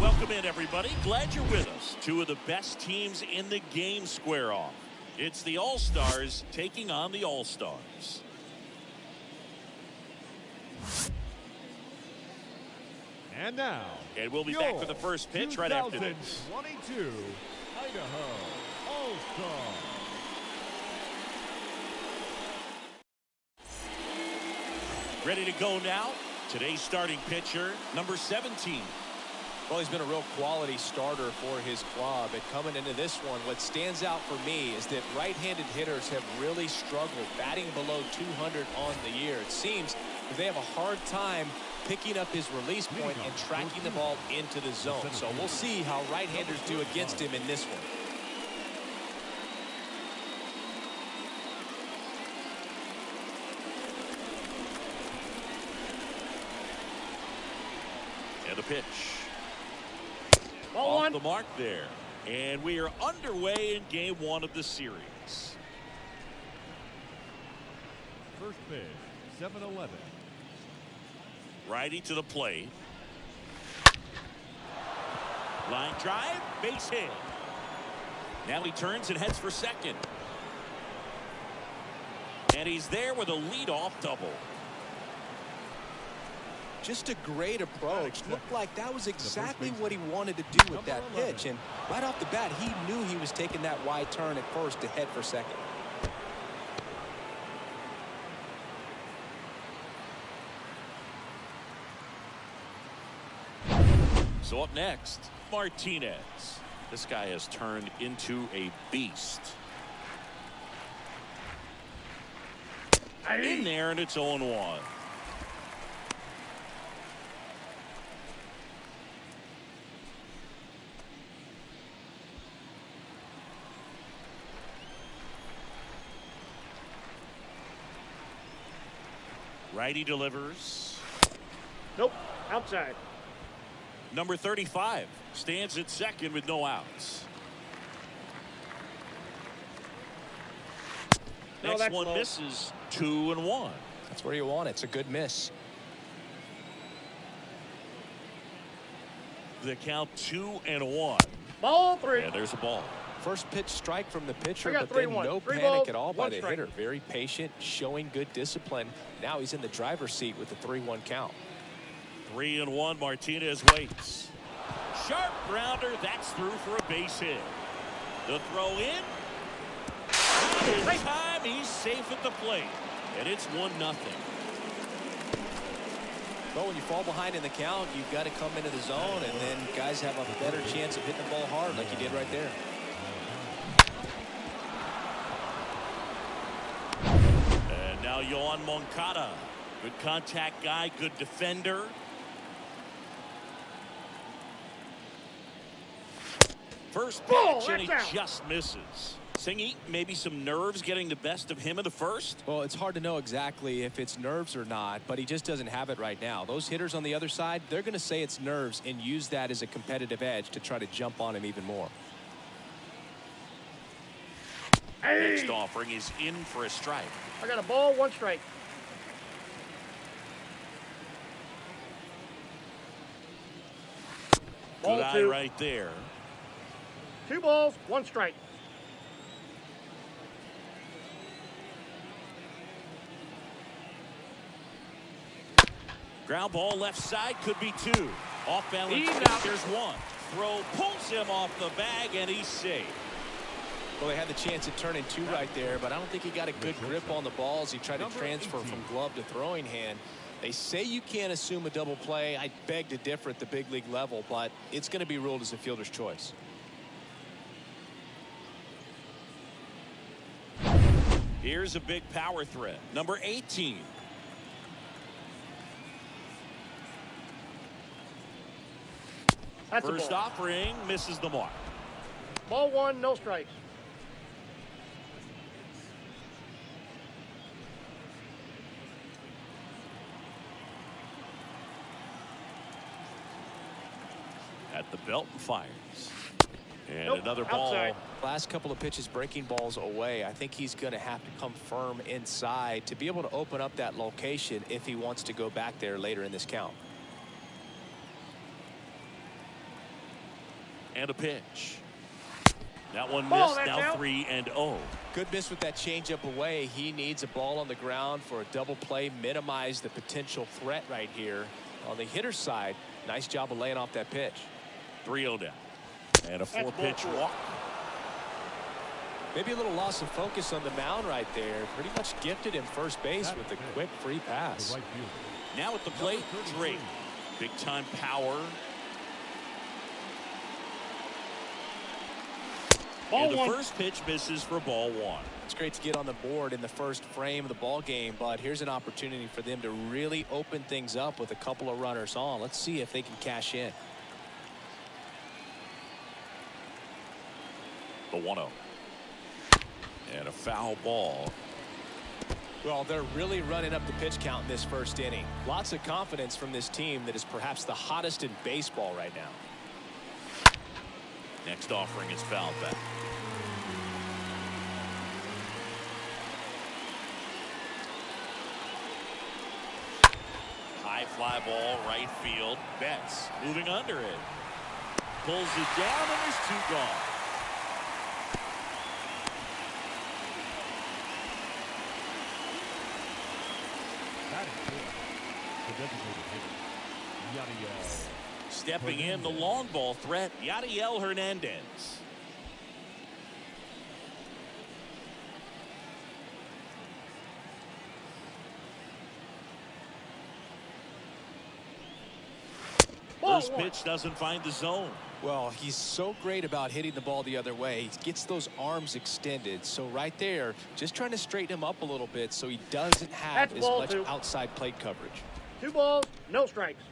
Welcome in, everybody. Glad you're with us. Two of the best teams in the game square off. It's the All-Stars taking on the All-Stars. And now, and we'll be back with the first pitch right after this. 2022 Idaho All-Star. Ready to go now. Today's starting pitcher, number 17. Well, he's been a real quality starter for his club. And coming into this one, what stands out for me is that right-handed hitters have really struggled batting below 200 on the year. It seems that they have a hard time picking up his release point and tracking the ball into the zone. So we'll see how right-handers do against him in this one. And a pitch. Ball Off one. the mark there. And we are underway in game one of the series. First pitch, 7-11. Righty to the plate. Line drive, base hit. Now he turns and heads for second. And he's there with a leadoff double. Just a great approach. Looked like that was exactly what he wanted to do with that pitch. And right off the bat, he knew he was taking that wide turn at first to head for second. So up next, Martinez. This guy has turned into a beast. In there, and it's 0-1. Righty delivers. Nope, outside. Number 35 stands at second with no outs. No, Next one low. misses. 2-1. That's where you want it. It's a good miss. The count 2-1. Ball three. And there's a ball. First pitch strike from the pitcher, I got but then 3-1. no Three panic balls, at all by one the strike. hitter. Very patient, showing good discipline. Now he's in the driver's seat with the 3-1 count. 3-1. Martinez waits. Sharp grounder. That's through for a base hit. The throw in. In time, he's safe at the plate. And it's 1-0. Well, when you fall behind in the count, you've got to come into the zone, and then guys have a better chance of hitting the ball hard like you did right there. And now Yohan Moncada. Good contact guy, good defender. First pitch, and he just misses. Singy, maybe some nerves getting the best of him in the first? Well, it's hard to know exactly if it's nerves or not, but he just doesn't have it right now. Those hitters on the other side, they're going to say it's nerves and use that as a competitive edge to try to jump on him even more. Next offering is in for a strike. I got a ball, one strike. Ball Good eye two. right there. 2 balls, 1 strike. Ground ball left side, could be 2. Off balance, He's pitch, out. there's 1. Throw pulls him off the bag, and he's safe. Well, they had the chance at turning 2 right there, but I don't think he got a good grip on the ball as he tried to transfer from glove to throwing hand. They say you can't assume a double play. I beg to differ at the big league level, but it's going to be ruled as a fielder's choice. Here's a big power threat. Number 18. That's First a ball. offering misses the mark. Ball 1, no strikes. At the belt and fires. And Nope, another ball. outside. Last couple of pitches breaking balls away. I think he's going to have to come firm inside to be able to open up that location if he wants to go back there later in this count. And a pitch. That one Ball, missed, that's now out. 3-0. Good miss with that changeup away. He needs a ball on the ground for a double play, minimize the potential threat right here. On the hitter's side, nice job of laying off that pitch. 3-0 down. And a 4-pitch walk. Maybe a little loss of focus on the mound right there. Pretty much gifted him first base with a quick free pass. Right field. Now at the plate, Drake. Big time power. Ball And the one. first pitch misses for ball one. It's great to get on the board in the first frame of the ball game, but here's an opportunity for them to really open things up with a couple of runners on. Let's see if they can cash in. The 1-0. And a foul ball. Well, they're really running up the pitch count in this first inning. Lots of confidence from this team that is perhaps the hottest in baseball right now. Next offering is fouled back. High fly ball, right field. Betts moving under it. Pulls it down, and there's 2 gone. That is good. The designated hitter, Yadiel. Stepping in, the long ball threat, Yadiel Hernandez. First pitch doesn't find the zone. Well, he's so great about hitting the ball the other way. He gets those arms extended. So right there, just trying to straighten him up a little bit so he doesn't have That's as ball much 2. outside plate coverage. 2 balls, no strikes.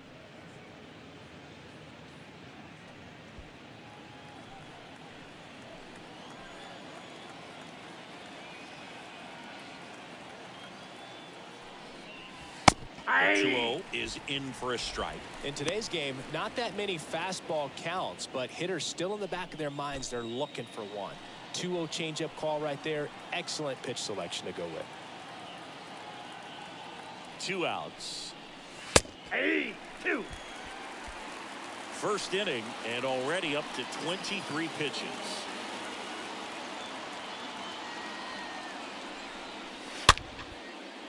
The 2-0 is in for a strike. In today's game, not that many fastball counts, but hitters still in the back of their minds, they're looking for one. 2-0 changeup call right there. Excellent pitch selection to go with. 2 outs. Hey, 2. First inning and already up to 23 pitches.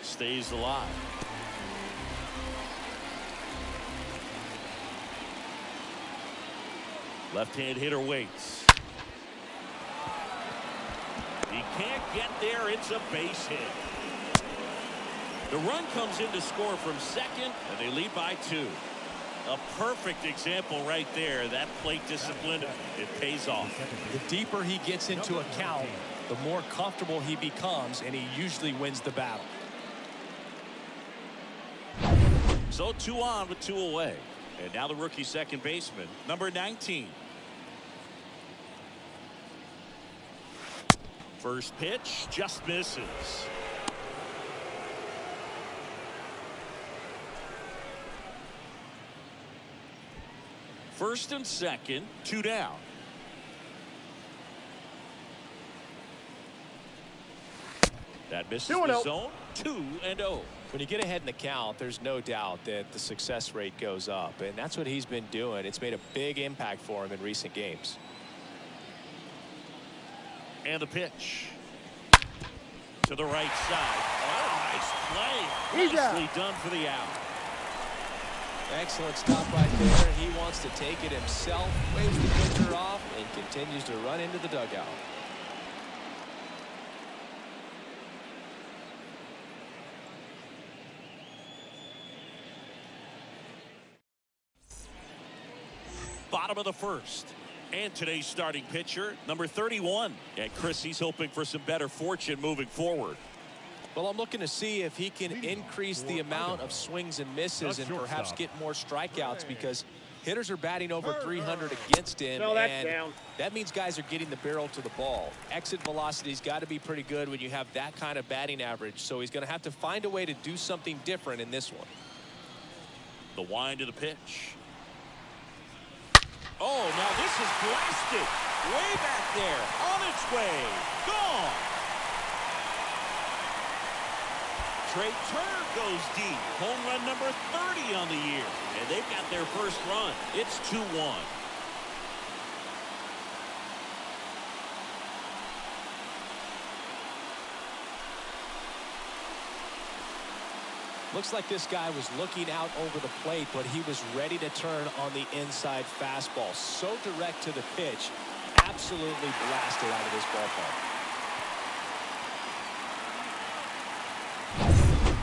Stays alive. Left-hand hitter waits. He can't get there. It's a base hit. The run comes in to score from second, and they lead by 2. A perfect example right there. That plate discipline, it pays off. The deeper he gets into a count, the more comfortable he becomes, and he usually wins the battle. So 2 on with 2 away. And now the rookie second baseman, number 19. First pitch just misses. First and second, 2 down. That misses the zone. 2-0. When you get ahead in the count, there's no doubt that the success rate goes up, and that's what he's been doing. It's made a big impact for him in recent games. And the pitch to the right side. Oh, nice play. Nicely done for the out. Excellent stop right there. He wants to take it himself, waves the pitcher off, and continues to run into the dugout. Bottom of the first. And today's starting pitcher, number 31. And Chris, he's hoping for some better fortune moving forward. Well, I'm looking to see if he can increase the amount of swings and misses and perhaps get more strikeouts, because hitters are batting over 300 against him, and that means guys are getting the barrel to the ball. Exit velocity's got to be pretty good when you have that kind of batting average, so he's going to have to find a way to do something different in this one. The wind of the pitch. Oh, now this is blasted. Way back there. On its way. Gone. Trey Turner goes deep. Home run number 30 on the year. And they've got their first run. It's 2-1. Looks like this guy was looking out over the plate, but he was ready to turn on the inside fastball. So direct to the pitch. Absolutely blasted out of this ballpark.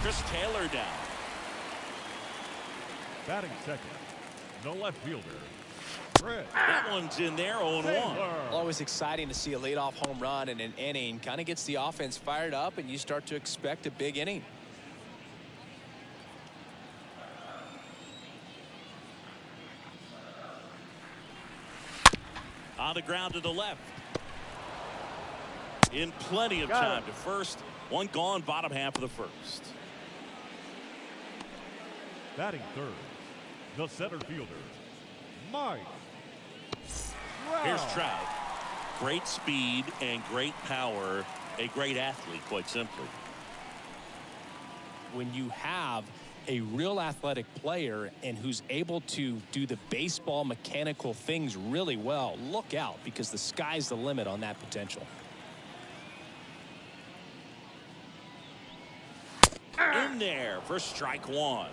Chris Taylor down. Batting second, the left fielder, Chris. That one's in there, 0-1. Always exciting to see a leadoff home run in an inning. Kind of gets the offense fired up, and you start to expect a big inning. On the ground to the left. In plenty of time to first. One gone, bottom half of the first. Batting third, the center fielder, Mike. Here's Trout. Great speed and great power. A great athlete, quite simply. When you have a real athletic player and who's able to do the baseball mechanical things really well, look out, because the sky's the limit on that potential. In there for strike one.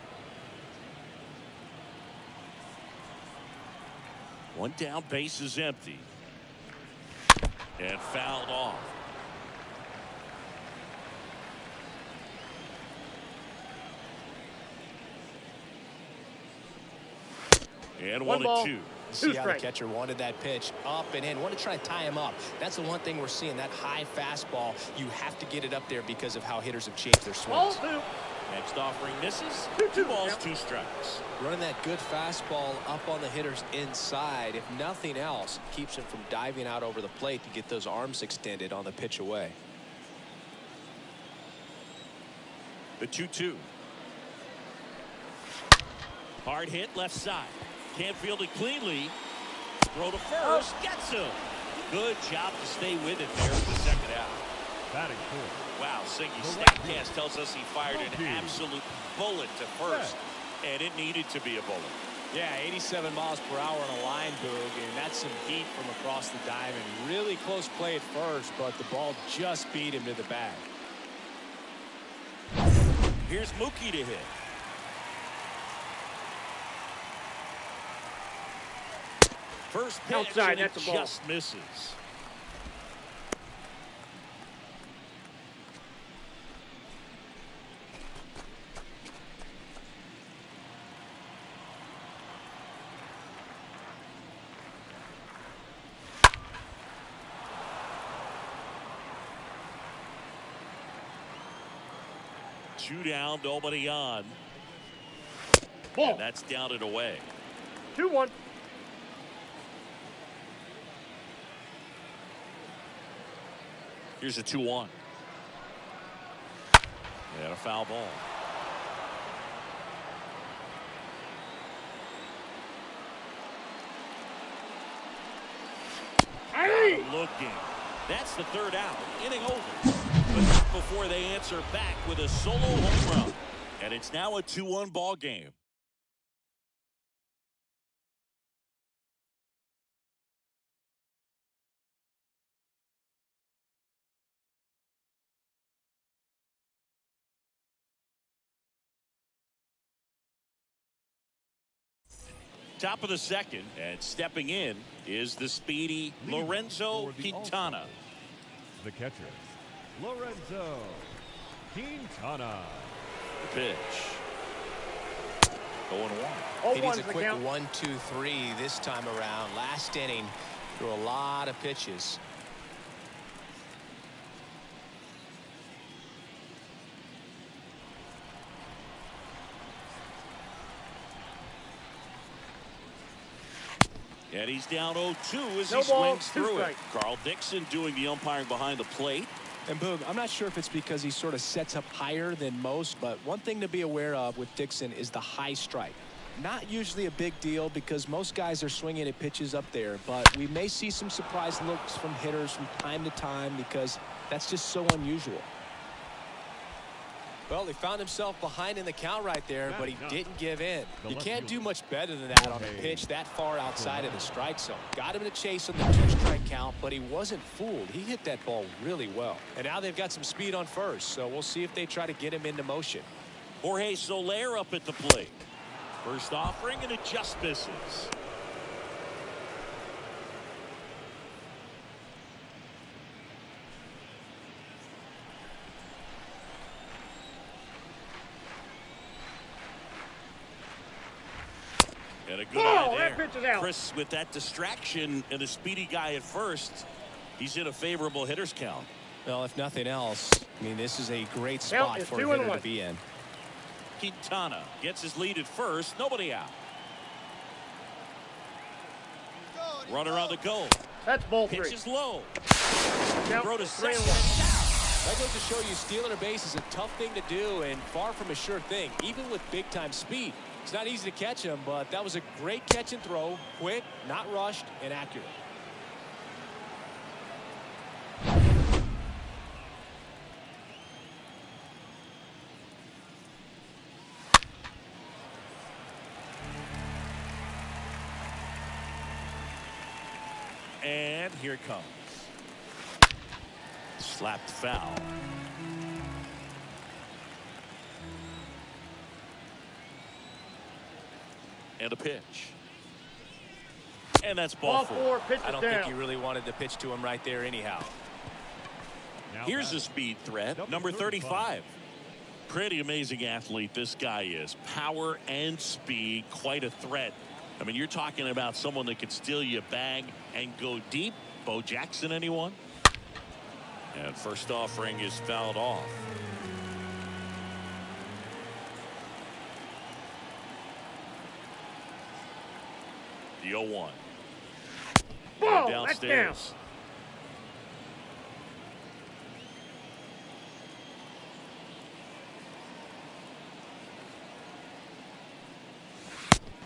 One down, base is empty. And fouled off. And 1-2. See how the catcher wanted that pitch up and in. Want to try to tie him up. That's the one thing we're seeing. That high fastball, you have to get it up there because of how hitters have changed their swings. Next offering misses. 2 balls, 2 strikes. Running that good fastball up on the hitter's inside, if nothing else, keeps him from diving out over the plate to get those arms extended on the pitch away. The 2-2. Hard hit left side. Can't field it cleanly. Throw to first. Gets him. Good job to stay with it there in the second out. Batting fourth. Wow, Siggy's StatCast tells us he fired an absolute bullet to first, and it needed to be a bullet. Yeah, 87 miles per hour on a line, Boog, and that's some heat from across the diamond. Really close play at first, but the ball just beat him to the bag. Here's Mookie to hit. First pitch, outside, and it that's a ball. just misses. Two down, nobody on. Ball. And that's down and away. 2-1. Here's a 2-1. And a foul ball. Hey! Looking. That's the third out. Inning over. But not before they answer back with a solo home run. And it's now a 2-1 ball game. Top of the second, and stepping in is the speedy Lorenzo Quintana. The catcher, Lorenzo Quintana. The pitch. 0-1. He needs a quick 1-2-3 this time around. Last inning, threw a lot of pitches. And he's down 0-2 as No he ball, swings 2 through it. strikes. Carl Dixon doing the umpiring behind the plate. And Boog, I'm not sure if it's because he sort of sets up higher than most, but one thing to be aware of with Dixon is the high strike. Not usually a big deal because most guys are swinging at pitches up there, but we may see some surprise looks from hitters from time to time because that's just so unusual. Well, he found himself behind in the count right there, but he didn't give in. You can't do much better than that on a pitch that far outside of the strike zone. Got him to chase on the 2-strike count, but he wasn't fooled. He hit that ball really well. And now they've got some speed on first, so we'll see if they try to get him into motion. Jorge Soler up at the plate. First offering, and it just misses. And a good eye there. That pitch is out. Chris, with that distraction and a speedy guy at first, he's in a favorable hitter's count. Well, if nothing else, I mean, this is a great spot it's for a 2-1. hitter to be in. Quintana gets his lead at first. Nobody out. Runner on the go. That's ball Pitch 3. is low. Count Throw to is second. 3-1. That goes to show you stealing a base is a tough thing to do and far from a sure thing, even with big-time speed. It's not easy to catch him, but that was a great catch and throw. Quick, not rushed, and accurate. And here it comes. Slapped foul. And a pitch. And that's ball 4. Pitch I is don't down. think you really wanted to pitch to him right there anyhow. Now Here's a batting, speed threat, number 35. Pretty amazing athlete this guy is. Power and speed, quite a threat. I mean, you're talking about someone that could steal you a bag and go deep. Bo Jackson, anyone? And first offering is fouled off. The 0-1. Ball, Downstairs. that's down.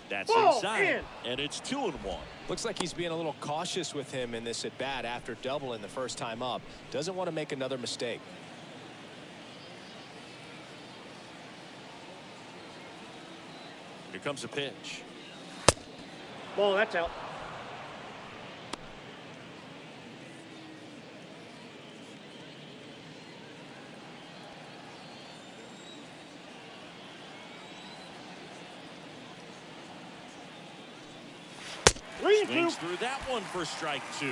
That's Ball inside. in. And it's 2-1. Looks like he's being a little cautious with him in this at-bat after doubling the first time up. Doesn't want to make another mistake. Here comes a pitch. Ball, that's out. Swings through that one for strike 2.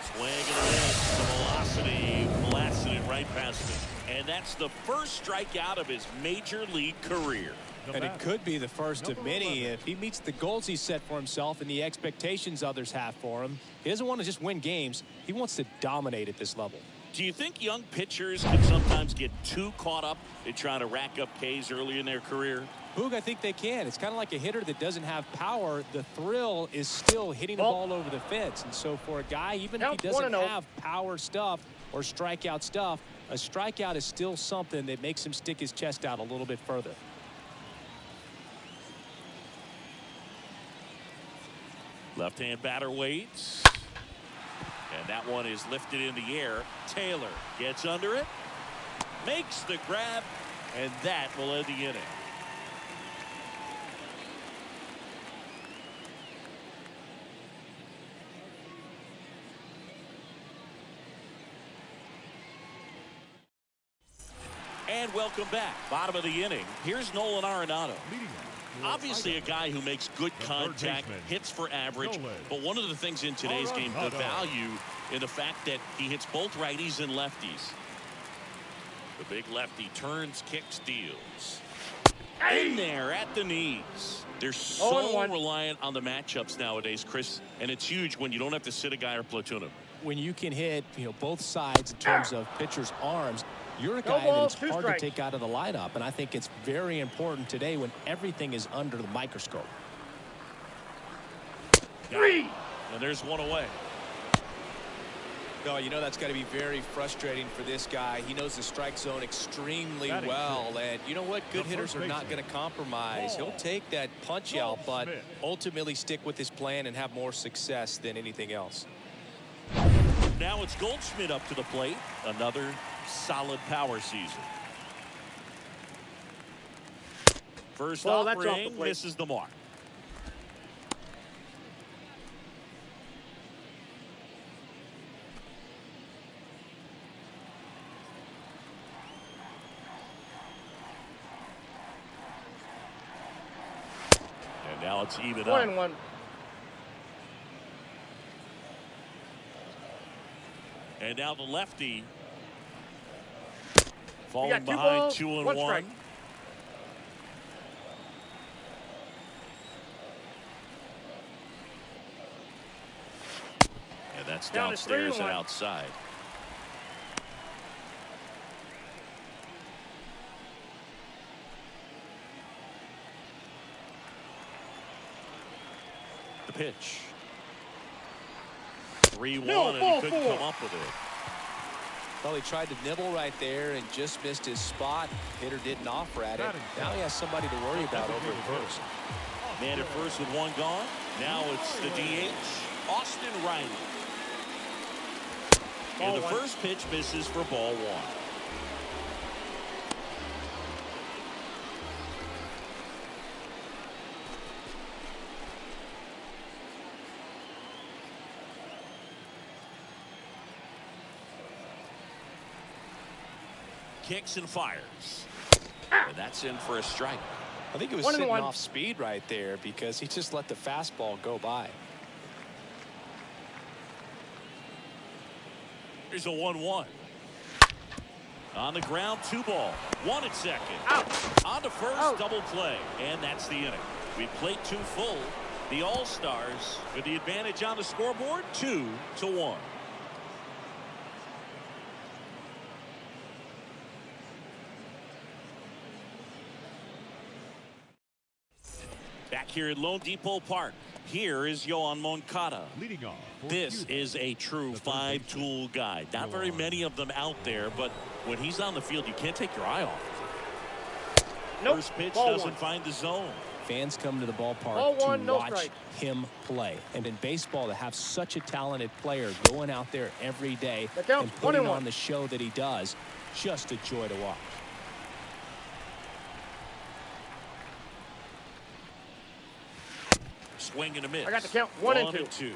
Swing and a miss. The velocity blasted it right past him. And that's the first strikeout of his major league career. And it could be the first of many if he meets the goals he set for himself and the expectations others have for him. He doesn't want to just win games. He wants to dominate at this level. Do you think young pitchers can sometimes get too caught up in trying to rack up Ks early in their career? Boog, I think they can. It's kind of like a hitter that doesn't have power. The thrill is still hitting the ball over the fence. And so for a guy, even if he doesn't have power stuff or strikeout stuff, a strikeout is still something that makes him stick his chest out a little bit further. Left-hand batter waits. And that one is lifted in the air. Taylor gets under it, makes the grab, and that will end the inning. And welcome back. Bottom of the inning. Here's Nolan Arenado. Obviously a guy who makes good contact, hits for average, but one of the things in today's game, the value in the fact that he hits both righties and lefties. The big lefty turns, kicks, steals. In there at the knees. They're so reliant on the matchups nowadays, Chris, and it's huge when you don't have to sit a guy or platoon him. When you can hit, both sides in terms of pitchers' arms, you're a guy that's hard to take out of the lineup, and I think it's very important today when everything is under the microscope. 3. And there's one away. No, that's got to be very frustrating for this guy. He knows the strike zone extremely well, and you know what? Good hitters are not going to compromise. He'll take that punch out, but ultimately stick with his plan and have more success than anything else. Now it's Goldschmidt up to the plate. Another solid power season. First offering misses the mark. Now it's even up. 1-1. And now the lefty You falling got 2 behind balls, 2-1. 1 strike. And that's Down to downstairs and 3-1. outside. The pitch. 3-1, No, and ball he couldn't 4. come up with it. Well, he tried to nibble right there and just missed his spot. Hitter didn't offer at it. Now he has somebody to worry about over at first. Man at first with 1 gone. Now it's the DH, Austin Riley. And the first pitch misses for ball 1. Kicks and fires. And that's in for a strike. I think it was 1-1. sitting off speed right there because he just let the fastball go by. Here's a 1-1. On the ground, 2 ball. 1 at second. Out. On to first, Out. double play. And that's the inning. We played 2 full. The All-Stars with the advantage on the scoreboard, 2-1. Back here at Lone Depot Park, here is Yohan Moncada. Leading off. for This Unidos, is a true the third baseman. 5-tool guy. Not very many of them out there, but when he's on the field, you can't take your eye off. Nope. First pitch Ball doesn't 1. find the zone. Fans come to the ballpark Ball 1, to no watch strike. him play. And in baseball, to have such a talented player going out there every day The count, and putting 1-1. on the show that he does, just a joy to watch. Swing and a miss. I got the count, 1 and 2. 2.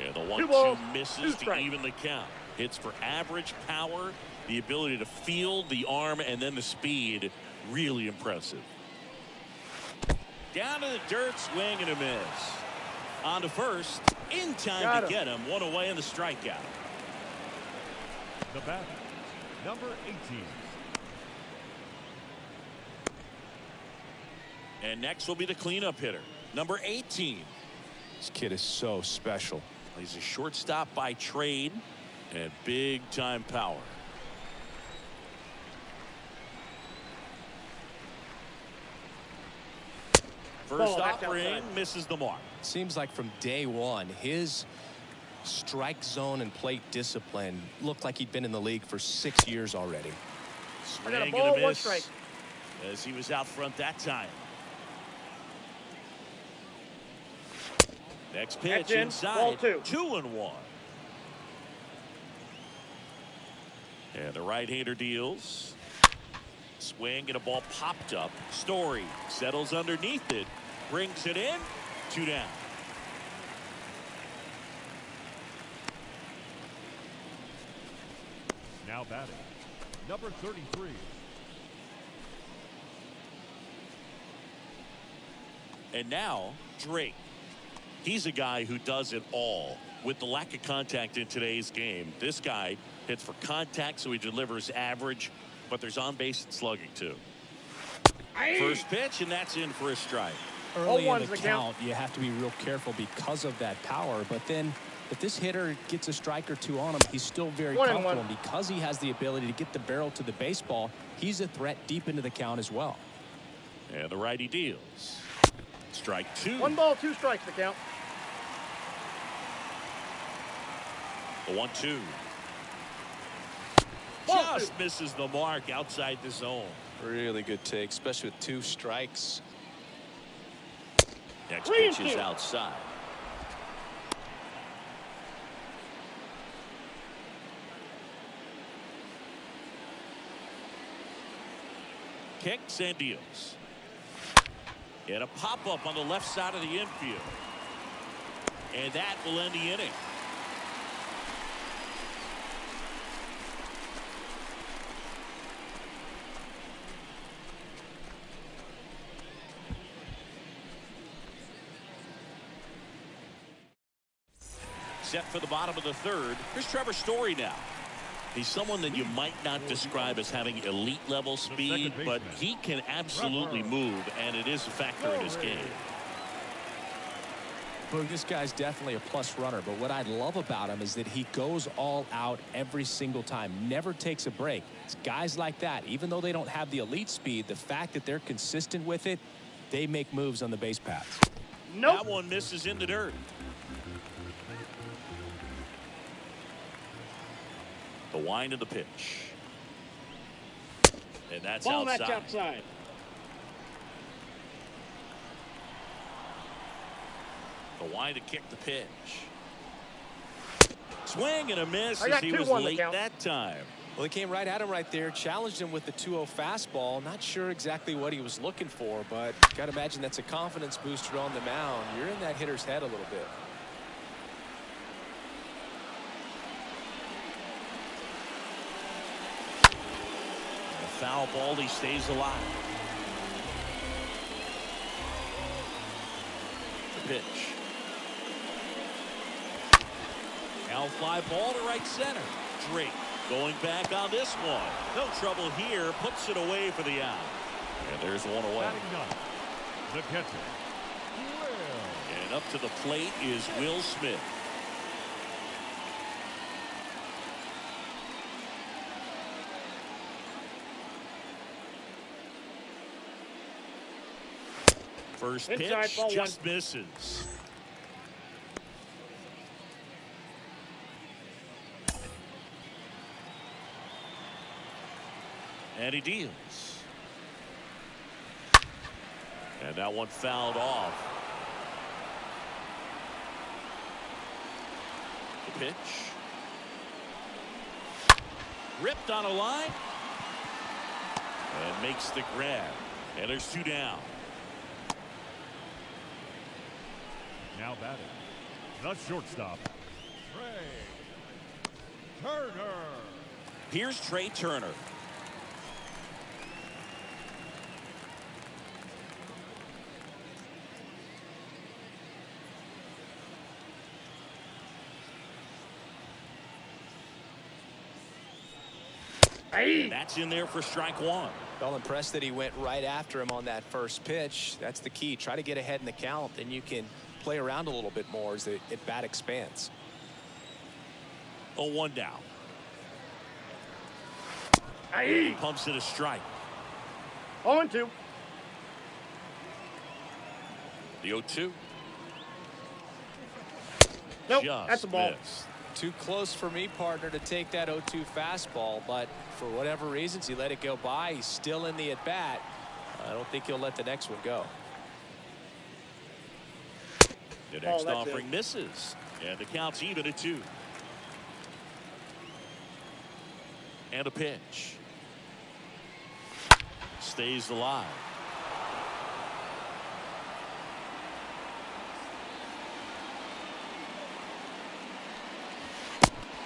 Yeah, the 2 1-2 balls, 2 misses to strikes. even the count. Hits for average power, the ability to field, the arm, and then the speed. Really impressive. Down to the dirt, swing and a miss. On to first, in time Got to him. get him. 1 away in the strikeout. The batter, number 18. And next will be the cleanup hitter, number 18. This kid is so special. He's a shortstop by trade and big time power. First Ball, that's offering outside. misses the mark. Seems like from day one, his strike zone and plate discipline looked like he'd been in the league for 6 years already. I got a Swing ball, and a 1 miss strike. as he was out front that time. Next pitch That's in. inside. Ball 2. 2-1. And the right-hander deals. Swing and a ball popped up. Story settles underneath it. Brings it in. 2 down. Now batting, number 33. And now Drake. He's a guy who does it all. With the lack of contact in today's game, this guy hits for contact, so he delivers average, but there's on base and slugging too. First pitch, and that's in for a strike. Early in 0-1's the the count. count, you have to be real careful because of that power. But then if this hitter gets a strike or 2 on him, he's still very 1-1. comfortable. And because he has the ability to get the barrel to the baseball, he's a threat deep into the count as well. And the righty deals. Strike 2. 1 ball, 2 strikes the count. The 1-2. Ball Just misses the mark outside the zone. Really good take, especially with 2 strikes. Next 3 pitch and is 2. outside. Kicks and deals. And a pop-up on the left side of the infield. And that will end the inning. Set for the bottom of the third. Here's Trevor's story now. He's someone that you might not describe as having elite level speed, but he can absolutely move, and it is a factor in his game. Boog, this guy's definitely a plus runner, but what I love about him is that he goes all out every single time, never takes a break. It's guys like that, even though they don't have the elite speed, the fact that they're consistent with it, they make moves on the base paths. Nope. That one misses in the dirt. The wind of the pitch. And that's Ball, outside. that's outside. The wind to kick the pitch. Swing and a miss I as got he 2-1 was to late count. that time. Well, he came right at him right there, challenged him with the 2-0 fastball. Not sure exactly what he was looking for, but got to imagine that's a confidence booster on the mound. You're in that hitter's head a little bit. A foul ball, he stays alive. The pitch. Now fly ball to right center. Drake going back on this one. No trouble here. Puts it away for the out. And there's one away. Batting ninth, the catcher, Will. And up to the plate is Will Smith. First Inside, pitch ball just misses. And he deals. And that one fouled off. The pitch. Ripped on a line. And makes the grab. And there's 2 down. Now batting, the shortstop, Trey Turner. Here's Trey Turner. Hey. That's in there for strike 1. Well, impressed that he went right after him on that first pitch. That's the key. Try to get ahead in the count, then you can play around a little bit more as the at bat expands. 0-1 down. Hey. Pumps it a strike. 0-2. The 0-2. Nope, Just that's a ball. missed. Too close for me, partner, to take that 0-2 fastball, but for whatever reasons, he let it go by. He's still in the at bat. I don't think he'll let the next one go. The next that's offering misses. And the count's even at 2. And a pitch. Stays alive.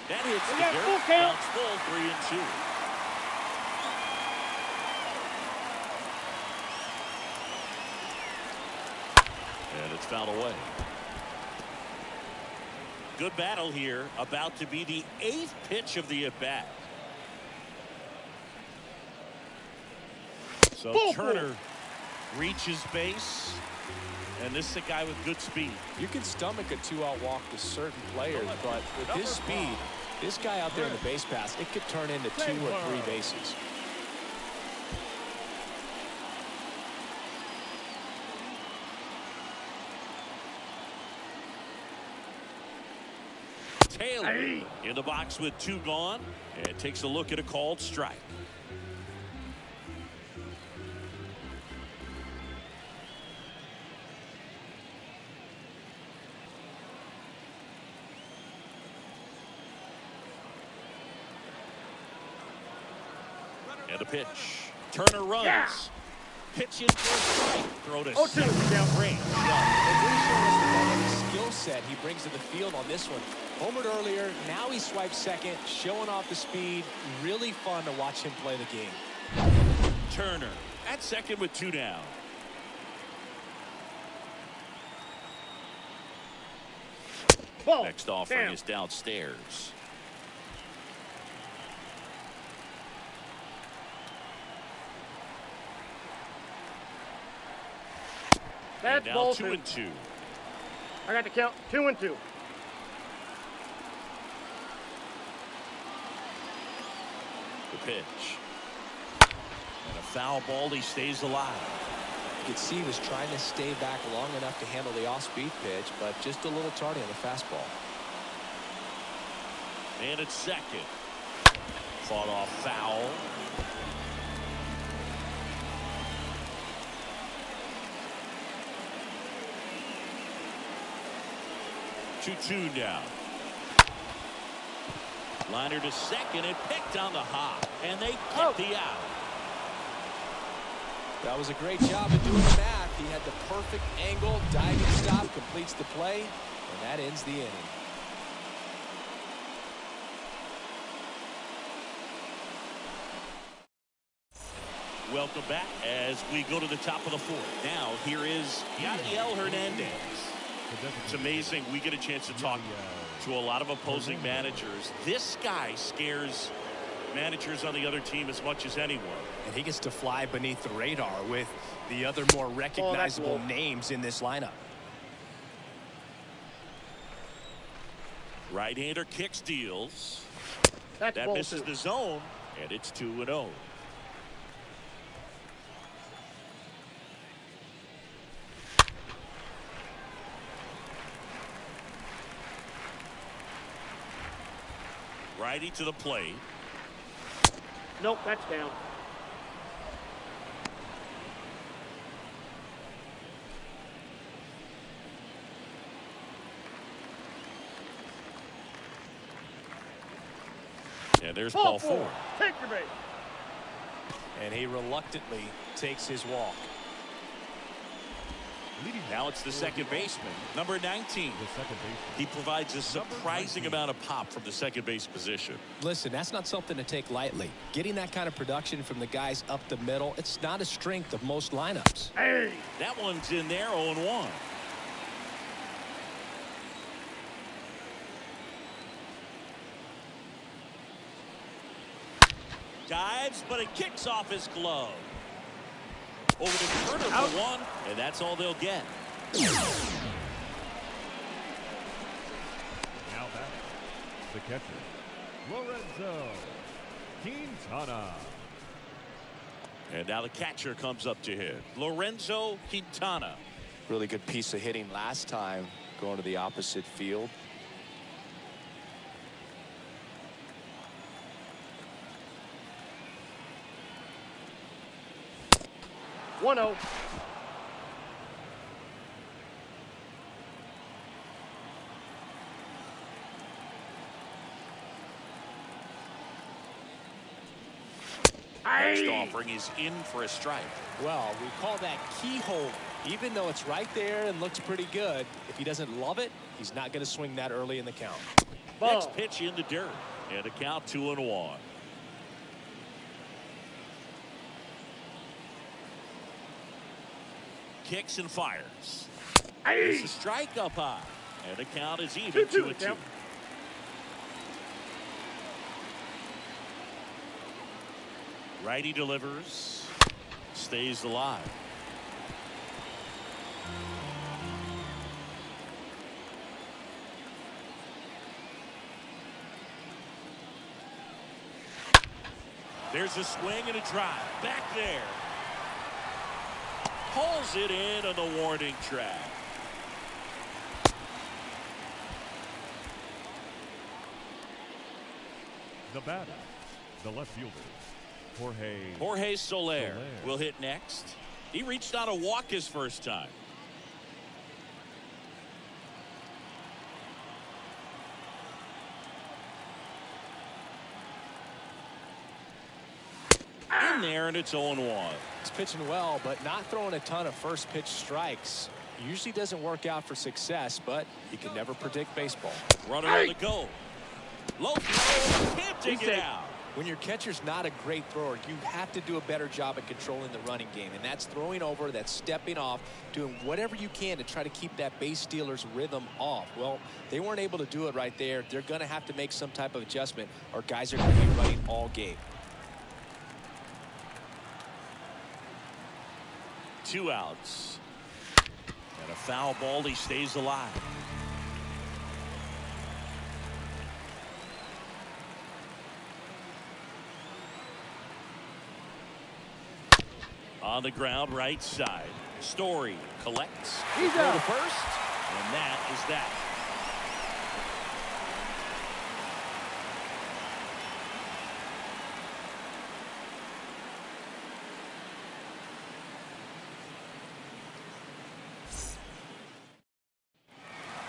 That hits the got dirt. full count. Counts full, 3-2. And it's fouled away. Good battle here. About to be the 8th pitch of the at-bat. So Full Turner reaches base. And this is a guy with good speed. You can stomach a 2-out walk to certain players, but with his speed, this guy out there in the base pass, it could turn into 2 or 3 bases. Taylor in the box with 2 gone, and takes a look at a called strike. And a pitch. Turner runs. Yeah. Pitch in for a strike. Throw to 0-2 second. down. Range. The skill set he brings to the field on this one. Homered earlier, now he swipes second, showing off the speed. Really fun to watch him play the game. Turner at second with 2 down. Ball. Next offering Down. is downstairs. That's And now ball 2 and 2. I got the count. 2 and 2. The pitch. And a foul ball. He stays alive. You could see he was trying to stay back long enough to handle the off-speed pitch, but just a little tardy on the fastball. And it's second. Fought off foul. Two now. Liner to second and picked on the hop, and they get the out. That was a great job of doing the math. He had the perfect angle, diving stop, completes the play, and that ends the inning. Welcome back as we go to the top of the fourth. Now here is Yadiel Hernandez. It's amazing we get a chance to talk to a lot of opposing managers. This guy scares managers on the other team as much as anyone. And he gets to fly beneath the radar with the other more recognizable names in this lineup. Right-hander kicks, deals. That's That ball misses 2. the zone, and it's 2-0. Righty to the plate. Nope, that's down. And there's Ball ball 4. 4. Take your bait. And he reluctantly takes his walk. Now it's the second baseman, number 19. The second baseman. He provides a surprising amount of pop from the second base position. Listen, that's not something to take lightly. Getting that kind of production from the guys up the middle, it's not a strength of most lineups. Hey. That one's in there, 0-1. Dives, but it kicks off his glove. Over to Turner for one, and that's all they'll get. Now back, the catcher, Lorenzo Quintana. And now the catcher comes up to hit. Lorenzo Quintana. Really good piece of hitting last time, going to the opposite field. One 0. Next offering is in for a strike. Well, we call that keyhole. Even though it's right there and looks pretty good, if he doesn't love it, he's not going to swing that early in the count. Ball. Next pitch in the dirt. And a count 2-1. Kicks and fires. It's a strike up high. And the count is even 2-2. Righty delivers. Stays alive. There's a swing and a drive. Back there. Pulls it in on the warning track. The batter, the left fielder, Jorge Soler will hit next. He reached out a walk his first time. In there, and it's 0-1. He's pitching well, but not throwing a ton of first pitch strikes. Usually doesn't work out for success, but you can never predict baseball. Runner on the go. Low throw, can't take it out. when your catcher's not a great thrower, you have to do a better job at controlling the running game. And that's throwing over, that's stepping off, doing whatever you can to try to keep that base stealer's rhythm off. Well, they weren't able to do it right there. They're going to have to make some type of adjustment, or guys are going to be running all game. 2 outs. And a foul ball. He stays alive. On the ground, right side. Story collects. He's Throw out. to first. And that is that.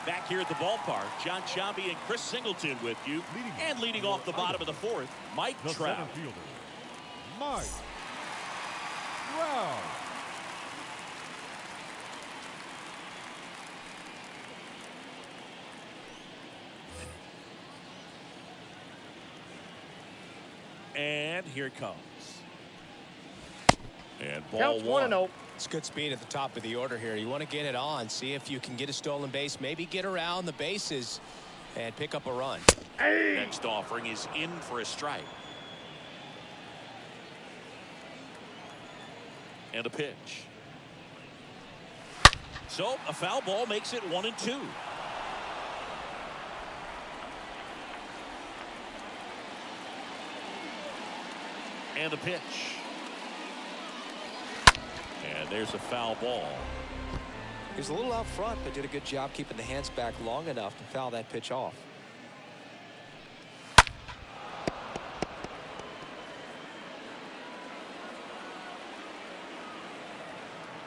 Back here at the ballpark, John Chambi and Chris Singleton with you. And leading off the bottom of the 4th, Mike The Trout. center fielder, Mike Trout. And here it comes. And ball Counts 1-0. It's good speed at the top of the order here. You want to get it on, see if you can get a stolen base, maybe get around the bases and pick up a run. Next offering is in for a strike. And a pitch. So a foul ball makes it 1-2. And a pitch. And there's a foul ball. He was a little out front, but did a good job keeping the hands back long enough to foul that pitch off.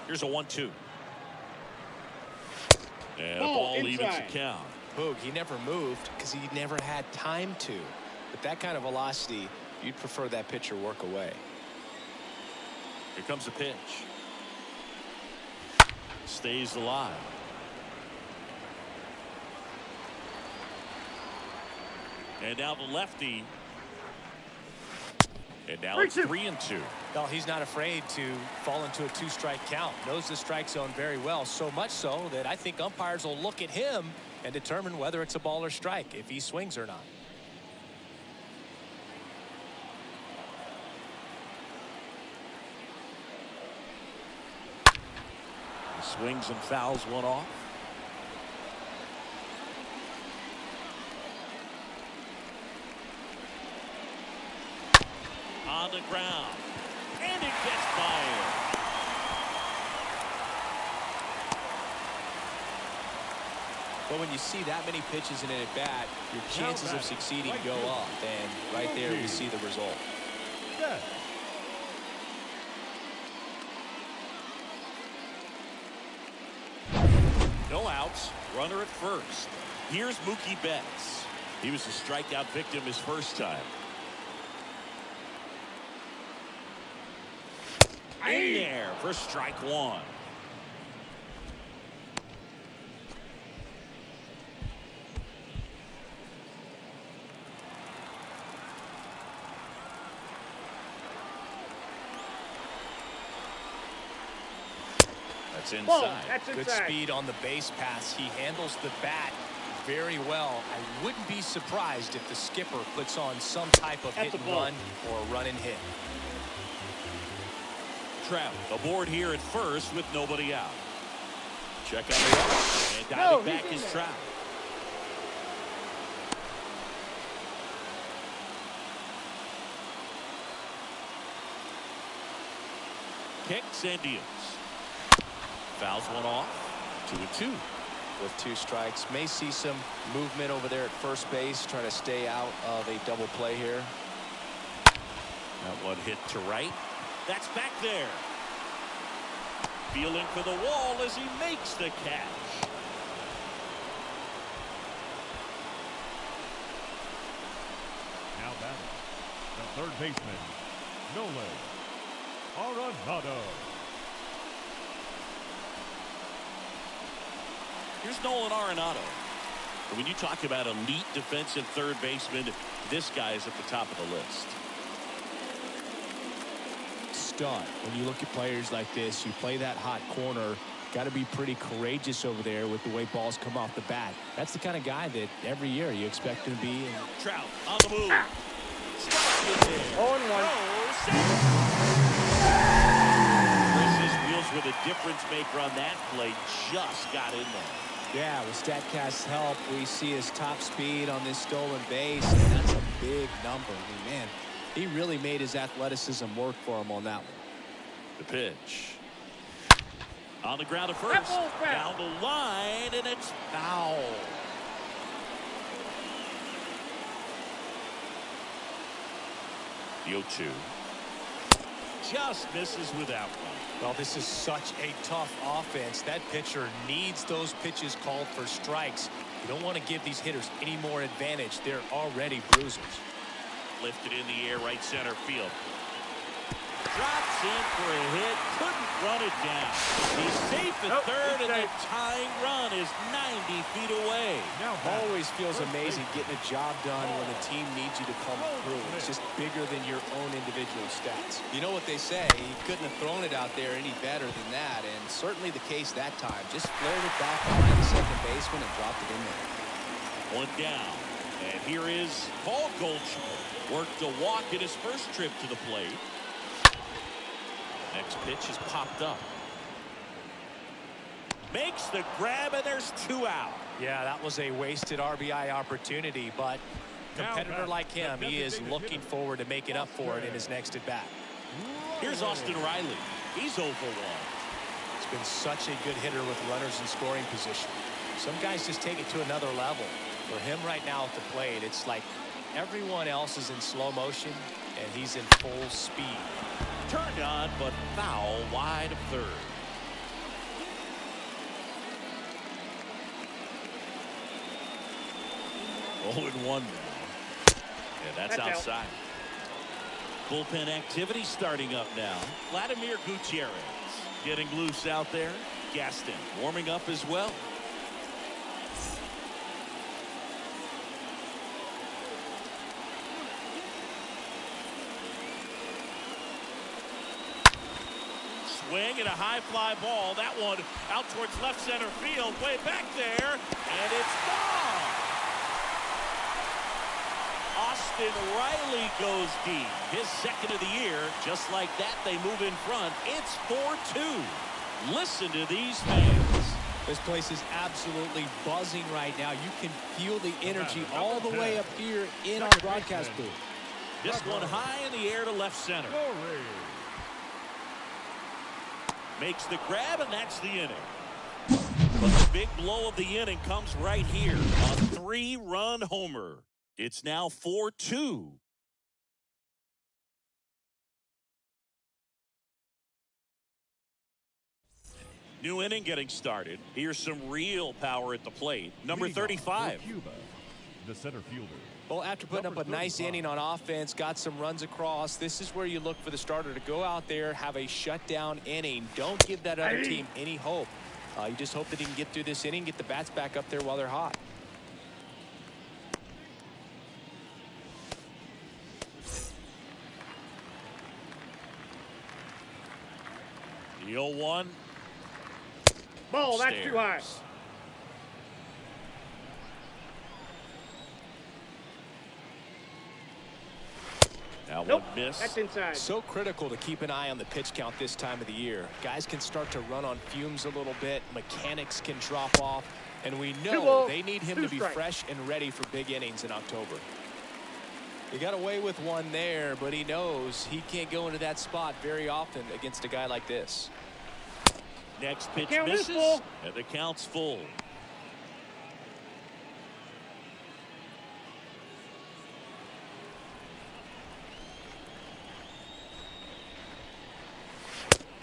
Here's a 1-2. And a Ball ball evens the inside. count. Boog, he never moved because he never had time to. With that kind of velocity, you'd prefer that pitcher work away. Here comes the pitch. Stays alive. And now the lefty. And now it's 3-2. Well, he's not afraid to fall into a 2-strike count. Knows the strike zone very well, so much so that I think umpires will look at him and determine whether it's a ball or strike, if he swings or not. He swings and fouls one off. On the ground. And it gets by him. But when you see that many pitches in an at-bat, your chances of succeeding go up. And right there, we see the result. Yes. No outs. Runner at first. Here's Mookie Betts. He was a strikeout victim his first time. In there for strike one. That's inside. Ball. That's Good inside. speed on the base pass. He handles the bat very well. I wouldn't be surprised if the skipper puts on some type of That's hit a and ball. run or a run and hit. Trout aboard here at first with nobody out. Check out the arm. And diving back is Trout. Kicks and deals. Fouls one off. 2-2. With 2 strikes, may see some movement over there at first base, trying to stay out of a double play here. That one hit to right. That's back there. Feeling for the wall as he makes the catch. Now batting, the third baseman, Nolan Arenado. Here's Nolan Arenado. When you talk about elite defensive third baseman, this guy is at the top of the list. stud. When you look at players like this, you play that hot corner, got to be pretty courageous over there with the way balls come off the bat. That's the kind of guy that every year you expect him to be. Trout on the move. Strike in. 0-1. Wheels with a difference maker on that play, just got in there. Yeah, with StatCast's help, we see his top speed on this stolen base, and that's a big number. I mean, man, he really made his athleticism work for him on that one. The pitch. On the ground at first. Down the line, and it's foul. The 0-2. Just misses with that one. Well, this is such a tough offense. That pitcher needs those pitches called for strikes. You don't want to give these hitters any more advantage. They're already bruisers. Lifted in the air, right center field. Drops in for a hit. Couldn't run it down. He's safe at third, and the tying run is 90 feet away. Always feels amazing getting a job done when the team needs you to come through. It's just bigger than your own individual stats. You know what they say, he couldn't have thrown it out there any better than that, and certainly the case that time. Just flared it back behind the second baseman and dropped it in there. One down, and here is Paul Goldschmidt. Worked a walk in his first trip to the plate. Next pitch is popped up. Makes the grab, and there's 2 out. Yeah, that was a wasted RBI opportunity, but a competitor like him, he is looking forward to making up for it in his next at-bat. Here's Austin Riley. He's 0 for 1. He's been such a good hitter with runners in scoring position. Some guys just take it to another level. For him right now at the plate, it's like everyone else is in slow motion, and he's in full speed. Turned on, but foul wide of third. Oh, and 1 now. Yeah, that's outside. Bullpen activity starting up now. Vladimir Gutierrez getting loose out there. Gaston warming up as well. Swing and a high fly ball. That one out towards left center field. Way back there. And it's gone. Austin Riley goes deep. His second of the year. Just like that, they move in front. It's 4-2. Listen to these fans. This place is absolutely buzzing right now. You can feel the energy all the way up here in our broadcast booth. This one high in the air to left center. Makes the grab, and that's the inning. But the big blow of the inning comes right here. A 3-run homer. It's now 4-2. New inning getting started. Here's some real power at the plate. Number 35. CUBA, the center fielder. Well, after putting up a nice inning on offense, got some runs across, this is where you look for the starter to go out there, have a shutdown inning. Don't give that other team any hope. You just hope that he can get through this inning, get the bats back up there while they're hot. The 0-1. Ball, that's too high. Now Nope, one miss. that's inside. So critical to keep an eye on the pitch count this time of the year. Guys can start to run on fumes a little bit. Mechanics can drop off. And we know they need him to be fresh and ready for big innings in October. He got away with one there, but he knows he can't go into that spot very often against a guy like this. Next pitch Count is misses, full. and the count's full.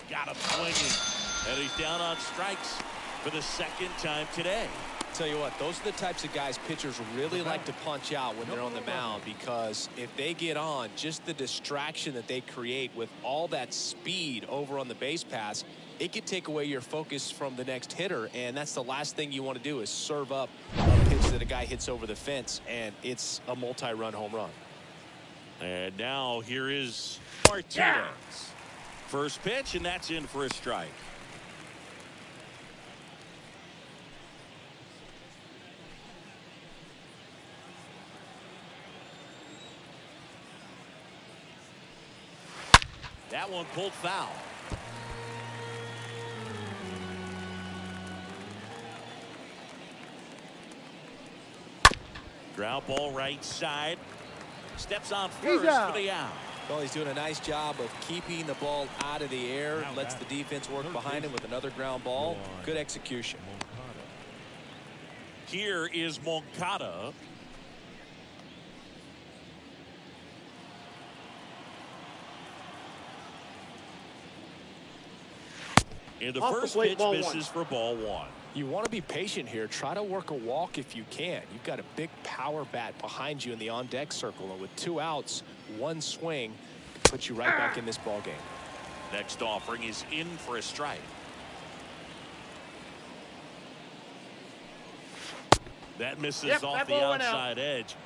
Got him swinging, and he's down on strikes for the second time today. Tell you what, those are the types of guys pitchers really like to punch out when they're on the mound, because if they get on, just the distraction that they create with all that speed over on the base pass, it could take away your focus from the next hitter, and that's the last thing you want to do is serve up a pitch that a guy hits over the fence, and it's a multi-run home run. And now here is Martinez. First pitch, and that's in for a strike. That one pulled foul. Ground ball right side. Steps on first for the out. Well, he's doing a nice job of keeping the ball out of the air. Lets the defense work behind him with another ground ball. Good execution. Here is Moncada. And the first pitch misses for ball one. You want to be patient here. Try to work a walk if you can. You've got a big power bat behind you in the on-deck circle. And with 2 outs, 1 swing, puts you right back in this ball game. Next offering is in for a strike. That misses off the outside edge.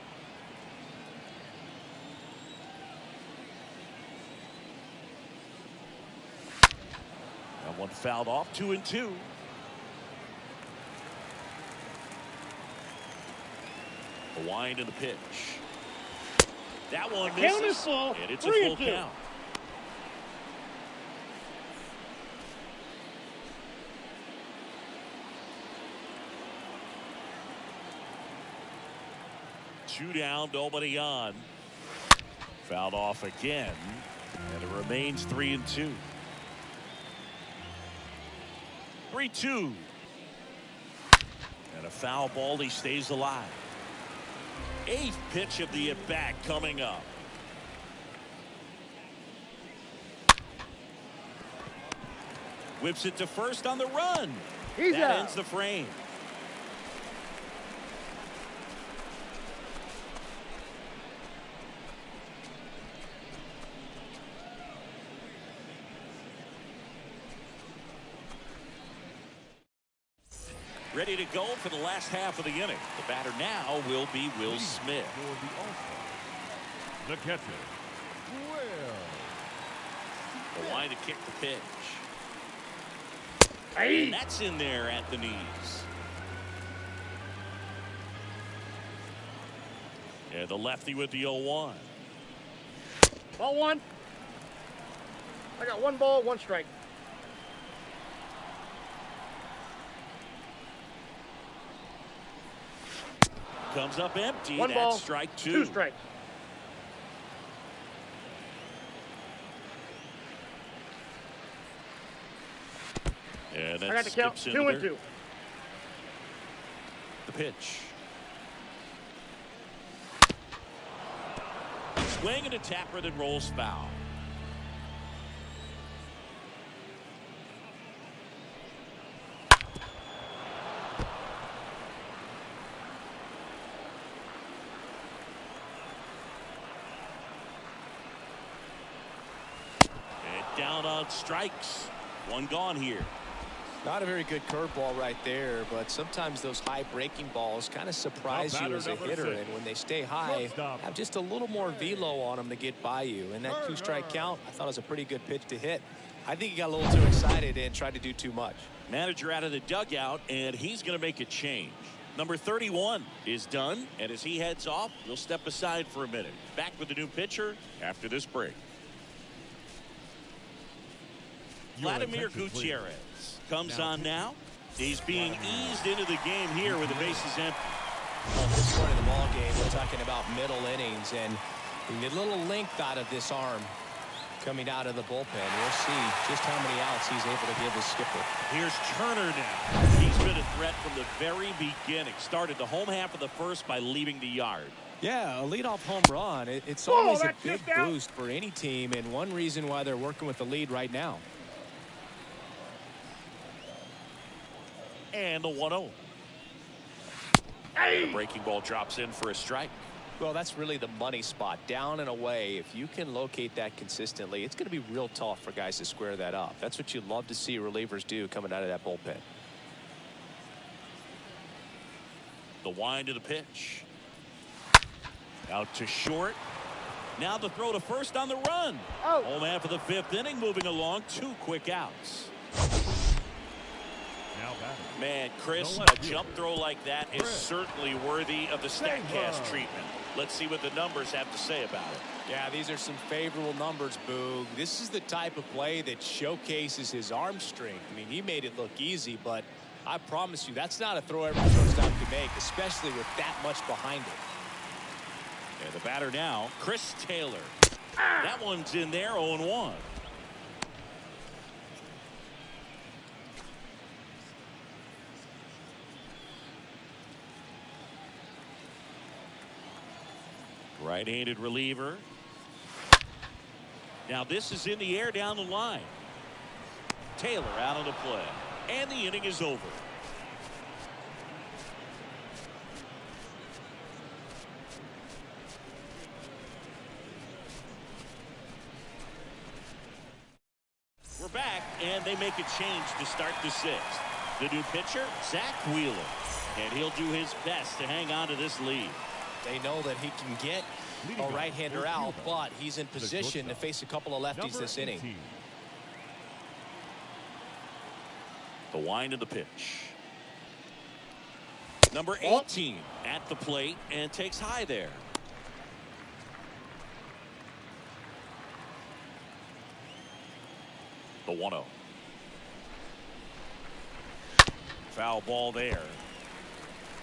That one fouled off. 2-2. The wind and the pitch. That one misses, and it's a full count. Two down, nobody on. Fouled off again, and it remains 3-2. 3-2. And a foul ball. He stays alive. 8th pitch of the at-bat coming up. Whips it to first on the run. That ends the frame. Ready to go for the last half of the inning. The batter now will be Will Smith. The catcher, The line to kick the pitch. And that's in there at the knees. And the lefty with the 0-1. Ball 1. I got 1 ball, 1 strike. Comes up empty. 1 ball, that's strike 2. 2 strikes. And I got to count 2-2. The pitch. Swing and a tapper that rolls foul. Down on strikes. 1 gone here. Not a very good curveball right there, but sometimes those high breaking balls kind of surprise you as a hitter, and when they stay high, have just a little more velo on them to get by you. And that 2-strike count, I thought it was a pretty good pitch to hit. I think he got a little too excited and tried to do too much. Manager out of the dugout, and he's going to make a change. Number 31 is done, and as he heads off, we'll step aside for a minute. Back with the new pitcher after this break. Vladimir Gutierrez comes on now. He's being eased into the game here with the bases empty. Well, at this point in the ball game, we're talking about middle innings, and we get a little length out of this arm coming out of the bullpen. We'll see just how many outs he's able to give his skipper. Here's Turner now. He's been a threat from the very beginning. Started the home half of the first by leaving the yard. Yeah, a leadoff home run. It's always a big boost for any team, and one reason why they're working with the lead right now. And the 1-0. The breaking ball drops in for a strike. Well, that's really the money spot. Down and away. If you can locate that consistently, it's going to be real tough for guys to square that up. That's what you love to see relievers do coming out of that bullpen. The wind of the pitch. Out to short. Now the throw to first on the run. Oh. Home half of the 5th inning, moving along. 2 quick outs. Now batting. Man, Chris, No a left jump fielder. throw like that is certainly worthy of the StatCast treatment. Let's see what the numbers have to say about it. Yeah, these are some favorable numbers, Boog. This is the type of play that showcases his arm strength. I mean, he made it look easy, but I promise you, that's not a throw every shortstop can make, especially with that much behind it. And the batter now, Chris Taylor. That one's in there, 0-1. Right-handed reliever. Now this is in the air down the line. Taylor out on the play. And the inning is over. We're back, and they make a change to start the 6th. The new pitcher, Zach Wheeler. And he'll do his best to hang on to this lead. They know that he can get a right-hander out, but he's in position to face a couple of lefties this inning. The wind of the pitch. Number 18 at the plate and takes high there. The 1-0. Foul ball there.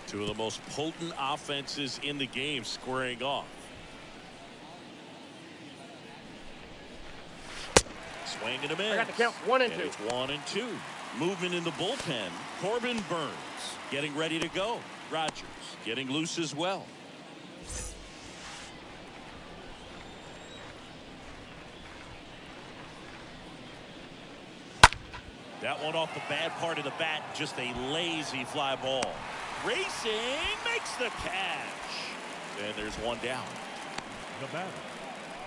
Two of the most potent offenses in the game squaring off. Swing and a miss. I got the count 1 and 2. It's 1-2. Movement in the bullpen. Corbin Burns getting ready to go. Rogers getting loose as well. That one off the bad part of the bat. Just a lazy fly ball. Racing makes the catch. And there's one down. The batter,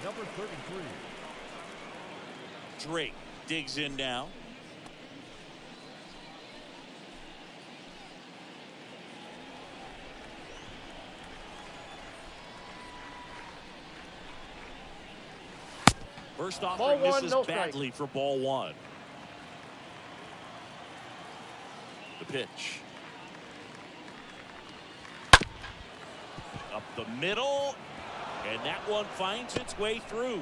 number 33. Drake digs in now. First offering misses badly for ball 1. The pitch. Up the middle. And that one finds its way through.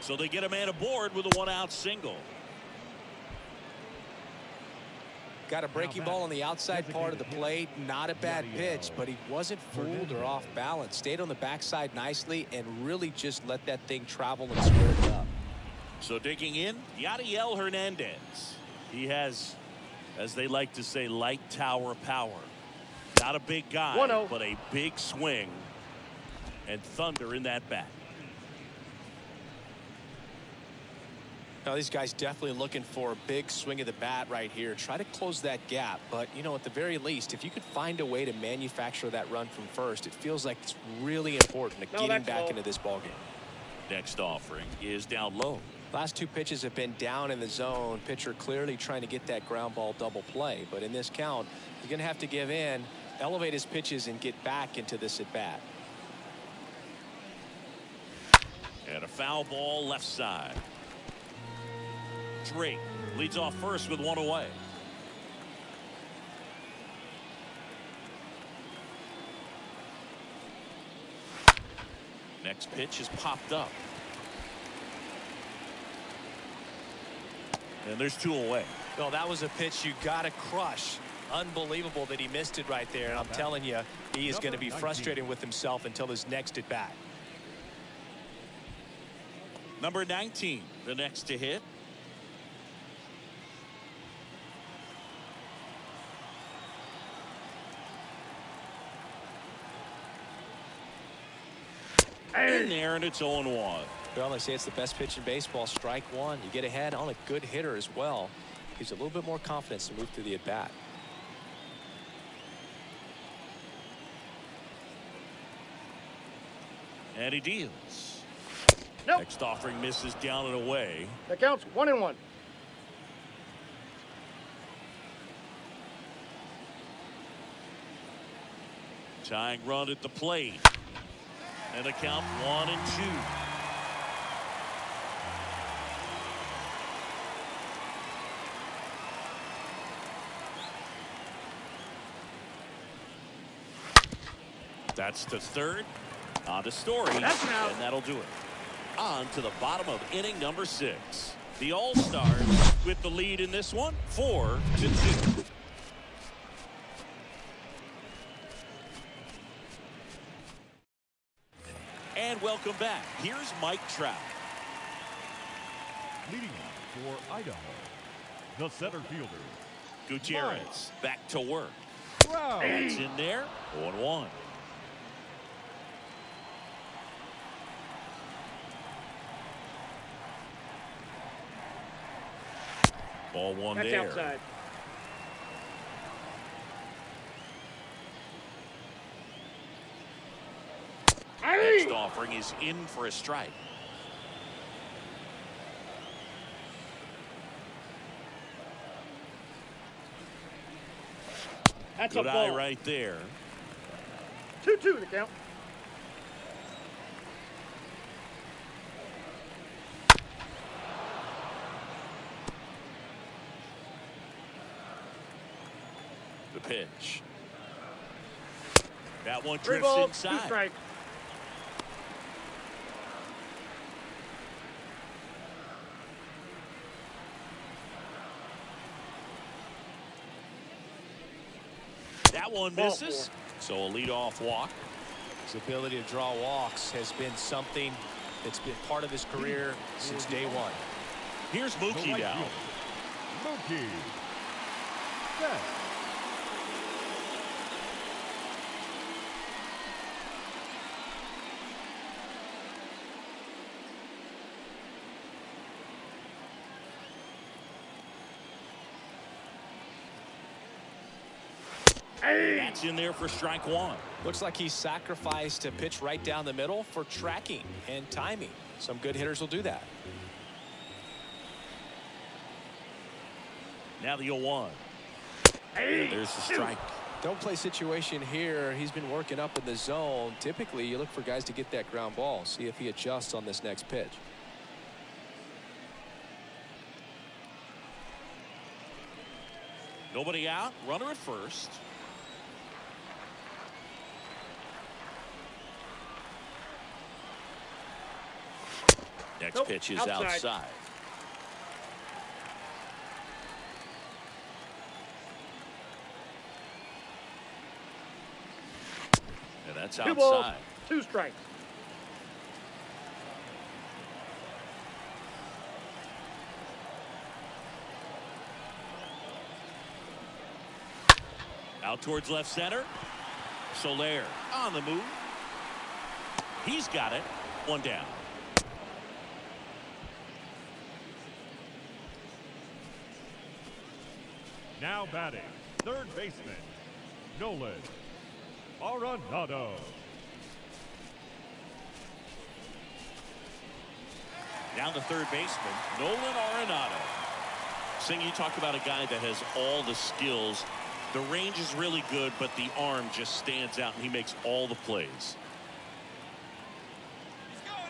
So they get a man aboard with a 1-out single. Got a breaking ball on the outside part of the plate. Not a bad pitch, but he wasn't fooled or off balance. Stayed on the backside nicely and really just let that thing travel and square it up. So digging in, Yadiel Hernandez. He has, as they like to say, light tower power. Not a big guy, but a big swing and thunder in that bat. Now these guys definitely looking for a big swing of the bat right here. Try to close that gap, but you know, at the very least, if you could find a way to manufacture that run from first, it feels like it's really important to getting back into this ballgame. Next offering is down low. Last 2 pitches have been down in the zone. Pitcher clearly trying to get that ground ball double play, but in this count, he's going to have to give in, elevate his pitches, and get back into this at bat. And a foul ball left side. Drake leads off first with 1 away. Next pitch is popped up. And there's 2 away. Well, that was a pitch you got to crush. Unbelievable that he missed it right there. And I'm telling you, he is going to be frustrated with himself until his next at bat. Number 19, the next to hit. In there, and it's 0-1. Well, they say it's the best pitch in baseball. Strike one. You get ahead on a good hitter as well. Gives a little bit more confidence to move through the at bat. And he deals. Nope. Next offering misses down and away. That counts 1-1. Tying run at the plate. And the count 1-2. That's to third. On to Story, and that'll do it. On to the bottom of inning number 6. The All-Stars with the lead in this one, 4-2. And welcome back. Here's Mike Trout. Leading off for Idaho, the center fielder, Gutierrez back to work. Wow. It's in there, 0-1. Ball one That's there. outside. Next offering is in for a strike. That's Good a eye ball. right there. 2-2 the count. The pitch. That one 3 drifts balls, inside. 2 strikes. That one Ball misses. So a leadoff walk. His ability to draw walks has been something that's been part of his career since day one. Here's the Mookie right now. fielder, Mookie Betts. That's in there for strike one. Looks like he sacrificed a pitch right down the middle for tracking and timing. Some good hitters will do that. Now the 0-1. And there's the strike. Don't play situation here. He's been working up in the zone. Typically, you look for guys to get that ground ball. See if he adjusts on this next pitch. Nobody out. Runner at first. Next pitch is outside. And that's 2 balls, outside. 2 strikes. Out towards left center. Soler on the move. He's got it. 1 down. Now batting, third baseman, Nolan Arenado. Down to third baseman, Nolan Arenado. Singh, you talk about a guy that has all the skills. The range is really good, but the arm just stands out, and he makes all the plays.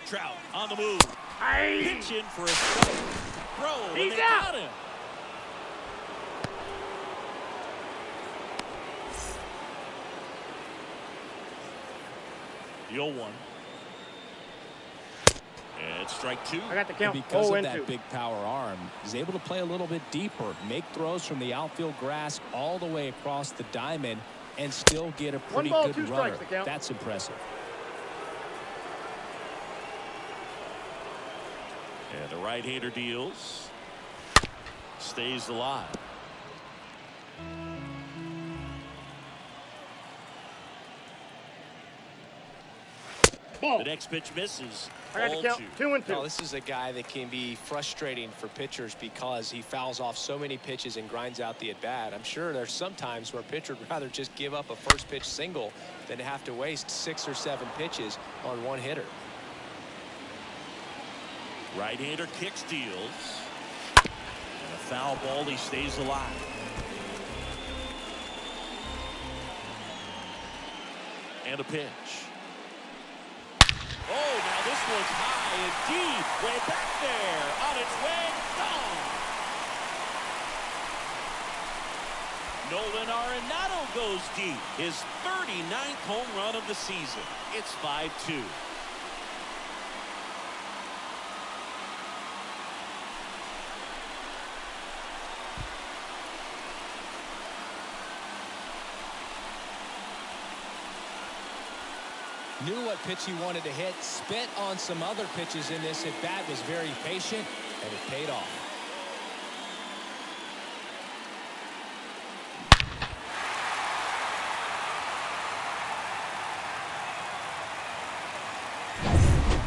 Trout on the move. Pitch in for a strike. Throw, and He's they out. got him. The 0-1. And strike 2. I got the count. Because of that 0-2. big power arm, he's able to play a little bit deeper, make throws from the outfield grass all the way across the diamond, and still get a pretty 1 ball, good 2 runner. strikes, the count. That's impressive. And the right-hander deals. Stays alive. Ball. The next pitch misses. I got Ball the count. 2. 2 and 2. Now, this is a guy that can be frustrating for pitchers because he fouls off so many pitches and grinds out the at-bat. I'm sure there's some times where a pitcher would rather just give up a first pitch single than have to waste 6 or 7 pitches on one hitter. Right-hander kicks, deals. And a foul ball, he stays alive. And a pitch. Oh, now this one's high and deep. Way back there. On its way. Gone. Nolan Arenado goes deep. His 39th home run of the season. It's 5-2. Knew what pitch he wanted to hit, spent on some other pitches in this at bat, was very patient, and it paid off.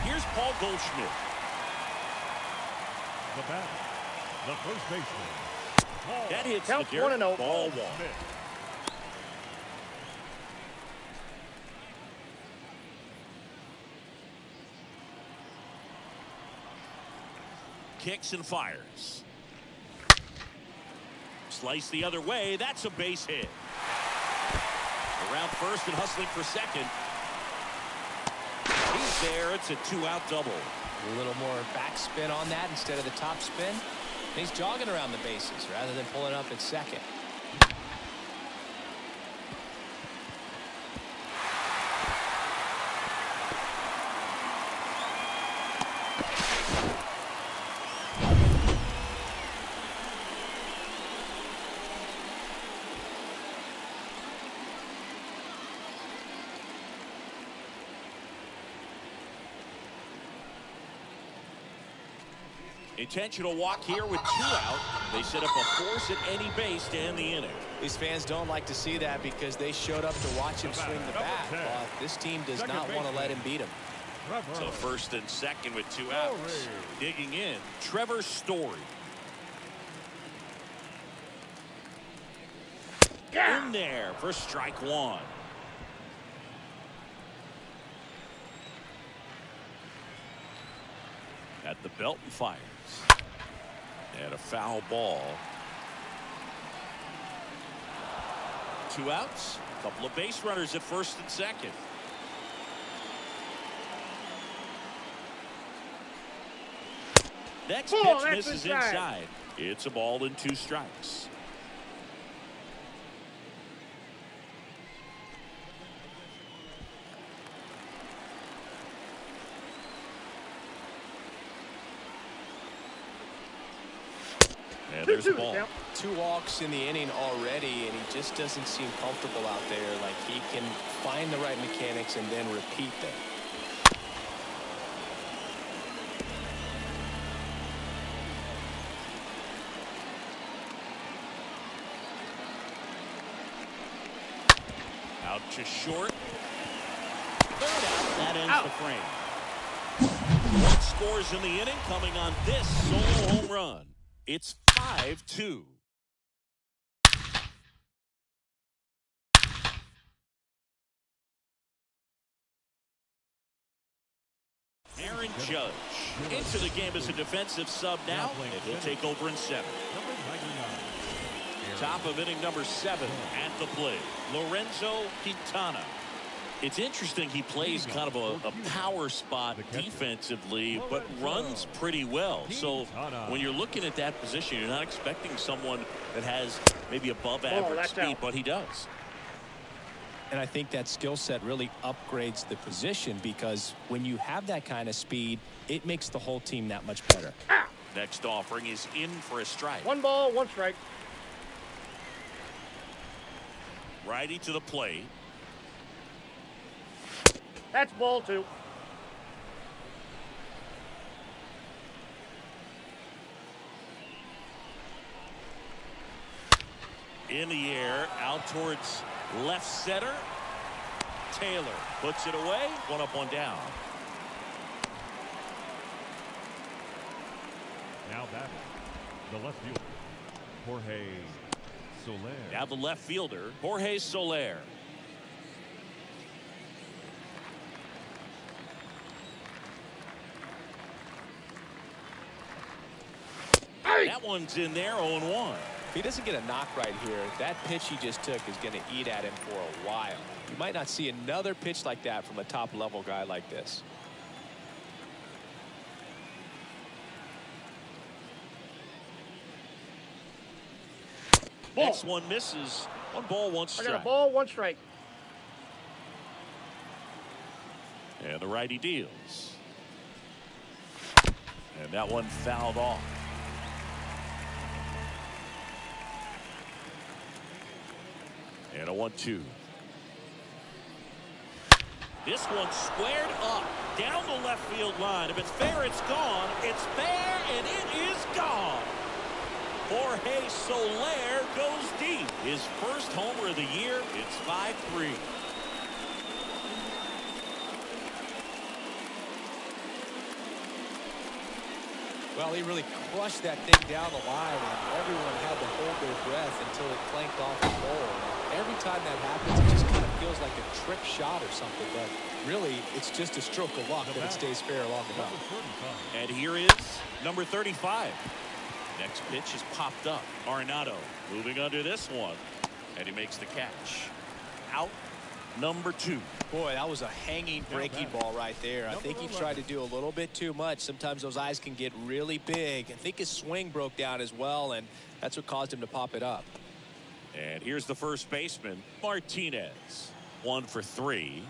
Here's Paul Goldschmidt. The batter, the first baseman, Paul. That hits Count the dirt. 1-0. Ball one. Smith. Kicks and fires. Slice the other way. That's a base hit. Around first and hustling for second. He's there. It's a 2-out double. A little more backspin on that instead of the top spin. He's jogging around the bases rather than pulling up at second. Intentional walk here with 2 out. They set up a force at any base to end the inning. These fans don't like to see that because they showed up to watch him swing the bat. But this team does not want to let him beat him. So first and second with 2 outs. Digging in, Trevor Story. In there for strike 1. At the belt and fires. And a foul ball. 2 outs. Couple of base runners at first and second. Next pitch misses inside. It's a ball and 2 strikes. And there's the ball. 2 walks in the inning already, and he just doesn't seem comfortable out there. Like he can find the right mechanics and then repeat them. Out to short. Third out. That ends the frame. 1 scores in the inning coming on this solo home run. It's 5-2. Aaron Judge into the game as a defensive sub now, and he'll take over in 7. Top of inning number 7 at the plate, Lorenzo Quintana. It's interesting he plays kind of a power spot defensively, but runs pretty well. So when you're looking at that position, you're not expecting someone that has maybe above average speed, but he does. And I think that skill set really upgrades the position because when you have that kind of speed, it makes the whole team that much better. Next offering is in for a strike. 1 ball, 1 strike. Righty to the plate. That's ball 2. In the air, out towards left center. Taylor puts it away. 1 up, 1 down. Now batting, the left fielder, Jorge Soler. Now the left fielder, Jorge Soler. That one's in there, 0-1. If he doesn't get a knock right here, that pitch he just took is going to eat at him for a while. You might not see another pitch like that from a top-level guy like this. Ball. Next one misses. 1 ball, 1 I strike. got a ball, 1 strike. And the righty deals. And that one fouled off. And a 1-2. This one squared up down the left field line. If it's fair, it's gone. It's fair, and it is gone. Jorge Soler goes deep. His first homer of the year. It's 5-3. Well, he really crushed that thing down the line, and everyone had to hold their breath until it clanked off the pole. Every time that happens, it just kind of feels like a trick shot or something, but really, it's just a stroke of luck that it stays fair along the mound. And here is number 35. Next pitch is popped up. Arenado moving under this one, and he makes the catch. Out number 2. Boy, that was a hanging breaking ball right there. I think he tried to do a little bit too much. Sometimes those eyes can get really big. I think his swing broke down as well, and that's what caused him to pop it up. And here's the first baseman, Martinez. 1 for 3.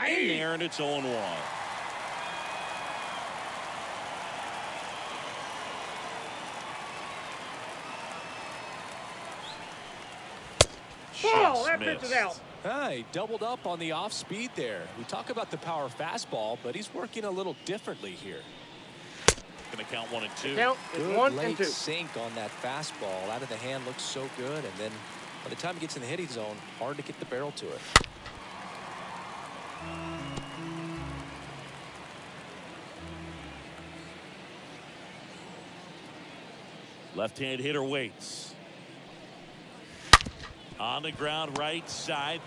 In there, and it's 0-1. Oh, that pitch is out. He doubled up on the off speed there. We talk about the power fastball, but he's working a little differently here. Going to count 1 and 2. Count is Good 1 and late 2. sink on that fastball. Out of the hand looks so good, and then by the time he gets in the hitting zone, hard to get the barrel to it. Left-hand hitter waits. On the ground, right side.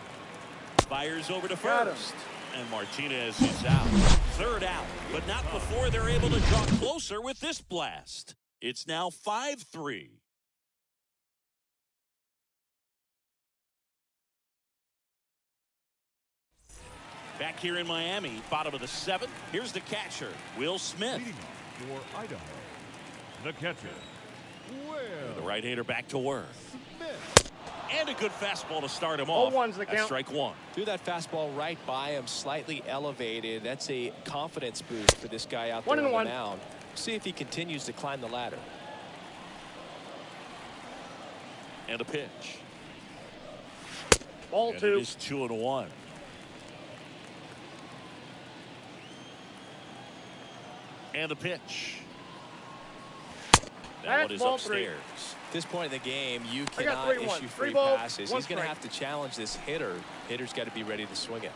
Fires over to first. And Martinez is out. Third out, but not before they're able to draw closer with this blast. It's now 5-3. Back here in Miami, bottom of the 7th. Here's the catcher, Will Smith. Leading off for Idaho, the catcher, The right-hander back to work. Smith. And a good fastball to start him off. 0-1's the That's count. strike 1. Threw that fastball right by him, slightly elevated. That's a confidence boost for this guy out there on the 1-1. mound. See if he continues to climb the ladder. And a pitch. Ball And 2. it is 2-1. And the pitch. That That's one is ball 3. upstairs. At this point in the game, you I got cannot 3-1. issue free 3 balls, passes. 1 He's going to strike. have to challenge this hitter. Hitter's got to be ready to swing it.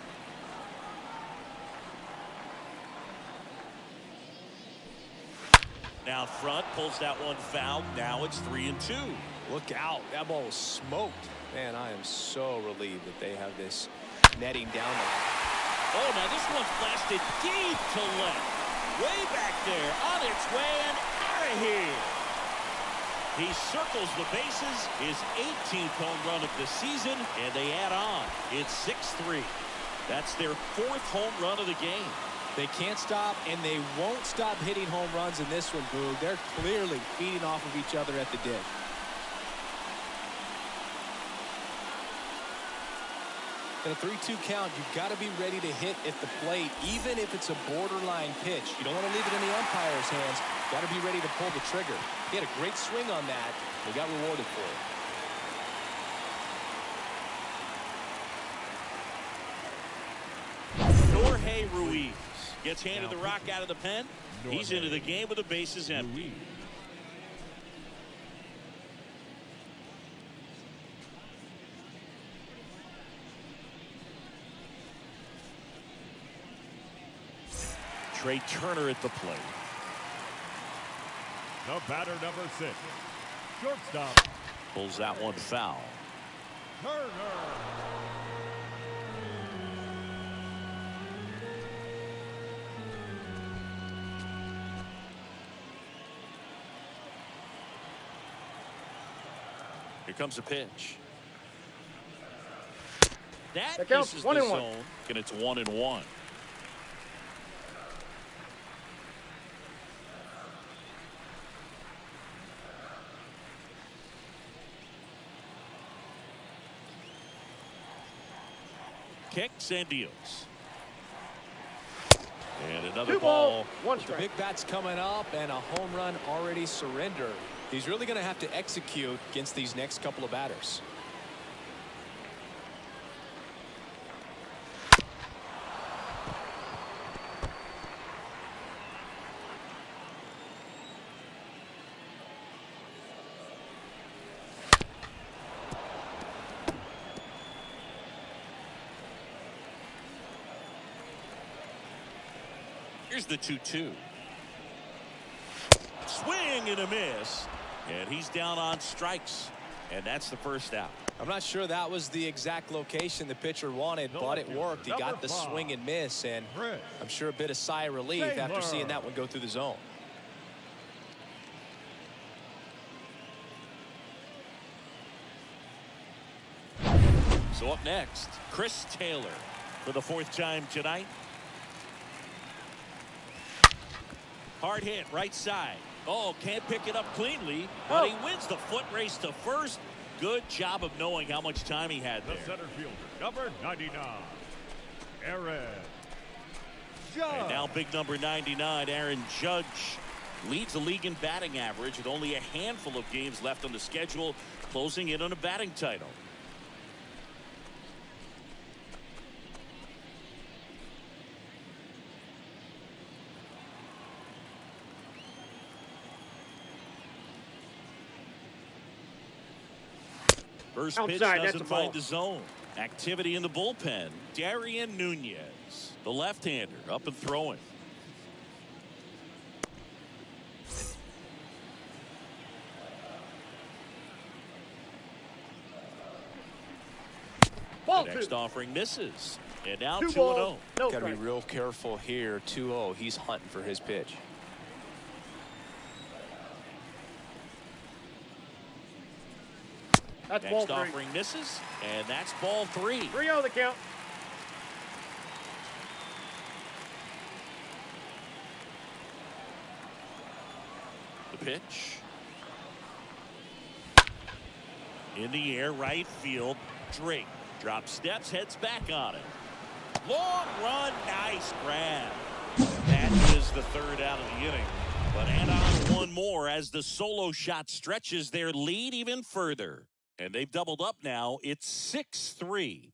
Now front, pulls that one foul. Now it's 3-2. Look out. That ball was smoked. Man, I am so relieved that they have this netting down there. Oh, now this one blasted deep to left. Way back there, on its way and out of here. He circles the bases, his 18th home run of the season, and they add on. It's 6-3. That's their 4th home run of the game. They can't stop, and they won't stop hitting home runs in this one, Boog. They're clearly feeding off of each other at the dish. In a 3-2 count, you've got to be ready to hit at the plate, even if it's a borderline pitch. You don't want to leave it in the umpire's hands. Got to be ready to pull the trigger. He had a great swing on that. He got rewarded for it. Jorge Ruiz gets handed the rock out of the pen. He's into the game with the bases empty. Trey Turner at the plate. The batter, number 6, shortstop, Pulls that one foul. Turner. Here comes a pitch. That That counts. misses 1 the and 1. zone, and it's 1-1. kicks and deals. And another 2 ball. 1 The strike. big bat's coming up and a home run already surrendered. He's really going to have to execute against these next couple of batters. Here's the 2-2. Swing and a miss. And he's down on strikes. And that's the first out. I'm not sure that was the exact location the pitcher wanted, but it worked. He got the swing and miss, and I'm sure a bit of sigh of relief after seeing that one go through the zone. So up next, Chris Taylor for the 4th time tonight. Hard hit right side. Oh, can't pick it up cleanly, but he wins the foot race to first. Good job of knowing how much time he had there. The center fielder, number 99, Aaron Judge. And now big number 99, Aaron Judge, leads the league in batting average with only a handful of games left on the schedule, closing in on a batting title. First pitch doesn't find the zone. Activity in the bullpen. Darian Nunez, the left-hander, up and throwing. Ball The next 2. offering misses. And now 2 2-0. balls, no Got to be strike. real careful here. 2-0. He's hunting for his pitch. That's ball Next 3. offering misses. And that's ball 3. 3-0 the count. The pitch. In the air, right field. Drake drops steps, heads back on it. Long run, nice grab. That is the 3rd out of the inning. But add on one more as the solo shot stretches their lead even further. And they've doubled up now. It's 6-3.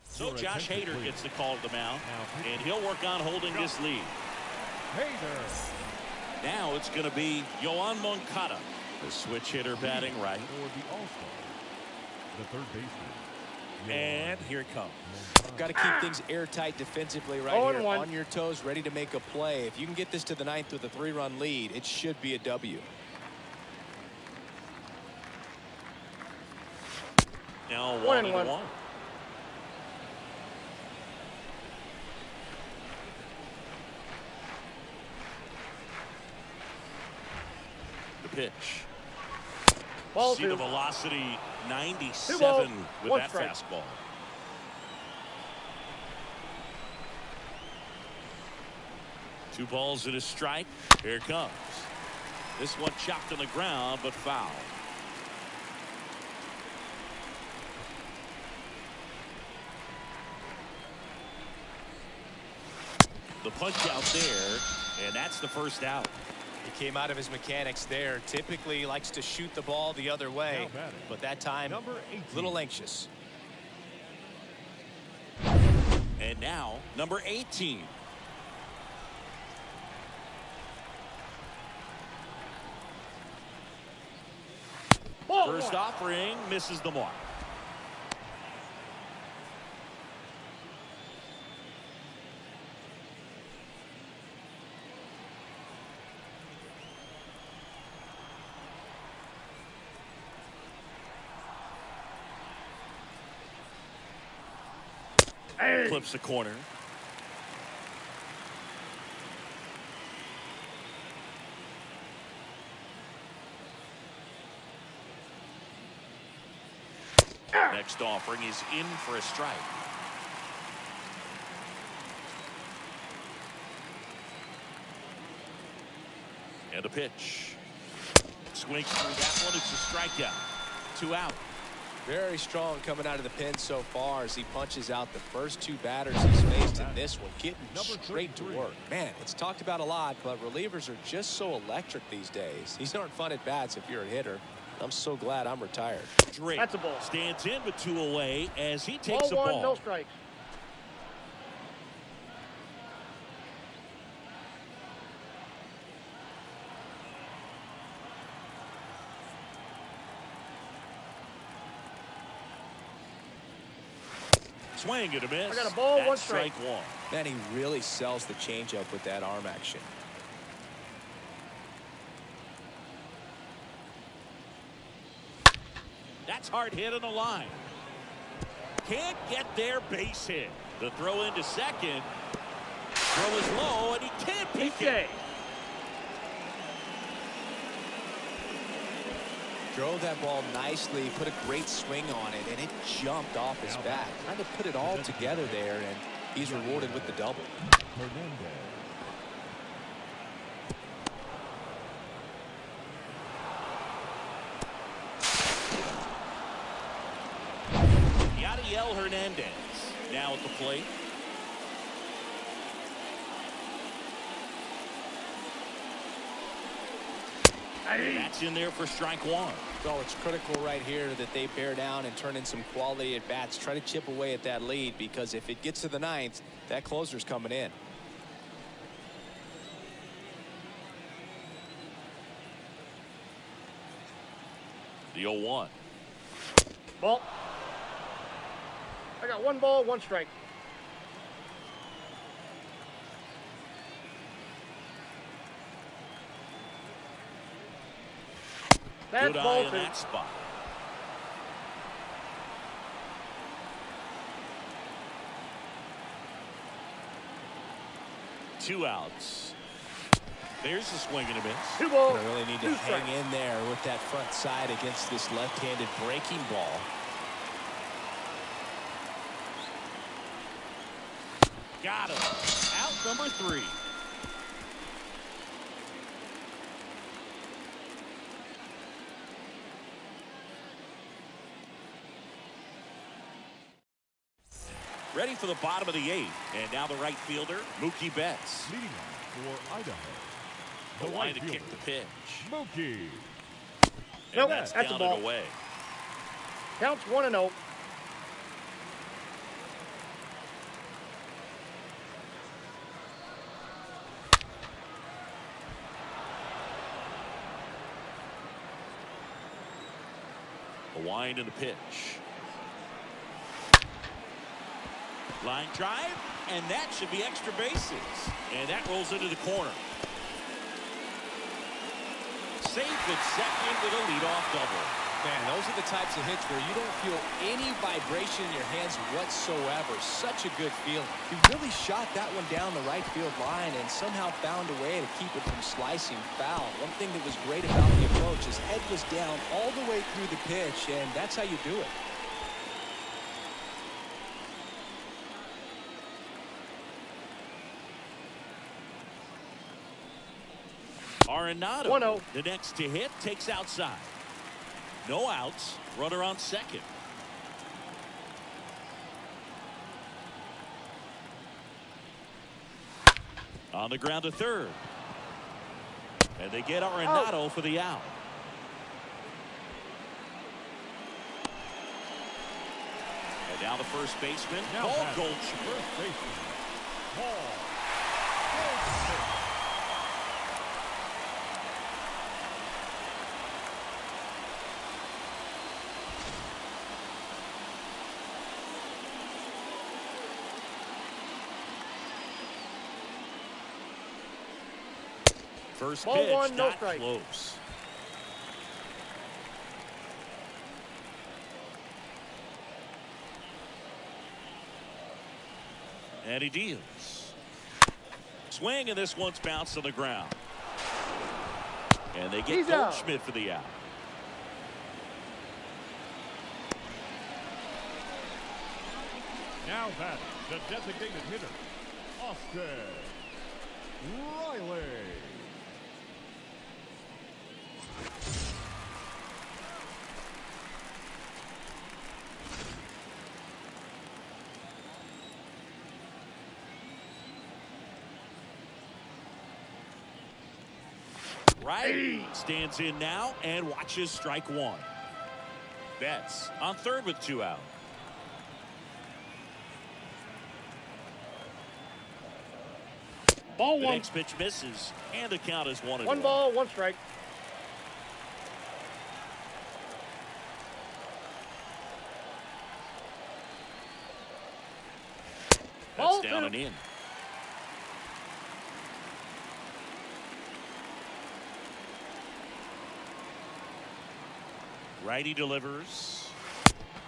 So Josh Hader gets the call to the mound, and he'll work on holding this lead. Now it's going to be Yoan Moncada, the switch hitter batting right. For the All-Star, the third baseman. And here it comes. Got to keep things airtight defensively right here. 0-1. On your toes, ready to make a play. If you can get this to the 9th with a 3-run lead, it should be a W. Now 1-1. 1-1. The pitch. Ball See 2. the velocity, 97 2 balls, with 1 that strike. fastball. Two balls and a strike. Here it comes. This one chopped on the ground, but foul. The punch out there, and that's the first out. He came out of his mechanics there. Typically likes to shoot the ball the other way, Now batting, but that time number 18. a little anxious. And now number 18. Ball First 1. offering misses the mark. Hey. Clips the corner. Next offering is in for a strike. And a pitch. Swings through that one. It's a strikeout. 2 out. Very strong coming out of the pen so far as he punches out the first two batters he's faced in this one, getting straight to work. Man, it's talked about a lot, but relievers are just so electric these days. These aren't fun at bats if you're a hitter. I'm so glad I'm retired. Drake That's a ball. stands in with 2 away as he takes Ball a one, ball. no strikes. Swing and a miss. I got a ball, That's one strike. one. Man, he really sells the changeup with that arm action. That's hard hit on the line. Can't get there, base hit. The throw into second. Throw is low, and he can't pick it. Drove that ball nicely, put a great swing on it, and it jumped off his bat. Trying to put it all together there, and he's rewarded with the double. Yadiel Hernandez now at the plate. That's in there for strike one. So it's critical right here that they bear down and turn in some quality at bats. Try to chip away at that lead, because if it gets to the ninth, that closer's coming in. The 0-1. Ball. I got 1 ball, 1 strike. That's Good eye ball in 2. that spot. Two outs. There's the swing and a miss. 2 balls. They really need to 2 hang strikes. in there with that front side against this left-handed breaking ball. Got him. Out number 3. Ready for the bottom of the 8th. And now the right fielder, Mookie Betts. Leading off for Idaho, The line right to fielder, kick the pitch. Mookie. And Nope, that's that's a down ball. and away. Counts 1-0. A wind in the pitch. Line drive, and that should be extra bases. And that rolls into the corner. Safe at second with a leadoff double. Man, those are the types of hits where you don't feel any vibration in your hands whatsoever. Such a good feeling. He really shot that one down the right field line and somehow found a way to keep it from slicing foul. One thing that was great about the approach, his head was down all the way through the pitch, and that's how you do it. Arenado, 1-0. the next to hit, takes outside. No outs. Runner on second. On the ground to third. And they get Arenado for the out. And now the first baseman, Now Paul batting, Goldschmidt. first baseman, Paul Goldschmidt. First Ball pitch, 1, no not strike. close. And he deals. Swing, and this one's bounced on the ground. And they get He's out. Goldschmidt for the out. Now batting, the designated hitter, Austin Riley. right. Stands in now and watches strike one. Betts on third with 2 out. Ball The one. next pitch misses, and the count is 1-1. 1 ball, 1 strike. That's Ball down 2. and in. Righty delivers.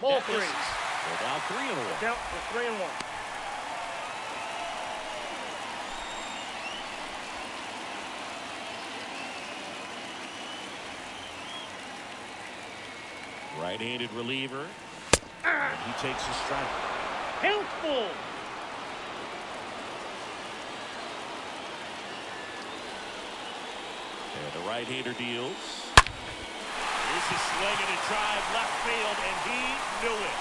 Ball That 3. misses. So now 3-1. Count for 3-1. Right-handed reliever. And he takes a strike. Count full. And the right-hander deals. Here's a swing and a drive left field, and he knew it.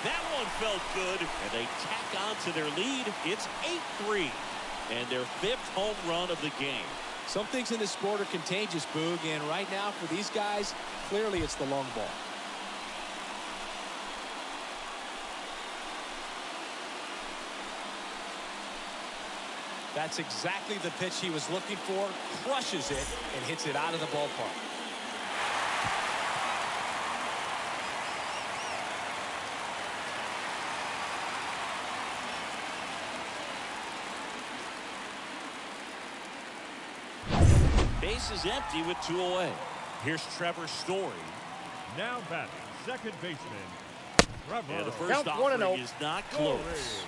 That one felt good, and they tack on to their lead. It's 8-3, and their 5th home run of the game. Some things in this sport are contagious, Boog, and right now for these guys, clearly it's the long ball. That's exactly the pitch he was looking for, crushes it, and hits it out of the ballpark. Base is empty with 2 away. Here's Trevor Story. Now batting, second baseman, Trevor. And the first Count offering 1-0. is not close.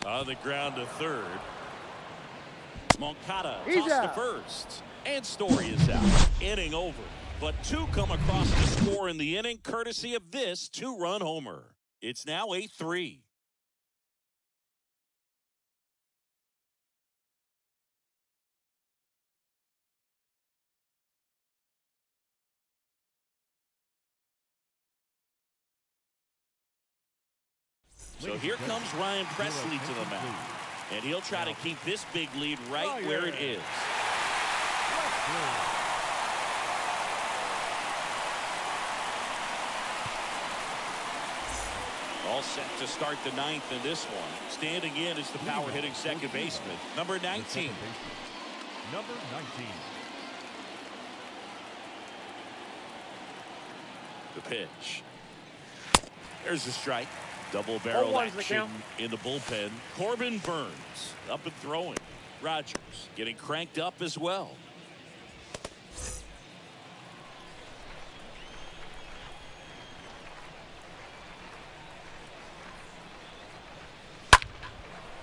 On the ground to third. Moncada He's tossed to out. first. And Story is out. Inning over. But 2 come across the score in the inning, courtesy of this 2-run homer. It's now 8-3. So here comes Ryan Presley to the mound. And he'll try to keep this big lead right where it is. All set to start the 9th in this one. Standing in is the power hitting second baseman, number 19. Number 19. The pitch. There's the strike. Double barrel 0-1's the action count. in the bullpen. Corbin Burns up and throwing. Rogers getting cranked up as well.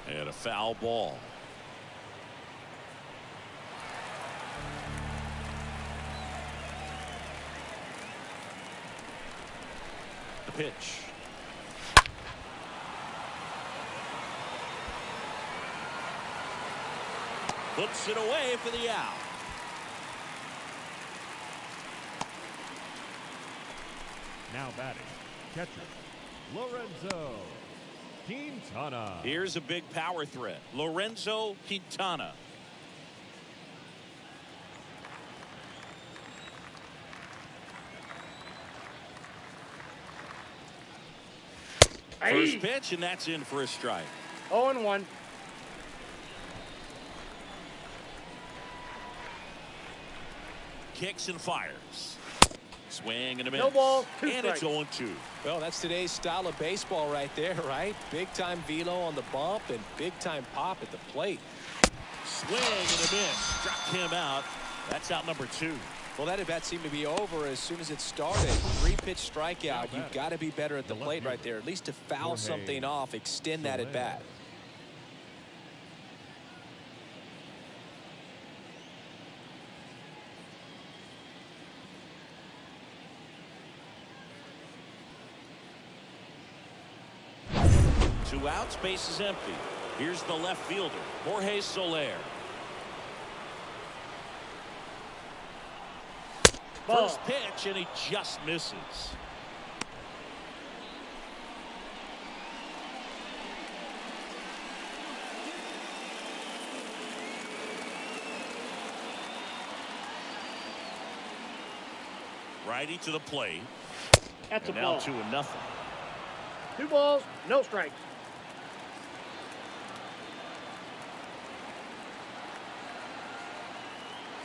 And a foul ball. The pitch. Puts it away for the out. Now batting, catcher, Lorenzo Quintana. Here's a big power threat. Lorenzo Quintana. First pitch, and that's in for a strike. 0-1. Kicks and fires. Swing and a miss. No ball, 2 and it's strikes. 0-2. Well, that's today's style of baseball right there, right? Big-time velo on the bump and big-time pop at the plate. Swing and a miss. Struck him out. That's out number 2. Well, that at-bat seemed to be over as soon as it started. 3-pitch strikeout. You've got to be better at the plate right there, at least to foul something off, extend that at-bat. Two outs, base is empty. Here's the left fielder, Jorge Soler. Ball. First pitch, and he just misses. Righty to the plate. That's a And now ball. 2-0. 2 balls, no strikes.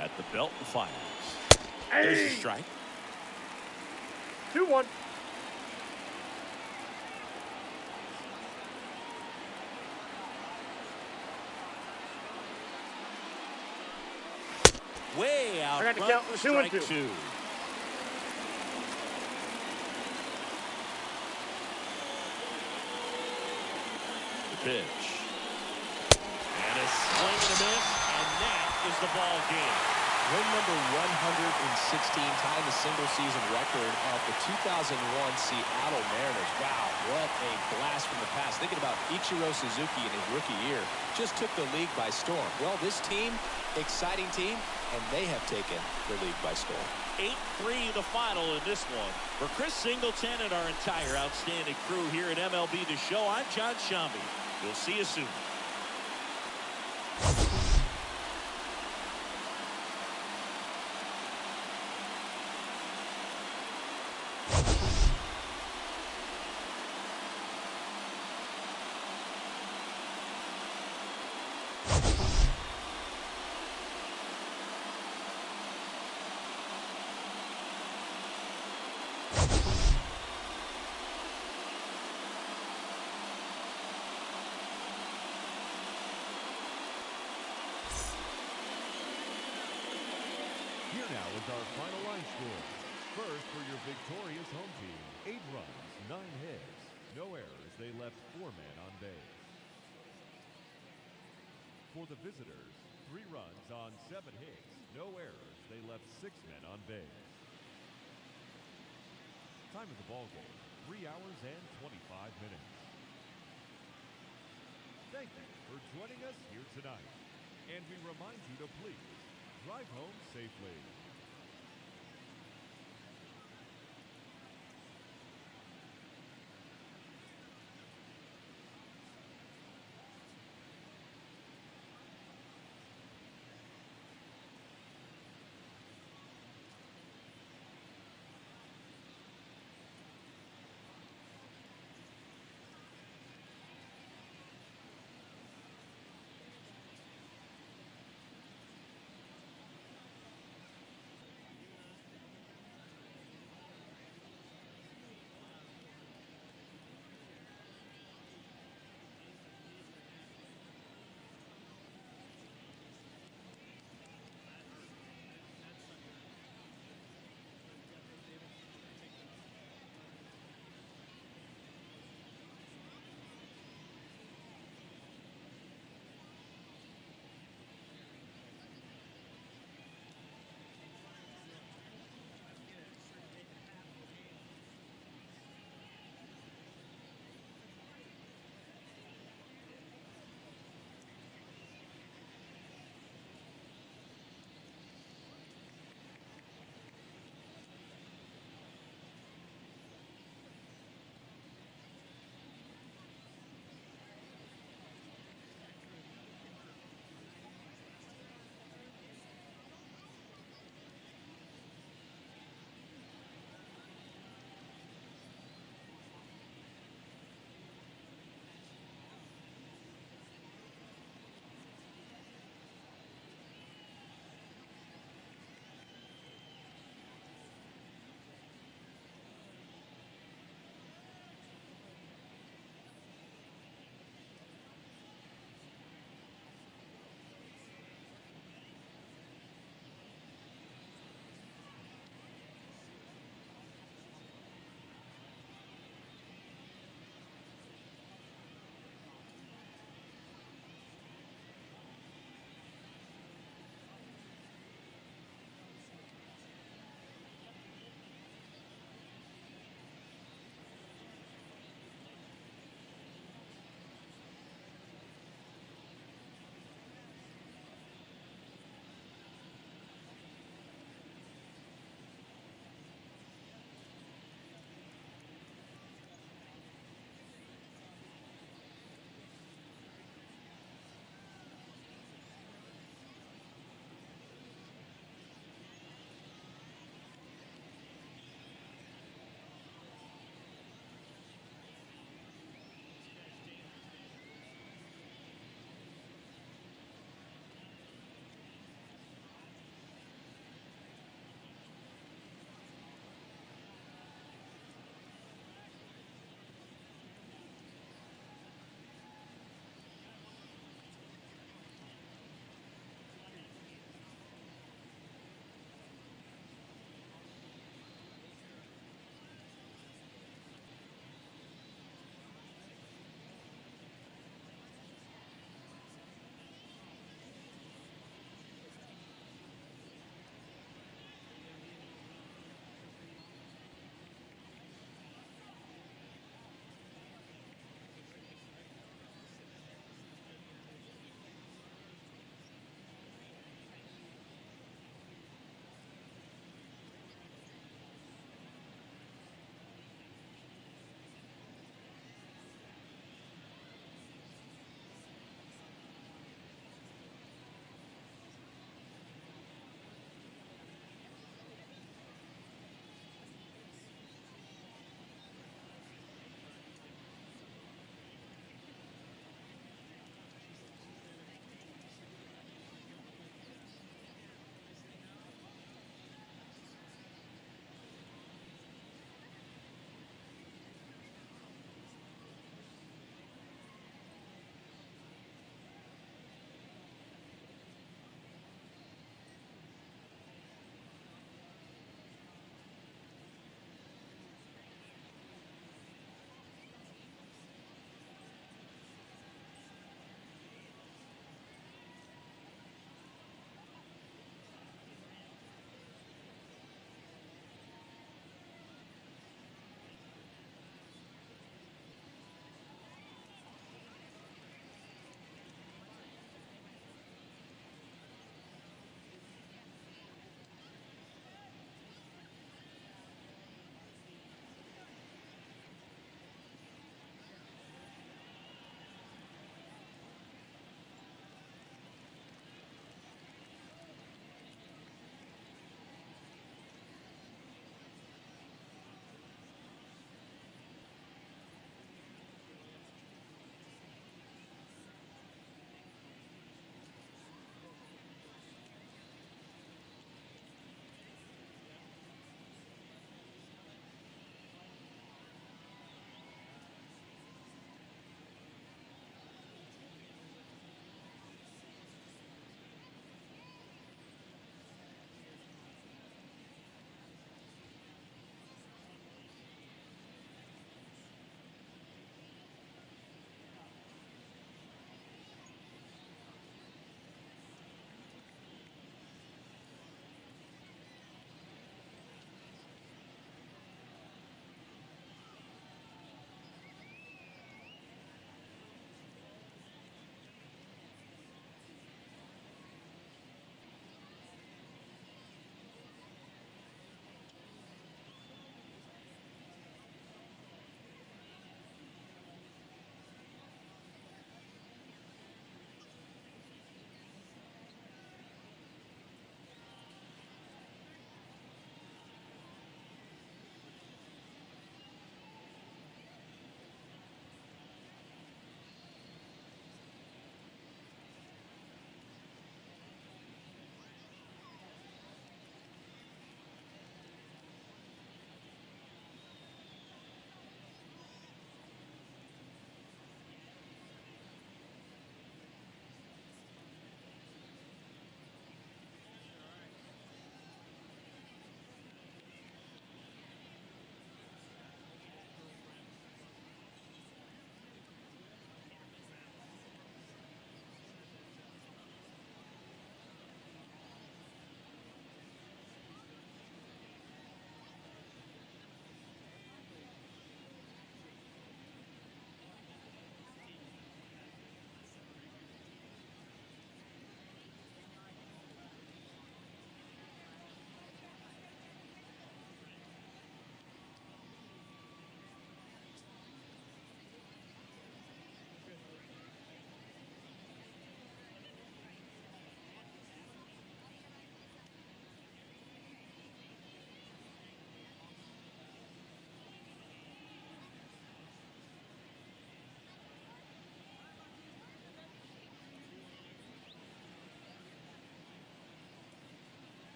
At the belt and fires. Hey. There's a strike. 2-1. Way out I got to front count for 2 and strike 2. 2. The pitch. And a swing and a miss, and that is the ball game. Win number 116, tying the single-season record of the 2001 Seattle Mariners. Wow, what a blast from the past. Thinking about Ichiro Suzuki in his rookie year, just took the league by storm. Well, this team, exciting team, and they have taken the league by storm. 8-3 the final in this one. For Chris Singleton and our entire outstanding crew here at MLB The Show, I'm John Shambi. We'll see you soon. Here now is our final line score. First, for your victorious home team, 8 runs, 9 hits, no errors. They left 4 men on base. For the visitors, 3 runs on 7 hits, no errors. They left 6 men on base. Time of the ball game, 3 hours and 25 minutes. Thank you for joining us here tonight. And we remind you to please drive home safely.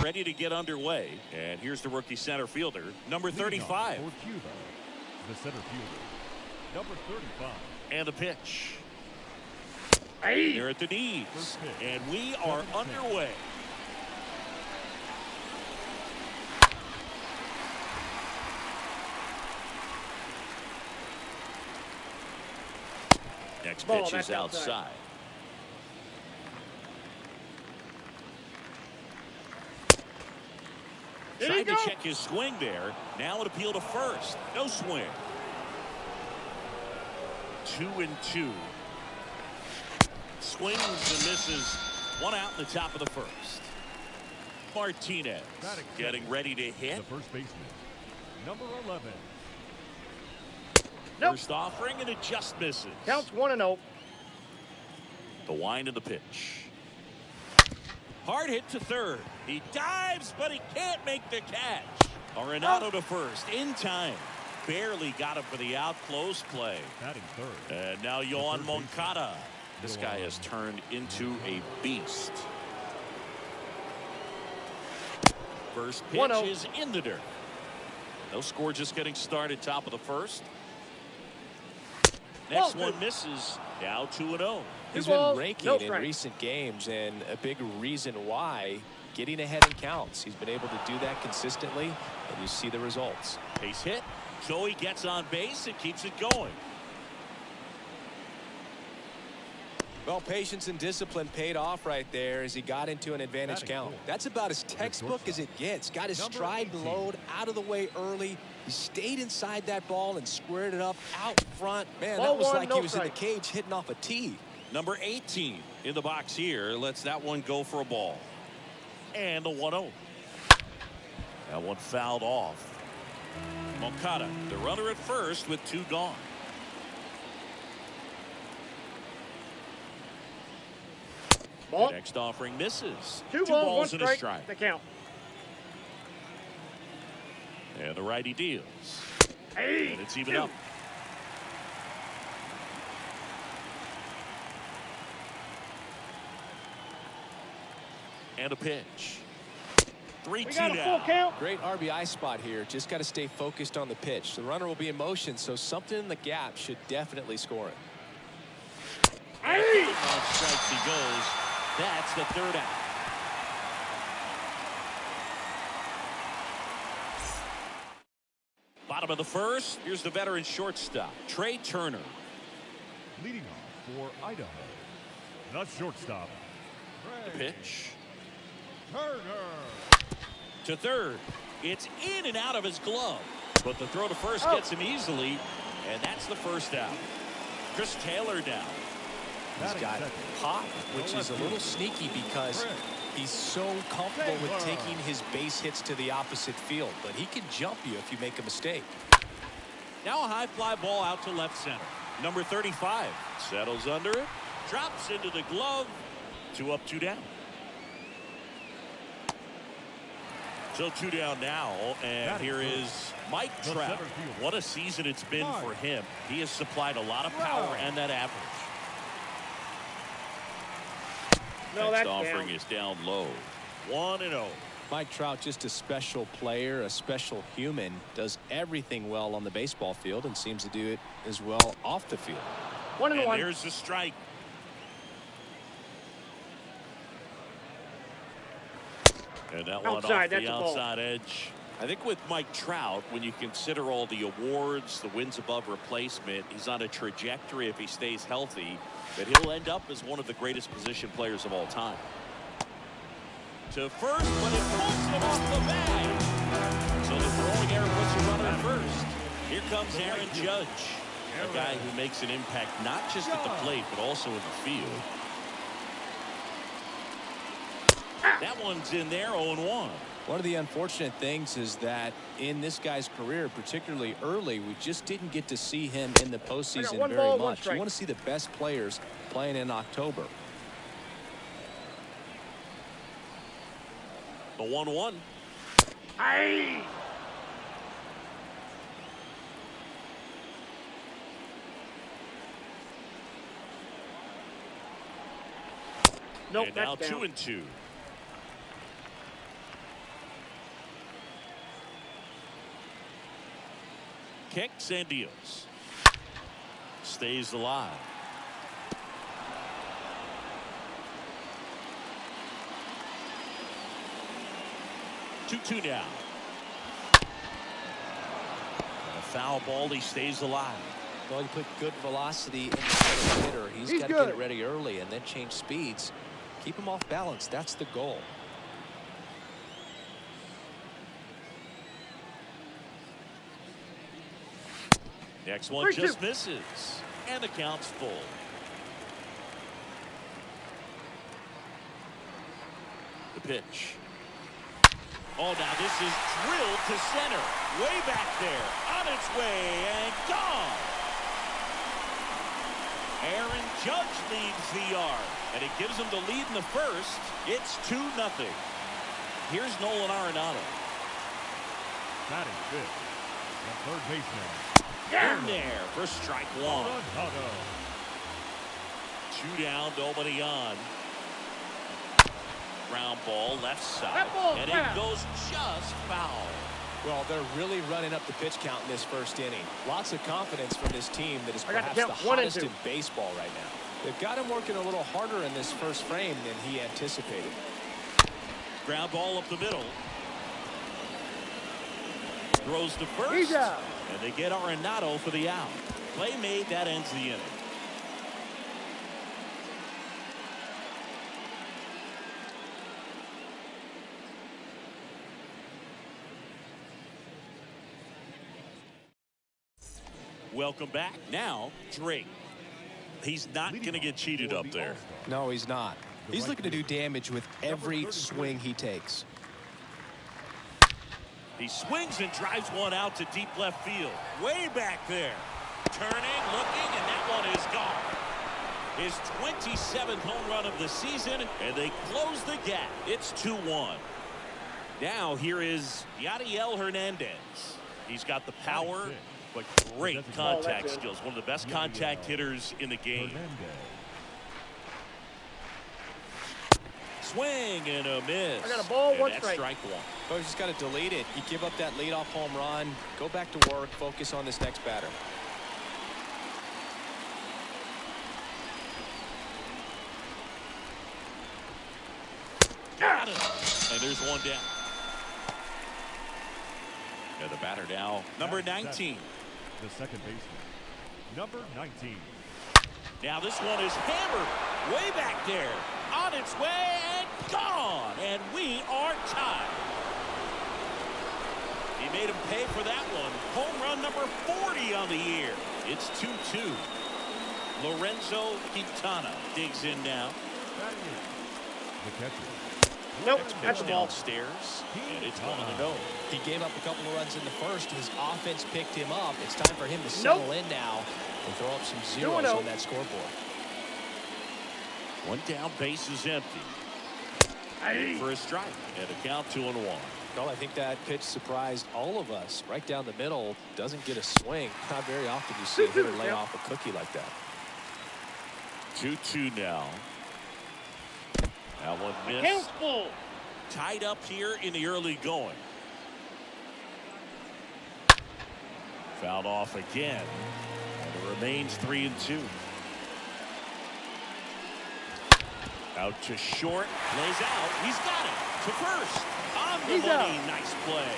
Ready to get underway, and here's the rookie center fielder, number 35. For CUBA, the center fielder, number 35. And the pitch. Hey. They're at the knees, and we are underway. Next pitch is outside. Tried to check his swing there. Now an appeal to first. No swing. 2-2. Swings and misses. One out in the top of the first. Martinez getting ready to hit. The first baseman, number 11. Nope. First offering, and it just misses. Counts 1-0. The wind of the pitch. Hard hit to third. He dives, but he can't make the catch. Arenado to first in time. Barely got him for the out. Close play. Batting third. And now Yohan Moncada. This guy has turned into a beast. First pitch 1-0. is in the dirt. No score, just getting started. Top of the first. Next one misses. Now 2-0. He's been raking in recent games, and a big reason why, getting ahead in counts. He's been able to do that consistently, and you see the results. Base hit. Joey gets on base and keeps it going. Well, patience and discipline paid off right there as he got into an advantage count. That's about as textbook as it gets. Got his stride and load out of the way early. He stayed inside that ball and squared it up out front. Man, that was like he was in the cage hitting off a tee. Number 18 in the box here lets that one go for a ball. And the 1-0. That one fouled off. Moncada, the runner at first with 2 gone. Ball. Next offering misses. 2 balls 1 and a strike. strike. The count. And the righty deals. Hey. And it's even up. And a pitch. 3-2 now. Great RBI spot here. Just got to stay focused on the pitch. The runner will be in motion, so something in the gap should definitely score it. Hey. On strikes he goes. That's the 3rd out. Bottom of the first. Here's the veteran shortstop, Trey Turner. Leading off for Idaho, the shortstop, The pitch. Turner. To third. It's in and out of his glove. But the throw to first gets him easily. And that's the first out. Chris Taylor down. He's got pop, which is a little sneaky because he's so comfortable with taking his base hits to the opposite field. But he can jump you if you make a mistake. Now a high fly ball out to left center. Number 35 settles under it. Drops into the glove. 2 up, 2 down. So 2 down now, and here is Mike Trout. What a season it's been for him. He has supplied a lot of power and that average. No, Next that's offering down. is down low. 1-0. Mike Trout, just a special player, a special human, does everything well on the baseball field and seems to do it as well off the field. 1-1. And there's the strike. And that one Outside, off that's the a ball. outside edge. I think with Mike Trout, when you consider all the awards, the wins above replacement, he's on a trajectory, if he stays healthy, that he'll end up as one of the greatest position players of all time. To first, but it pulls him off the bag. So the throwing error puts a runner at first. Here comes Aaron Judge, a guy who makes an impact not just at the plate, but also in the field. That one's in there, 0-1. One of the unfortunate things is that in this guy's career, particularly early, we just didn't get to see him in the postseason one very ball, one much. strike. You want to see the best players playing in October. The 1-1. Aye. Nope, And now that's down. 2-2. Kicks and deals. Stays alive. Two now. And a foul ball. He stays alive. Well, you put good velocity in the middle hitter. He's got to get good. it ready early and then change speeds. Keep him off balance. That's the goal. Next one 3-2. just misses. And the count's full. The pitch. Oh, now this is drilled to center. Way back there. On its way and gone. Aaron Judge leads the yard. And it gives him the lead in the first. It's 2-0. Here's Nolan Arenado. Batting fifth, the third baseman. In there for strike one. Arenado. 2 down, nobody on. Ground ball left side. That ball And crap. it goes just foul. Well, they're really running up the pitch count in this first inning. Lots of confidence from this team that is I got perhaps to the count 1 and hottest 2. in baseball right now. They've got him working a little harder in this first frame than he anticipated. Ground ball up the middle. Throws to first. He's out. And they get Arenado for the out. Play made, that ends the inning. Welcome back. Now, Drake. He's not going to get cheated up there. No, he's not. He's looking to do damage with every swing he takes. He swings and drives one out to deep left field. Way back there. Turning, looking, and that one is gone. His 27th home run of the season, and they close the gap. It's 2-1. Now here is Yadiel Hernandez. He's got the power, but great contact skills. One of the best contact hitters in the game. Swing and a miss. I got a ball, And one that's strike. strike one. So he's just got to delete it. You give up that leadoff home run, go back to work, focus on this next batter. Got it. And there's one down. And the batter now, number 19. The second baseman, number 19. Now this one is hammered way back there. On its way and gone. And we are tied. He made him pay for that one. Home run number 40 on the year. It's 2-2. Lorenzo Quintana digs in now. The catcher, Nope, Pitch that's a ball. downstairs. And it's 1-0. He gave up a couple of runs in the first. His offense picked him up. It's time for him to settle in now and throw up some zeros 2-0. on that scoreboard. One down, base is empty. Aye. For a strike. And a count 2-1. Well, I think that pitch surprised all of us. Right down the middle, doesn't get a swing. Not very often you see a hitter lay off a cookie like that. 2-2 now. That one missed. Count full. Tied up here in the early going. Fouled off again. And it remains 3-2. Out to short. Lays out. He's got it. To first. On the money. Out. Nice play.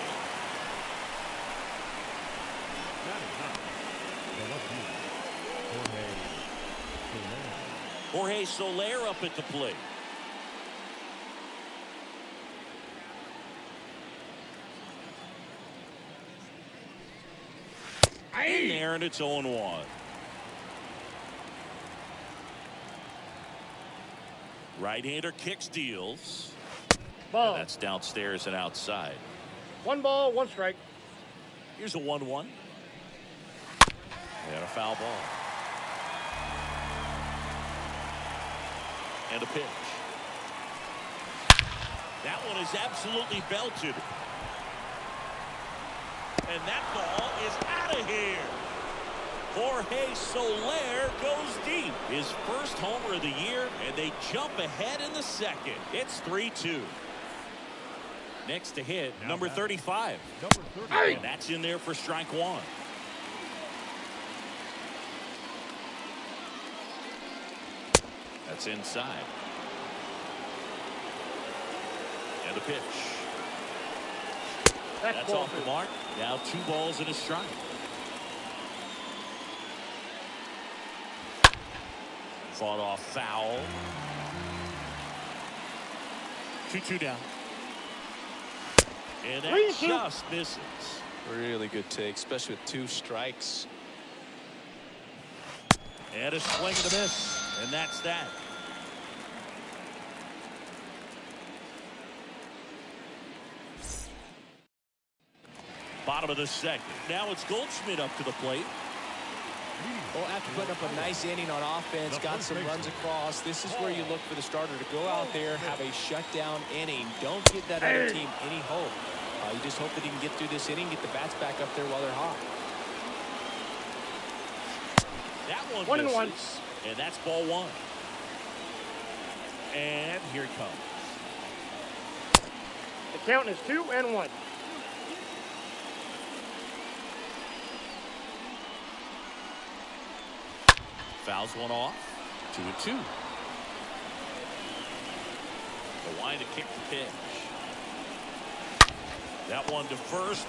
Jorge Soler up at the plate. In there, and it's 0-1. Right-hander kicks, deals. Ball. And that's downstairs and outside. 1 ball, 1 strike. Here's a 1-1. And a foul ball. And a pitch. That one is absolutely belted. And that ball is out of here. Jorge Soler goes deep. His first homer of the year, and they jump ahead in the second. It's 3-2. Next to hit, number 35. And that's in there for strike 1. That's inside. And a pitch. That's off the mark. Now 2 balls and a strike. Fought off foul. 2-2 down. And that just misses. Really good take, especially with 2 strikes. And a swing and a miss. And that's that. Bottom of the second. Now it's Goldschmidt up to the plate. Well, after putting up a nice inning on offense, got some runs across, this is where you look for the starter to go out there, have a shutdown inning. Don't give that other team any hope. You just hope that he can get through this inning, get the bats back up there while they're hot. That one 1-1. misses, and that's ball 1. And here it comes. The count is 2-1. Fouls one off. 2-2. The line to kick the pitch. That one to first.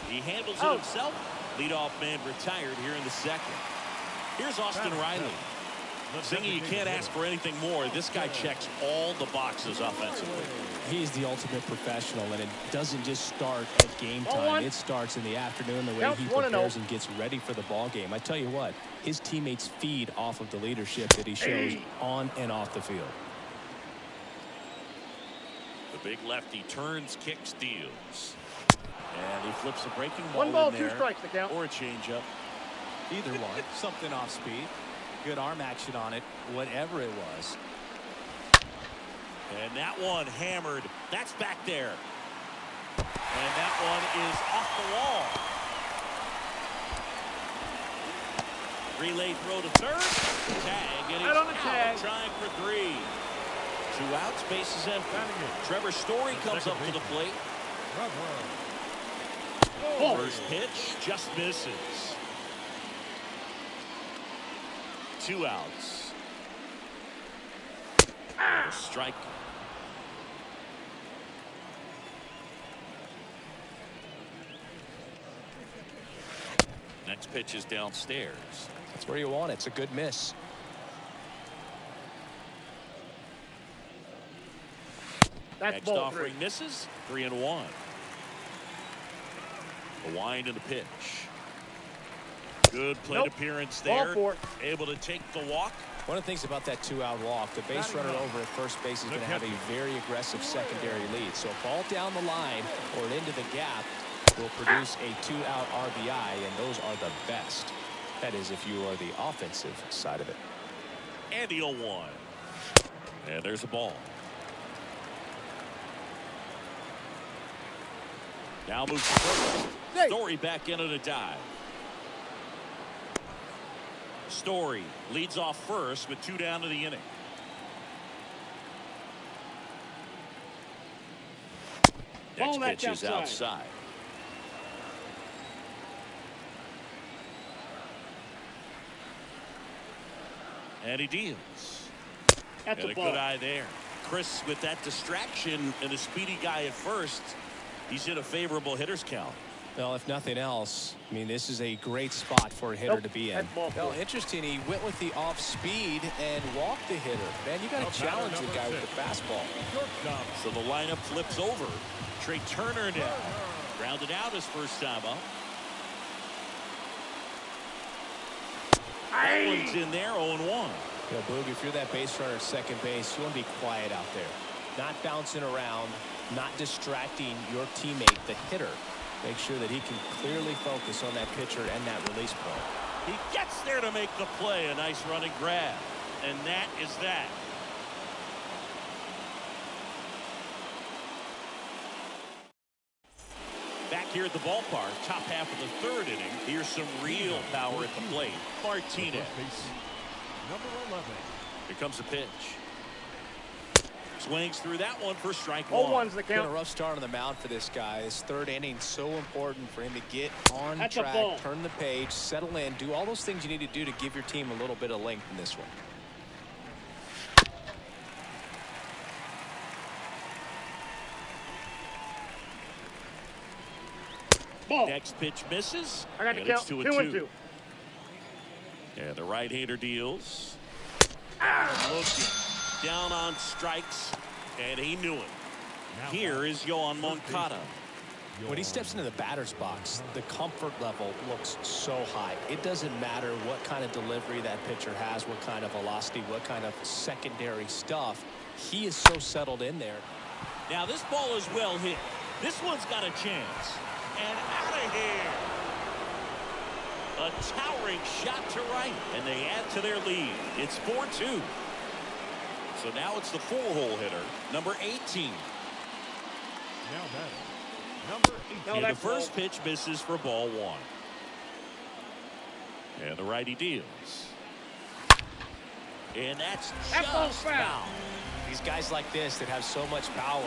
He handles it himself. Leadoff man retired here in the second. Here's Austin Riley. Thinking you can't ask for anything more. This guy checks all the boxes offensively. He's the ultimate professional, and it doesn't just start at game time. It starts in the afternoon, the way he prepares and gets ready for the ball game. I tell you what, his teammates feed off of the leadership that he shows on and off the field. The big lefty turns, kicks, deals. And he flips a breaking ball 1 ball, in there, 2 strikes, the count. or a changeup. Either one. Something off speed. Good arm action on it, whatever it was. And that one hammered. That's back there. And that one is off the wall. Relay throw to third. Tag. And he's on the tag. Trying for 3. 2 outs. Bases empty. Trevor Story comes up to the plate. First pitch just misses. 2 outs. Strike. Next pitch is downstairs. That's where you want it. It's a good miss. That's Next ball offering 3. misses. 3-1. The wind and the pitch. Good plate appearance there. Ball 4. Able to take the walk. One of the things about that 2-out walk, the base runner over at first base is going to have a very aggressive secondary lead. So a ball down the line or into the gap will produce a 2-out RBI, and those are the best. That is if you are the offensive side of it. And the 0-1. And there's a ball. Now moves to first. Story back in on a dive. Story leads off first with 2 down to the inning. Next pitch is outside. And he deals. That's and a a ball. good eye there. Chris, with that distraction and a speedy guy at first, he's in a favorable hitter's count. Well, if nothing else, I mean, this is a great spot for a hitter to be in. That's ball Well, four. interesting. He went with the off speed and walked the hitter. Man, you got to challenge the guy with the fastball. So the lineup flips over. Trey Turner now. Grounded out his first time up. That one's in there, 0-1. You know, Boog, if you're that base runner at second base, you want to be quiet out there. Not bouncing around, not distracting your teammate, the hitter. Make sure that he can clearly focus on that pitcher and that release point. He gets there to make the play. A nice running grab. And that is that. Back here at the ballpark, top half of the third inning. Here's some real power at the plate. Martinez. Number 11. Here comes the pitch. Swings through that one for strike All one. one's the Been a count. rough start on the mound for this guy. His third inning so important for him to get on That's a ball. track, turn the page, settle in, do all those things you need to do to give your team a little bit of length in this one. Ball. Next pitch misses. I got the and it's count. 2-2. 2-2. And the right-hander deals. Looking down on strikes, and he knew it. Here is Yohan Moncada. When he steps into the batter's box, the comfort level looks so high. It doesn't matter what kind of delivery that pitcher has, what kind of velocity, what kind of secondary stuff. He is so settled in there. Now this ball is well hit. This one's got a chance. And out of here. A towering shot to right, and they add to their lead. It's 4-2. So now it's the four-hole hitter, number 18. Now batting. Number 18. No, And the that's first ball. pitch misses for ball one. And the righty deals. And that's That just ball's foul. foul. These guys like this that have so much power,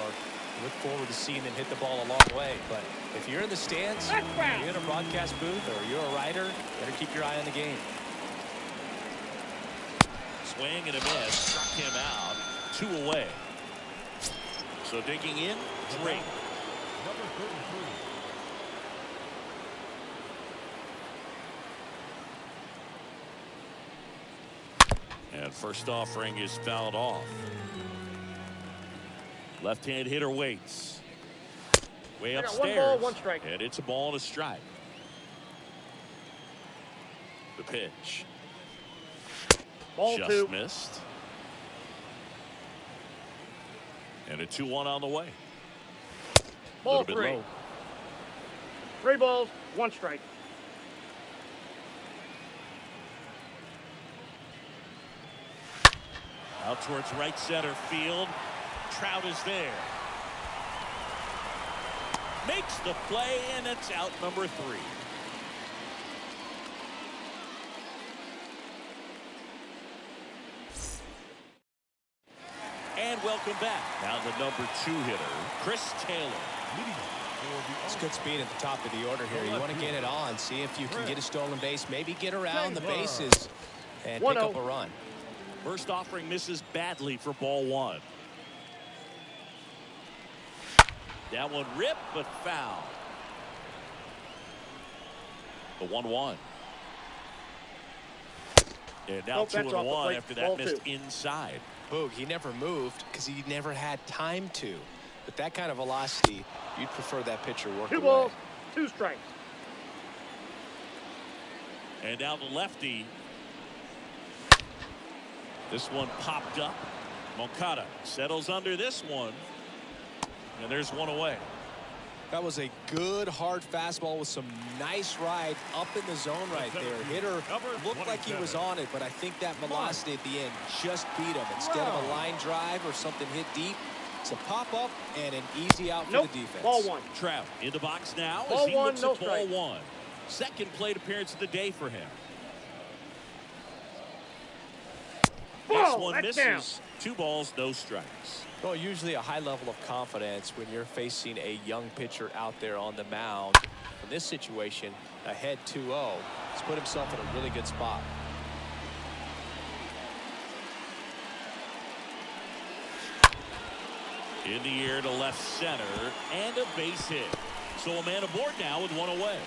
look forward to seeing them hit the ball a long way. But if you're in the stands, That's foul. you're in a broadcast booth, or you're a writer, better keep your eye on the game. Swing and a miss. Struck him out. 2 away. So digging in, Drake. Number 33. And first offering is fouled off. Left-hand hitter waits. Way I got upstairs. 1 ball, 1 strike. And it's a ball and a strike. The pitch. Ball Just 2. missed. And a 2-1 on the way. Ball Little bit 3. low. 3 balls, 1 strike. Out towards right center field. Trout is there. Makes the play, and it's out number 3. And welcome back. Now the number 2 hitter, Chris Taylor. It's good speed at the top of the order here. You want to get it on, see if you can get a stolen base, maybe get around the bases and pick up a run. First offering misses badly for ball 1. That one ripped, but foul. The 1-1. And now Nope, that's off the 2-1 plate. after that Ball missed 2. inside. Boog, he never moved because he never had time to. But that kind of velocity, you'd prefer that pitcher work 2 away. balls, 2 strikes. And now the lefty. This one popped up. Moncada settles under this one. And there's 1 away. That was a good hard fastball with some nice ride up in the zone right there. Hitter looked like he was on it, but I think that velocity at the end just beat him. Instead of a line drive or something hit deep, it's a pop-up and an easy out for Nope. the defense. Ball 1. Trout in the box now Ball as he 1, looks no at ball strike. 1. Second plate appearance of the day for him. This Ball, one that's misses. 2 balls, no strikes. Well, usually a high level of confidence when you're facing a young pitcher out there on the mound. In this situation, ahead 2-0, he's put himself in a really good spot. In the air to left center, and a base hit. So a man aboard now with 1 away.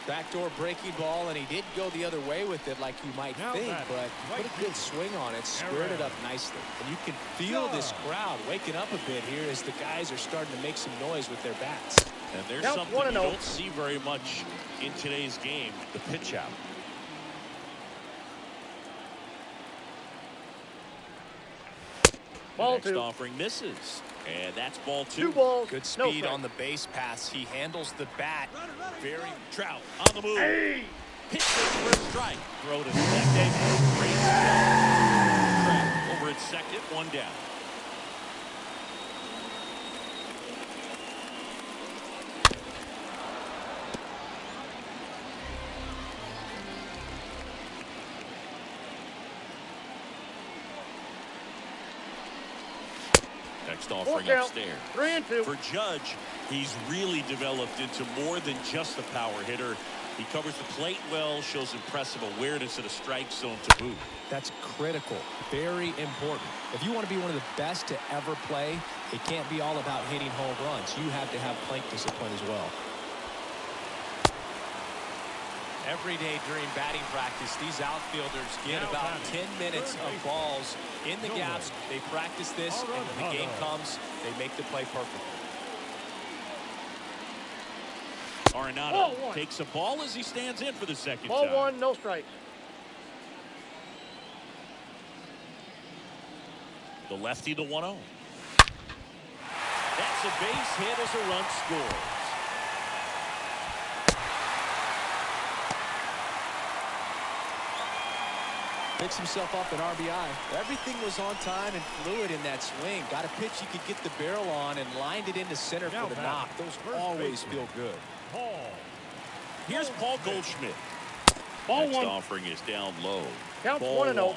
Backdoor breaking ball, and he did go the other way with it like you might think, but put a good swing on it, squared it up nicely. And you can feel this crowd waking up a bit here as the guys are starting to make some noise with their bats. And there's something you don't see very much in today's game, the pitch out. Ball Next 2. offering misses. And that's ball 2. 2 balls. Good speed on the base pass. He handles the bat very. Trout on the move. Hey. Pitch for a strike. Throw to second. Great Trout over at second. 1 down. Next offering upstairs. 3-2. For Judge, he's really developed into more than just a power hitter. He covers the plate well, shows impressive awareness of the strike zone to boot. That's critical, very important. If you want to be one of the best to ever play, it can't be all about hitting home runs. You have to have plate discipline as well. Every day during batting practice, these outfielders get about 10 minutes of balls in the gaps. They practice this, and when the game comes, they make the play perfect. Arenado takes a ball as he stands in for the second Ball time. 1, no strikes. The lefty, the 1-0. That's a base hit as a run scores. Picks himself up an RBI. Everything was on time and fluid in that swing. Got a pitch he could get the barrel on and lined it into center for the knock. Those always feel good. Here's Paul Goldschmidt. Ball Next 1. offering is down low. Counts Ball 1-0.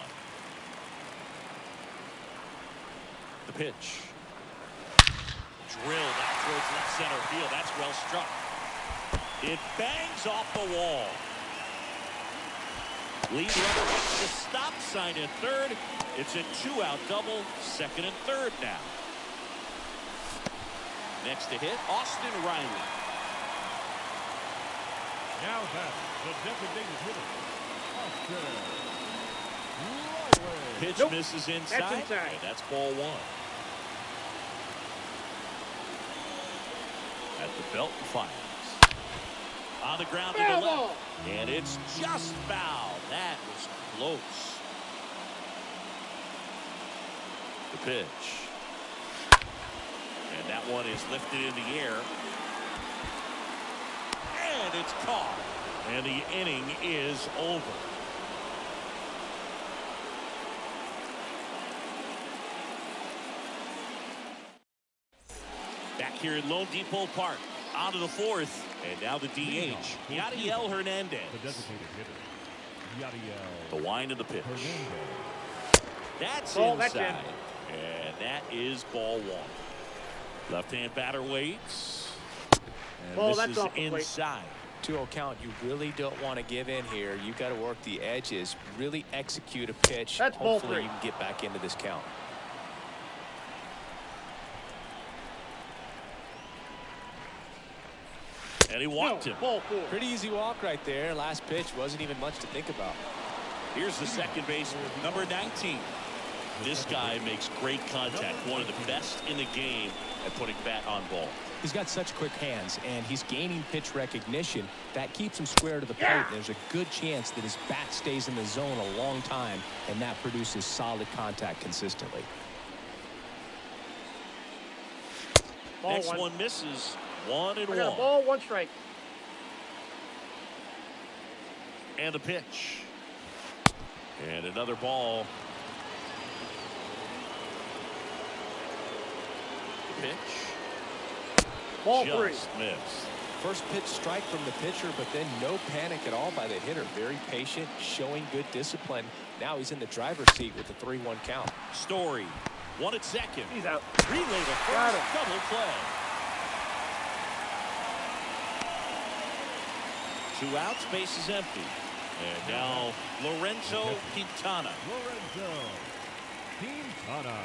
The pitch. Drill that towards left center field. That's well struck. It bangs off the wall. Lead runner hits the stop sign at third. It's a 2-out double, second and third now. Next to hit, Austin Riley. Now that's the designated hitter. Pitch misses inside. That's inside. And that's ball 1. At the belt and fires. On the ground to the left. And it's just foul. That was close. The pitch. And that one is lifted in the air. And it's caught. And the inning is over. Back here at Lone Depot Park. On to the 4th. And now the DH, Yadiel Hernandez. The designated hitter, Yadiel. The wind of the pitch. That's Ball, inside. that's And that is ball 1. Left-hand batter waits. And Ball, this that's is off the plate. inside. 2-0 count. You really don't want to give in here. You got to work the edges, really execute a pitch. That's ball Hopefully 3. you can get back into this count. And he walked him. Ball 4. Pretty easy walk right there. Last pitch wasn't even much to think about. Here's the second baseman, number 19. This guy makes great contact. One of the best in the game at putting bat on ball. He's got such quick hands, and he's gaining pitch recognition. That keeps him square to the plate. There's a good chance that his bat stays in the zone a long time, and that produces solid contact consistently. Ball Next 1. one misses. 1-1. I got a ball, 1 strike. And the pitch. And another ball. The pitch. Ball 3. Just missed. First pitch strike from the pitcher, but then no panic at all by the hitter. Very patient, showing good discipline. Now he's in the driver's seat with the 3-1 count. Story, 1 at second. He's out. Relay to first, double play. 2 outs, base is empty. And now Lorenzo Quintana. Lorenzo Quintana.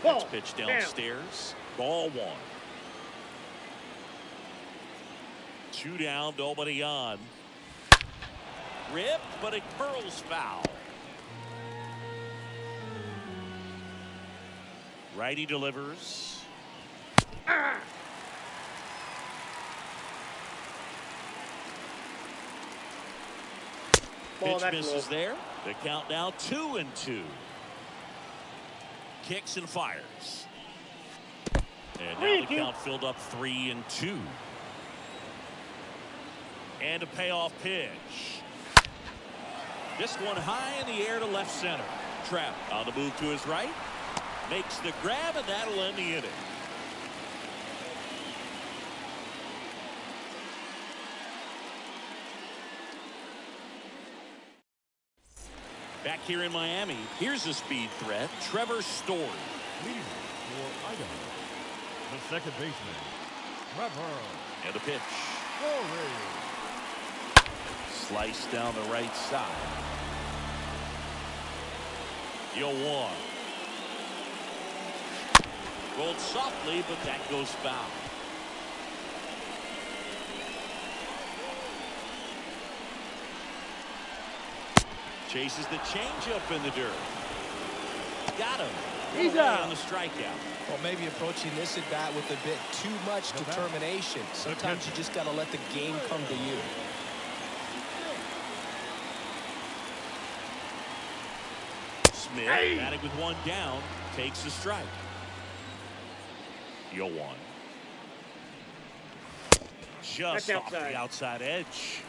That's pitch downstairs. Ball 1. 2 down, nobody on. Rip, but it curls foul. Righty delivers. Pitch misses there. The count now 2-2. Kicks and fires. And now the count filled up 3-2. And a payoff pitch. This one high in the air to left center. Trapp on the move to his right. Makes the grab, and that'll end the inning. Back here in Miami, here's a speed threat, Trevor Story. Leading for Idaho, the second baseman, Trevor. And a pitch. Story. Slice down the right side. 0-1. Rolled softly, but that goes foul. Chases the changeup in the dirt. Got him. He's out on the strikeout. Well, maybe approaching this at bat with a bit too much determination. Sometimes you just got to let the game come to you. Smith, batting with 1 down, takes a strike. 0-1. Just off the outside edge.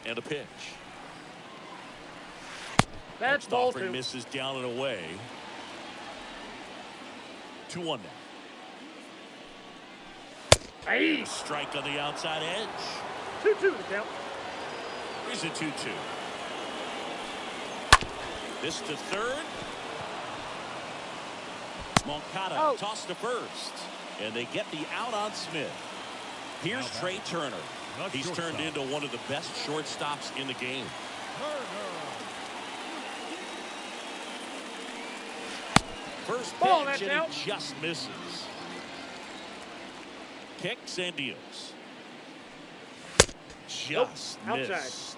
And a pitch. That's ball 2. Misses down and away. 2-1 now. Hey. Strike on the outside edge. 2-2 the count. Here's a 2-2. This to third. Moncada tossed to first. And they get the out on Smith. Here's Trey Turner. He's turned into one of the best shortstops in the game. First pitch, and he just misses. Kicks and deals. Just missed.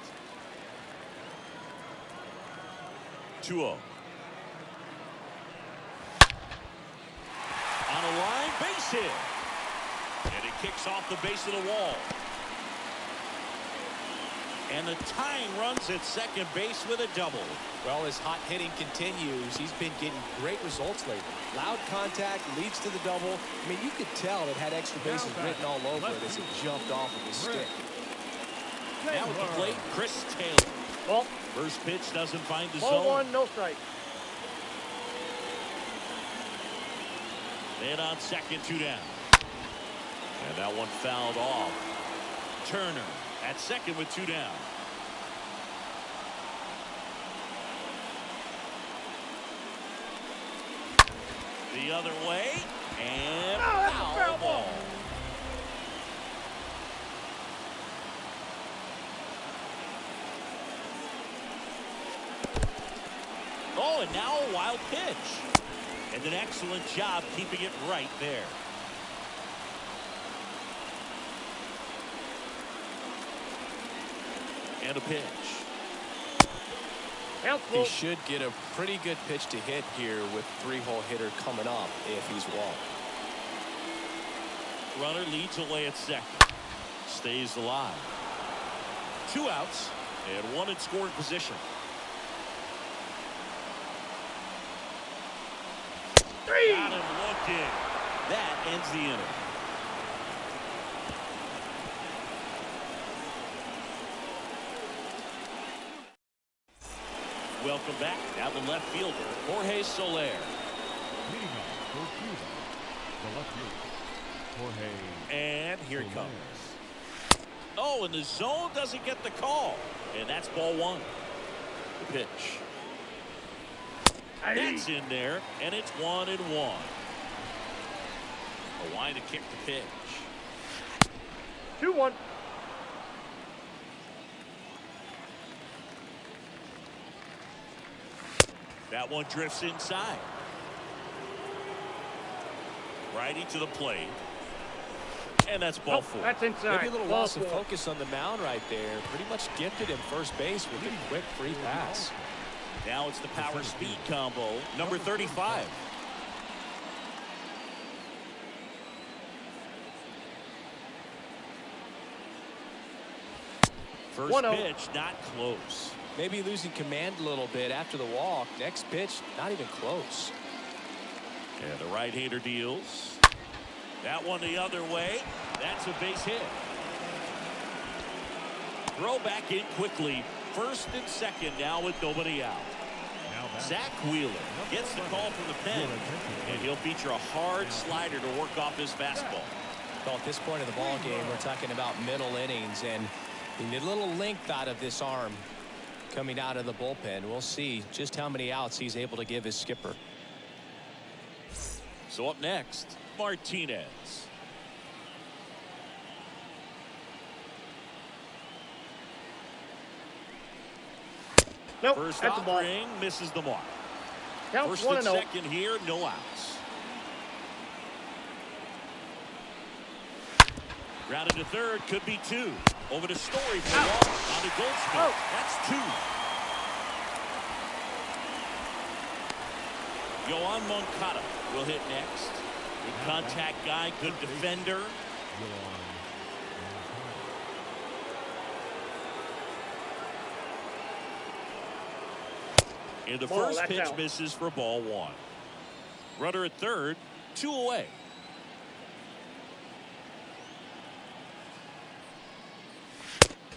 2-0. On a line, base hit. And it kicks off the base of the wall. And the tying runs at second base with a double. Well, as hot hitting continues, he's been getting great results lately. Loud contact leads to the double. I mean, you could tell it had extra bases written all over it as it jumped off of his stick. Now at the plate, Chris Taylor. Ball. First pitch doesn't find the Ball zone. 1, no strike. And on second, 2 down. And that one fouled off. Turner at second with 2 down. The other way, and foul ball. Oh, and now a wild pitch. And an excellent job keeping it right there. And a pitch. He should get a pretty good pitch to hit here with 3-hole hitter coming up if he's walked. Runner leads away at second. Stays alive. 2 outs and 1 in scoring position. 3. Got him looking. That ends the inning. Welcome back. Now the left fielder, Jorge Soler. Leading off for CUBA, The left fielder, Jorge. And here it comes. Oh, and the zone doesn't get the call. And that's ball one. The pitch. That's in there, and it's 1-1. A line to kick the pitch. 2-1. That one drifts inside. Righty to the plate. And that's ball four. That's inside. Maybe a little loss of focus on the mound right there. Pretty much gifted him first base with a quick free pass. Now it's the power speed combo, number 35. First pitch, not close. Maybe losing command a little bit after the walk. Next pitch, not even close. And the right-hander deals. That one the other way. That's a base hit. Throw back in quickly. First and second now with nobody out. Zach Wheeler gets the call from the pen, and he'll feature a hard slider to work off his fastball. Well, at this point of the ball game, we're talking about middle innings, and you need a little length out of this arm coming out of the bullpen. We'll see just how many outs he's able to give his skipper. So up next, Martinez. Nope, First that's the ball. offering misses the mark. Counts First and 1-0. second here, no outs. Grounded to third, could be two. Over to Story for one. On to Goldsmith. That's two. Yohan Moncada will hit next. Good contact guy, good defender. And the first pitch misses for ball one. Runner at third, 2 away.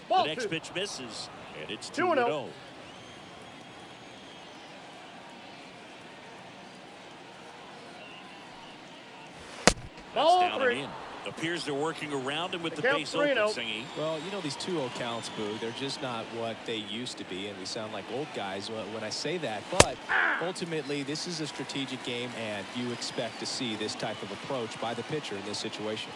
The next pitch misses, and it's 2-0. That's down and in. Appears they're working around him with the base open, Singy. Well, you know, these 2-0 counts, Boo, they're just not what they used to be, and we sound like old guys when I say that. But ultimately, this is a strategic game, and you expect to see this type of approach by the pitcher in this situation.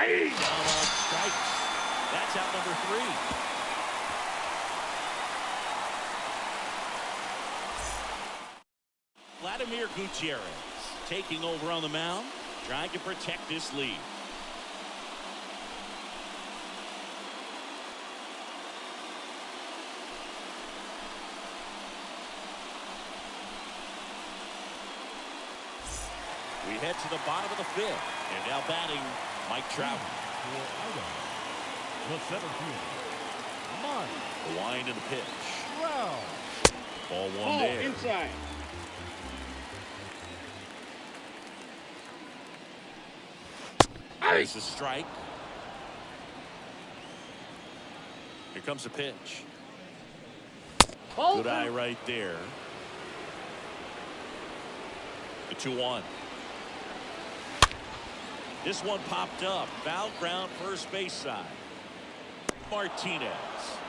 Down on strikes. That's out number 3. Vladimir Gutierrez taking over on the mound, trying to protect this lead. We head to the bottom of the 5th, and now batting Mike Trout. The center fielder, Mike. The wind and the pitch. Trout. Ball one there. Inside. There's a strike. Here comes the pitch. Good eye right there. The 2-1. This one popped up. Foul ground first base side. Martinez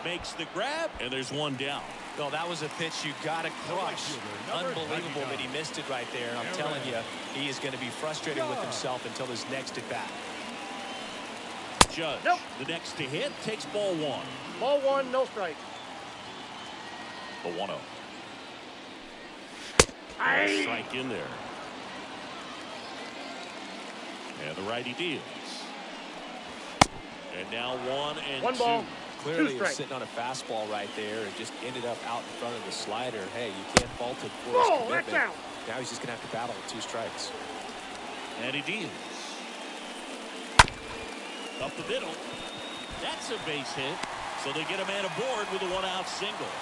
makes the grab, and there's one down. No, that was a pitch you got to crush. Unbelievable that he missed it right there. And I'm telling you, he is going to be frustrated with himself until his next at bat. Judge, the next to hit, takes ball one. Ball one, no strike. The 1-0. Strike in there. And the righty deals. And now 1-2. Ball. Clearly he was sitting on a fastball right there and just ended up out in front of the slider. Hey, you can't fault it for his commitment. That's out. Now he's just going to have to battle with 2 strikes. And he deals. Up the middle. That's a base hit. So they get a man aboard with a 1-out single.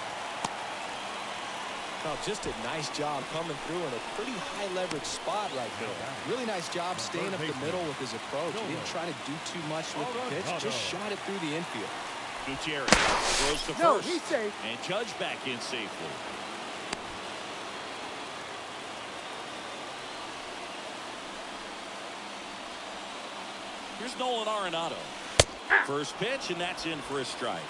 Oh, just a nice job coming through in a pretty high leverage spot right there. Really nice job staying up the middle with his approach. He didn't try to do too much with the pitch, just shot it through the infield. Gutierrez throws to first. He's safe. And Judge back in safely. Here's Nolan Arenado. First pitch, and that's in for a strike.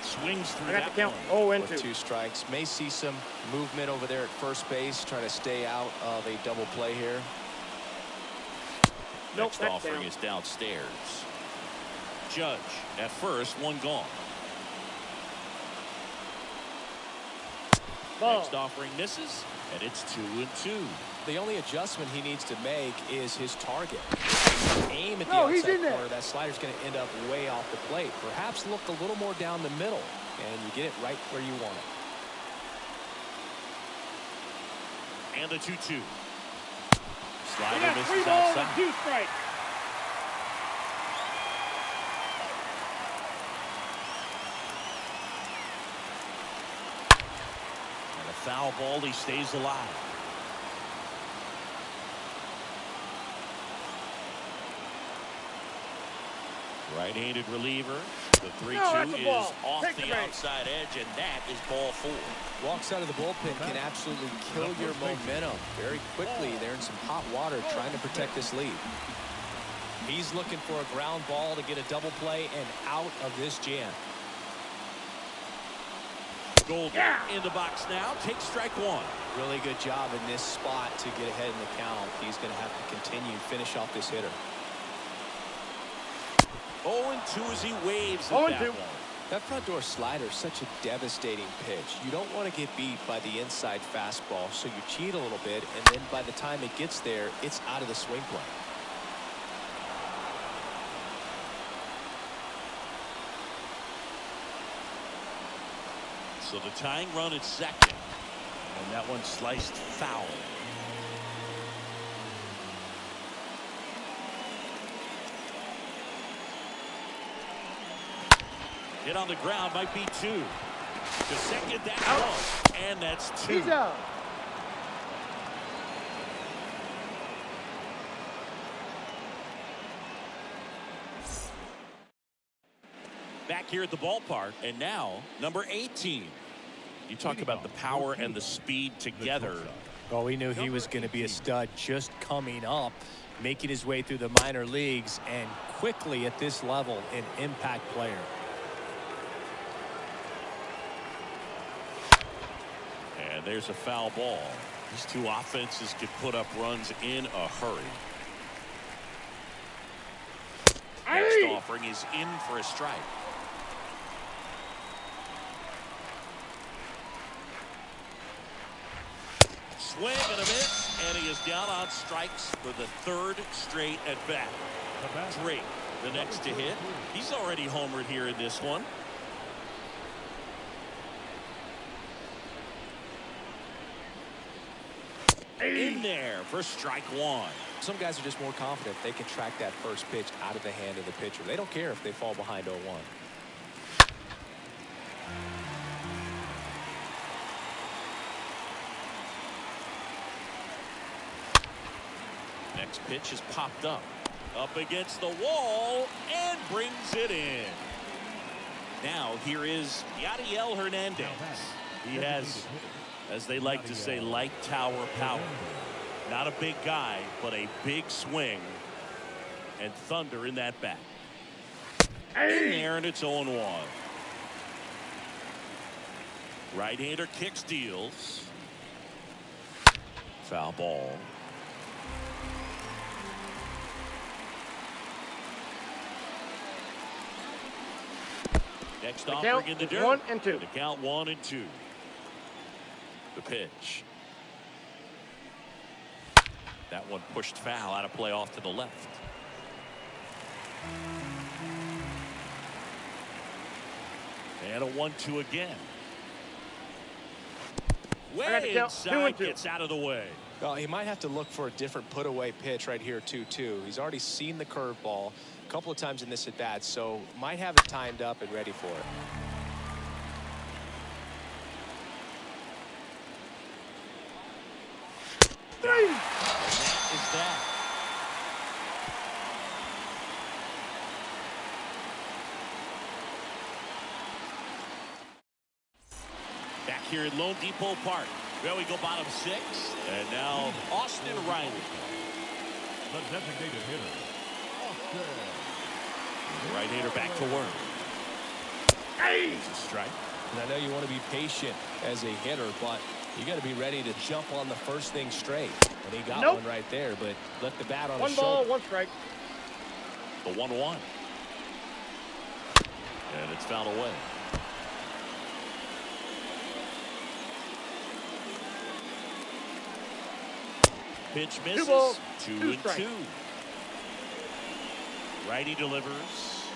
Swings through I got that the count. one. 0-2. With 2 strikes. May see some movement over there at first base. Try to stay out of a double play here. Nope, Next that's offering down. is downstairs. Judge at first, 1 gone. Ball. Next offering misses, and it's 2-2. The only adjustment he needs to make is his target. Aim at the No, he's outside in there. corner. That slider's going to end up way off the plate. Perhaps look a little more down the middle, and you get it right where you want it. And the 2-2. We Slider got 3 misses balls and outside. 2 strikes. And a foul ball, he stays alive. Right-handed reliever. The 3-2 that's a is ball. off Take the the break. outside edge, and that is ball 4. Walks out of the bullpen can absolutely kill your momentum very quickly. They're in some hot water trying to protect this lead. He's looking for a ground ball to get a double play and out of this jam. Golden in the box now. Takes strike 1. Really good job in this spot to get ahead in the count. He's going to have to continue to finish off this hitter. 0-2 as he waves at 0-2. that one. That front door slider is such a devastating pitch. You don't want to get beat by the inside fastball, so you cheat a little bit, and then by the time it gets there, it's out of the swing plane. So the tying run at second. And that one sliced foul. Hit on the ground, might be 2. To second, that's 1. And that's 2. He's out. Back here at the ballpark, and now number 18. You talk about the power and the speed together. Well, we knew he was going to be a stud just coming up, making his way through the minor leagues, and quickly at this level, an impact player. And there's a foul ball. These two offenses could put up runs in a hurry. Next offering is in for a strike. Swing and a miss, and he is down on strikes for the 3rd straight at bat. Drake, the next to hit. He's already homered here in this one. In there for strike 1. Some guys are just more confident they can track that first pitch out of the hand of the pitcher. They don't care if they fall behind 0-1. Next pitch is popped up against the wall, and brings it in. Now here is Yadiel Hernandez. He has, as they like to say, light tower power. Not a big guy, but a big swing and thunder in that bat. In there, and it's 0-1. Right-hander kicks, deals. Foul ball. Next offering in the dirt. 1-2. The count 1-2. The pitch. That one pushed foul, out of play off to the left. And a 1-2 again. Way inside, gets out of the way. Well, he might have to look for a different put-away pitch right here, 2-2. He's already seen the curveball a couple of times in this at-bat, so might have it timed up and ready for it. Three. And that is that. Back here at Lone Depot Park. There we go, bottom 6. And now Austin Riley. The designated hitter, Austin. The right-hander back to work. Hey! It's a strike. And I know you want to be patient as a hitter, but you got to be ready to jump on the first thing straight. And he got one right there, but left the bat on his shoulder. 1 ball, 1 strike. The 1-1. And it's fouled away. Pitch misses. 2 balls, 2 strikes. 2. Righty delivers.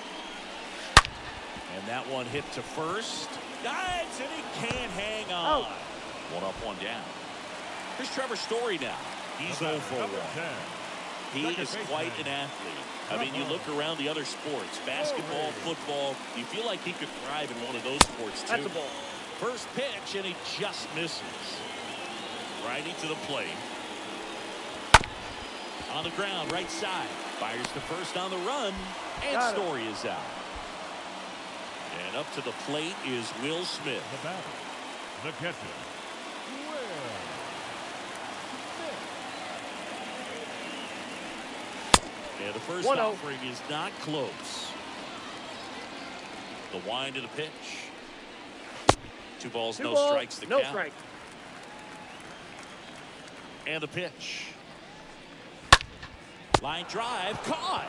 And that one hit to first. Dives, and he can't hang on. 1 up, 1 down. Here's Trevor Story now. He's 0 for 1. He is quite an athlete. I mean, you look around the other sports, basketball, football, you feel like he could thrive in one of those sports, too. That's a ball. First pitch, and he just misses. Righty to the plate. On the ground, right side. Fires to first on the run, and Story is out. And up to the plate is Will Smith. The batter, the catcher, Will Smith. And the first offering is not close. The wind to the pitch. 2 balls, no strikes to count. Strike. And the pitch. Line drive, caught.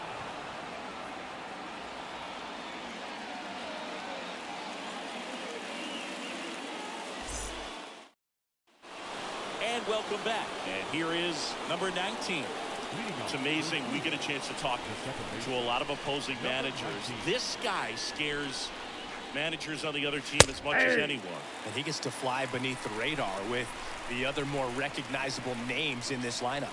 And welcome back. And here is number 19. It's amazing. We get a chance to talk to a lot of opposing managers. This guy scares managers on the other team as much as anyone. And he gets to fly beneath the radar with the other more recognizable names in this lineup.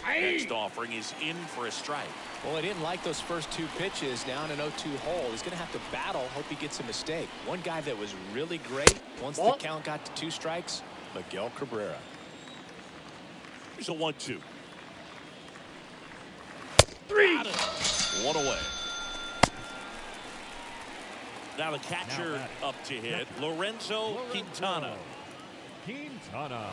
Next offering is in for a strike. Well, he didn't like those first 2 pitches. Now in an 0-2 hole, he's going to have to battle. Hope he gets a mistake. One guy that was really great once the count got to 2 strikes, Miguel Cabrera. Here's a 1-2. 3. 1 away. Now the catcher up to hit, Lorenzo Quintana. Quintana.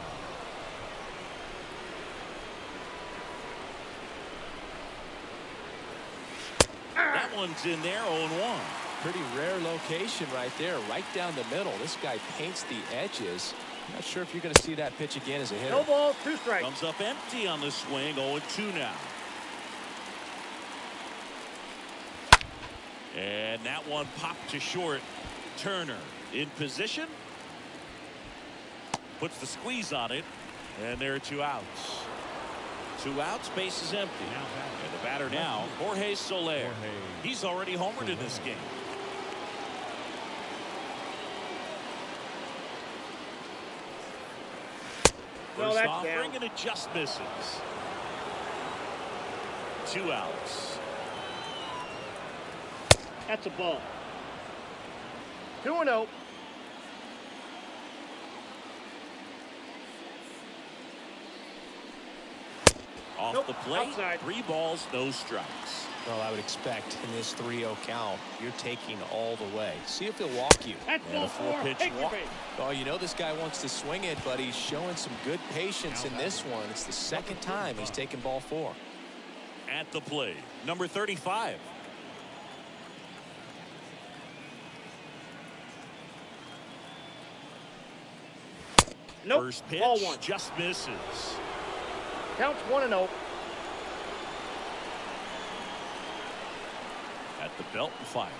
That one's in there, 0-1. Pretty rare location right there, right down the middle. This guy paints the edges. Not sure if you're going to see that pitch again as a hitter. No ball, 2 strikes. Comes up empty on the swing, 0-2 now. And that one popped to short. Turner in position. Puts the squeeze on it. And there are 2 outs. 2 outs, base is empty. And the batter now, Jorge Soler. He's already homered in this game. First offering, and it just misses. 2 outs. That's a ball. 2-0. Off the plate, outside. 3 balls, no strikes. Well, I would expect in this 3-0 count, you're taking all the way. See if he'll walk you. That's and a 4-pitch walk. Well, you know this guy wants to swing it, but he's showing some good patience in this one. It's the second time he's taken ball 4. At the plate, number 35. Nope. First pitch, ball 1. just misses. Counts 1-0. At the belt and fires.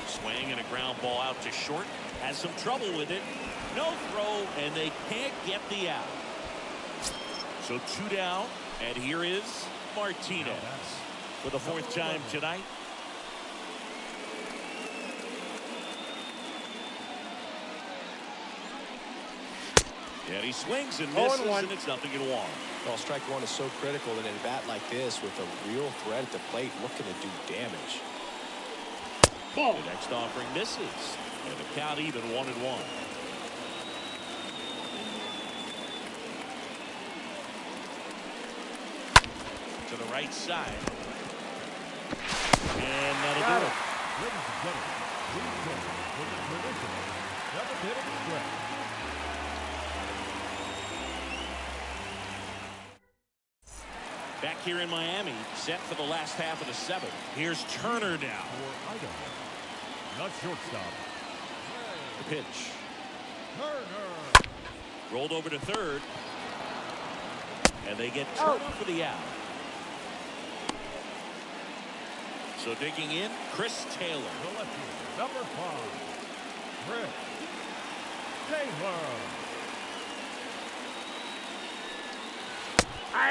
Swing and a ground ball out to short. Has some trouble with it. No throw, and they can't get the out. So 2 down, and here is Martinez for the 4th time tonight. And he swings and misses, and it's 0-1. Well, strike one is so critical in a bat like this with a real threat at the plate looking to do damage. The next offering misses, and the count even 1-1. To the right side. And that'll do it. Ladies and gentlemen, please join us for the traditional 7-inning stretch. Back here in Miami, set for the last half of the 7th. Here's Turner now. For Idaho, not shortstop. The pitch. Turner. Rolled over to third. And they get Turner for the out. So digging in, Chris Taylor. The left fielder, number 5, Chris Taylor.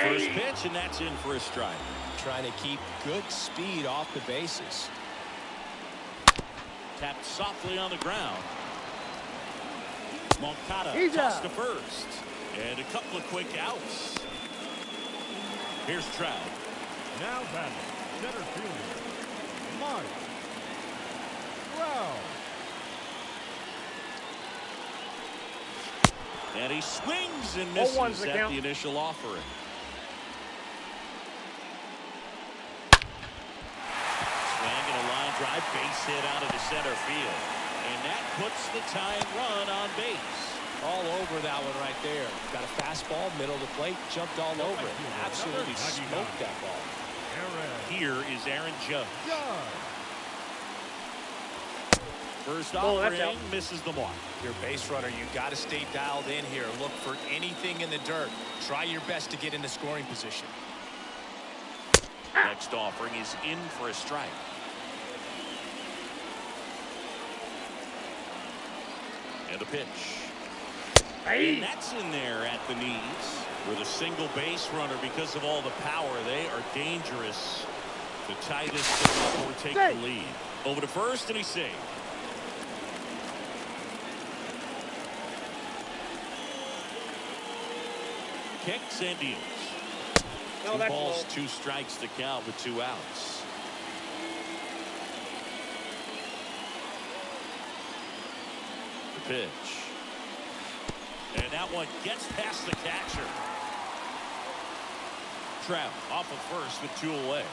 First pitch, and that's in for a strike. Trying to keep good speed off the bases. Tapped softly on the ground. Moncada tossed to first. And a couple of quick outs. Here's Trout. Now batting, center fielder, Mike Trout. And he swings and misses at the initial offering. Swing and a line drive, base hit out of the center field. And that puts the tying run on base. All over that one right there. Got a fastball, middle of the plate, jumped all over it. Absolutely smoked that ball. Here is Aaron Judge. First offering misses the mark. Your base runner, you got to stay dialed in here. Look for anything in the dirt. Try your best to get into scoring position. Next offering is in for a strike. And a pitch. And that's in there at the knees. With a single base runner, because of all the power, they are dangerous to tie this thing up or take the lead. Over to first, and he's saved. Kicks and deals. Two balls, 2 strikes to count with 2 outs. The pitch. And that one gets past the catcher. Trout off of first with 2 away.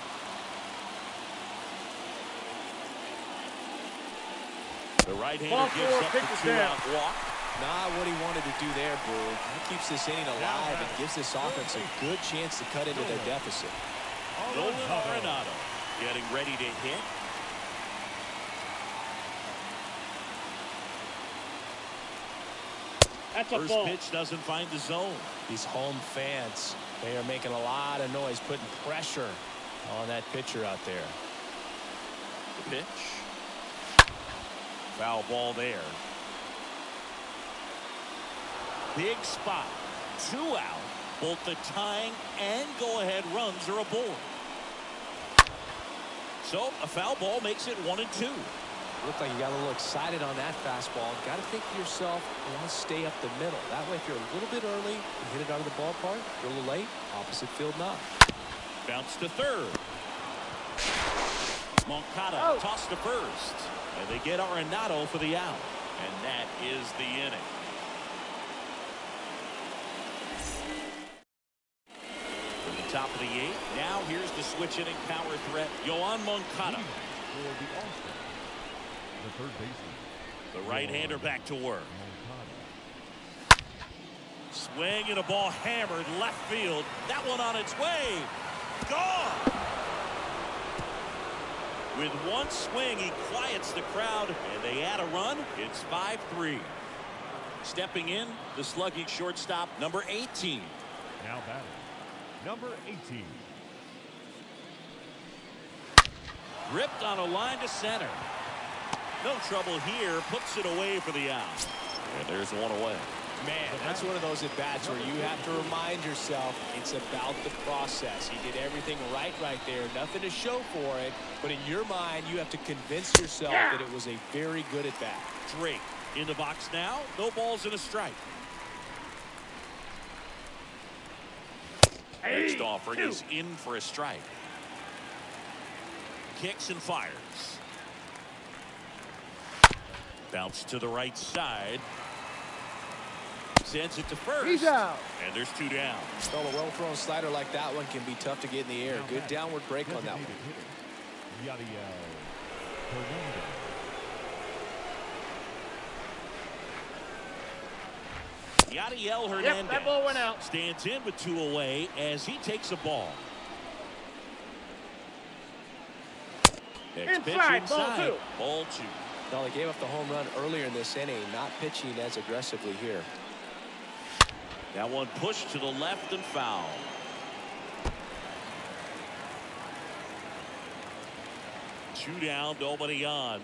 The right-hander gives up the 2-out walk. Not what he wanted to do there, Boog. He keeps this inning alive and gives this offense a good chance to cut into their deficit. Nolan Arenado getting ready to hit. First pitch doesn't find the zone. These home fans, they are making a lot of noise, putting pressure on that pitcher out there. The pitch. Foul ball there. Big spot. 2 out. Both the tying and go-ahead runs are aboard. So a foul ball makes it 1-2. Looked like you got a little excited on that fastball. Got to think to yourself, you want to stay up the middle. That way, if you're a little bit early, you hit it out of the ballpark. If you're a little late, opposite field knock. Bounce to third. Moncada tossed to first. And they get Arenado for the out. And that is the inning. From the top of the 8th, now here's the switch inning power threat, Yoan Moncada. For the All-Star, the third baseman. The right-hander back to work. Swing and a ball hammered left field. That one on its way. Gone. With one swing, he quiets the crowd, and they add a run. It's 5-3. Stepping in, the slugging shortstop, number 18. Now batting, number 18. Ripped on a line to center. No trouble here. Puts it away for the out. And there's one away. Man, that's one of those at-bats where you have to remind yourself it's about the process. He did everything right there. Nothing to show for it. But in your mind, you have to convince yourself that it was a very good at-bat. Drake in the box now. No balls and a strike. Next offering is in for a strike. Kicks and fires. Bounce to the right side. Sends it to first. He's out. And there's 2 down. Well, a well-thrown slider like that one can be tough to get in the air. Good downward break on that one. Yadiel Hernandez. Yep, that ball went out. Stands in with 2 away as he takes a ball. Next pitch Inside, inside. ball 2. Ball 2. Well, they gave up the home run earlier in this inning, not pitching as aggressively here. That one pushed to the left and foul. Two down, nobody on.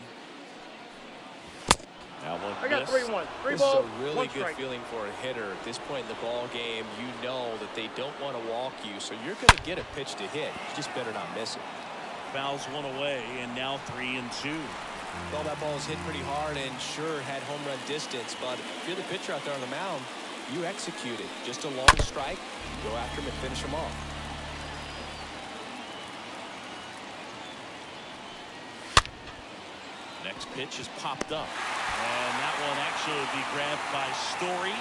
That one I got missed. 3-1. 3 This balls, is a really 1 good strike. feeling for a hitter. At this point in the ball game, you know that they don't want to walk you, so you're going to get a pitch to hit. You just better not miss it. Fouls 1 away, and now 3-2. Well, that ball is hit pretty hard and sure had home run distance, but if you're the pitcher out there on the mound, you execute it. Just a long strike, go after him and finish him off. Next pitch is popped up. And that one actually will be grabbed by Story.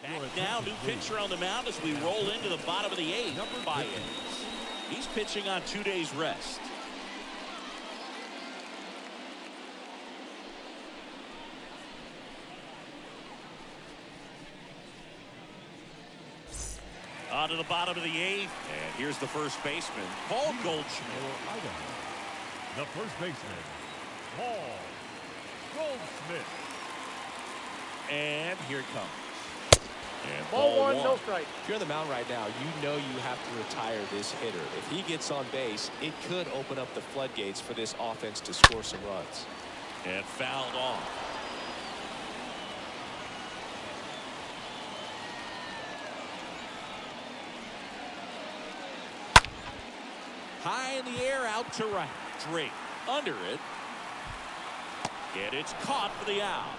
Back now, new pitcher on the mound as we roll into the bottom of the 8th. Bayas. He's pitching on 2 days rest. On to the bottom of the 8th. And here's the first baseman, Paul Goldschmidt. The first baseman, Paul Goldschmidt. And here it comes. And Ball 1, no strike. If you're on the mound right now, you know you have to retire this hitter. If he gets on base, it could open up the floodgates for this offense to score some runs. And fouled off. High in the air, out to right. Drake under it. And it's caught for the out.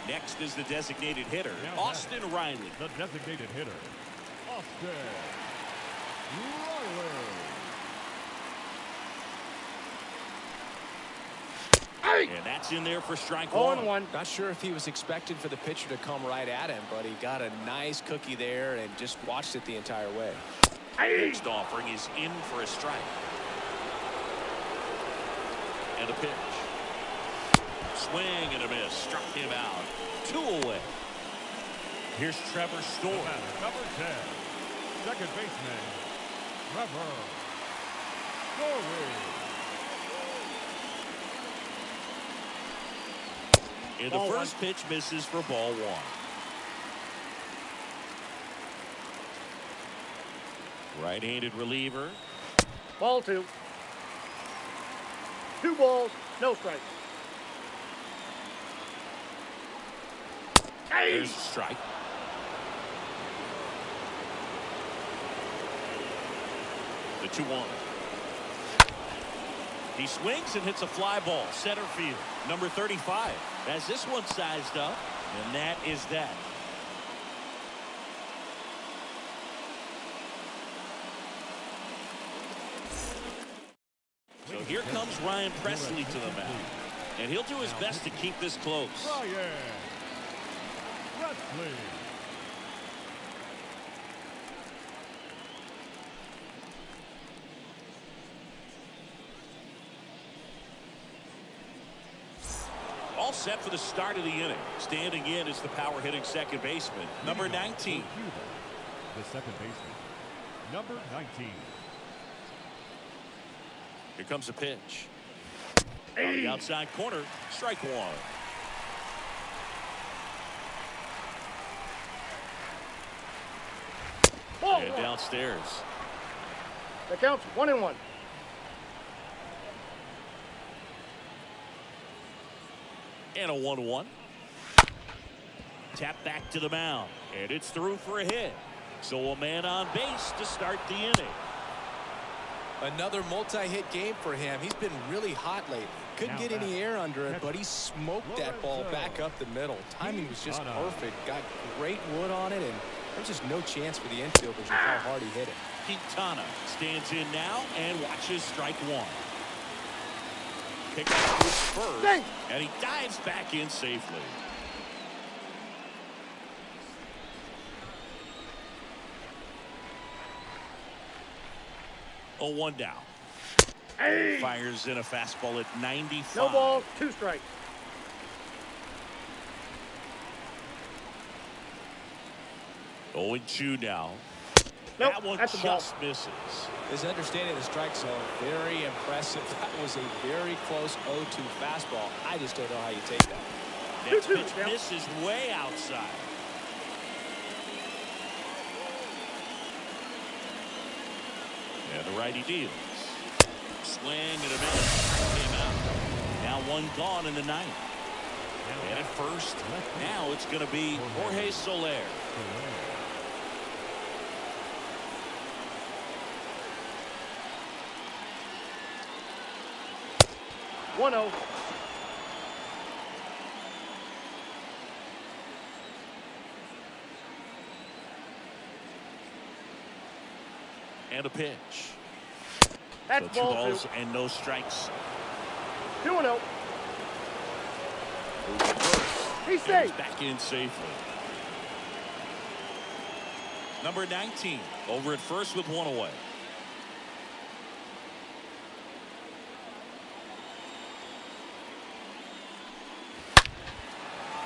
Next is the designated hitter, Austin Riley. The designated hitter, Austin Riley. And that's in there for strike 0-1. 1. Not sure if he was expecting for the pitcher to come right at him, but he got a nice cookie there and just watched it the entire way. Next offering is in for a strike. And a pitch. Swing and a miss. Struck him out. 2 away. Here's Trevor Story. Number 10, second baseman, Trevor Story. And the first pitch misses for ball 1. Right-handed reliever. Ball 2. 2 balls, no strike. There's a strike. The 2-1. He swings and hits a fly ball, center field. Number 35 has this one sized up, and that is that. So here comes Ryan Presley to the mound, and he'll do his best to keep this close. Ryan Presley. All set for the start of the inning. Standing in is the power hitting second baseman, number 19. The second baseman, number 19. Here comes a pitch. On the outside corner, strike 1. Ball And 1. downstairs. The count's 1-1. And a 1-1. Tap back to the mound. And it's through for a hit. So a man on base to start the inning. Another multi-hit game for him. He's been really hot lately. Couldn't get any air under it, but he smoked that ball back up the middle. Timing was just perfect. Got great wood on it, and there's just no chance for the infielders with how hard he hit it. Quintana stands in now and watches strike one. Pick up his first, and he dives back in safely. A 1 down. Hey. Fires in a fastball at 95. No ball, 2 strikes. Oh, and 2 now. Nope, That one that's a ball. just misses. His understanding of the strike zone, very impressive. That was a very close 0-2 fastball. I just don't know how you take that. Next pitch misses way outside. And the righty deals. Swing and a miss. Came out. Now 1 gone in the 9th. And at first, now it's going to be Jorge Soler. One 0. And a pitch. That's So 2 ball balls 2. and no strikes. 2-0. He's And safe. he's back in safely. Number 19 over at first with 1 away.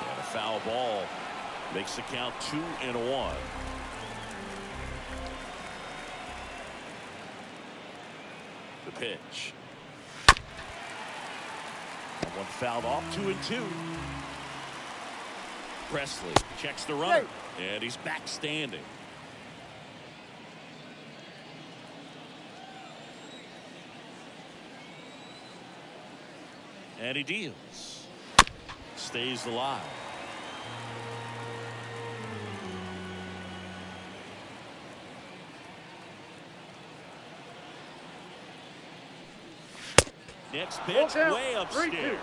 And a foul ball makes the count 2-1. The pitch. That one fouled off. 2-2. Presley checks the runner, and he's back standing. And he deals. Stays alive. Next pitch, way upstairs.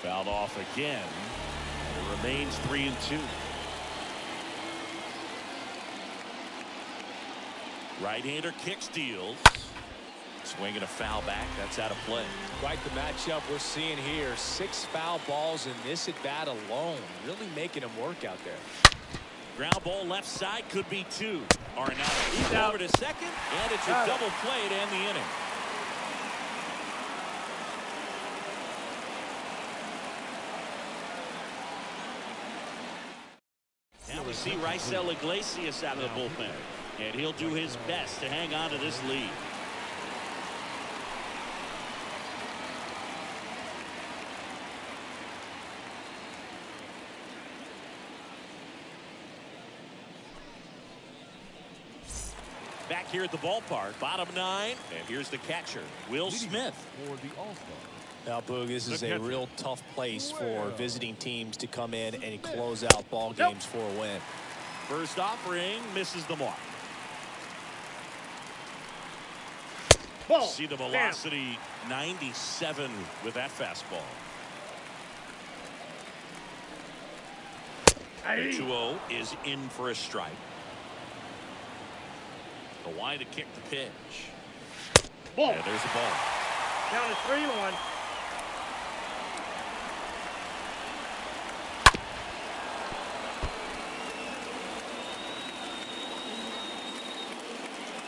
Fouled off again. And it remains 3-2. Right-hander kicks, deals. Swinging a foul back. That's out of play. Quite the matchup we're seeing here. 6 foul balls in this at bat alone. Really making him work out there. Ground ball left side, could be 2. Arenado He's out. over to second, and it's a double play to end the inning. Now we see Raisel Iglesias out of the bullpen, and he'll do his best to hang on to this lead. Back here at the ballpark, bottom 9, and here's the catcher, Will Smith. For the All-Star. Now, Boog, this is a real tough place for visiting teams to come in and close out ball games for a win. First offering misses the mark. Ball. See the velocity, 97 with that fastball. Hey. 2-0 is in for a strike. The wide to kick the pitch. Ball. And there's the ball. Down to 3-1.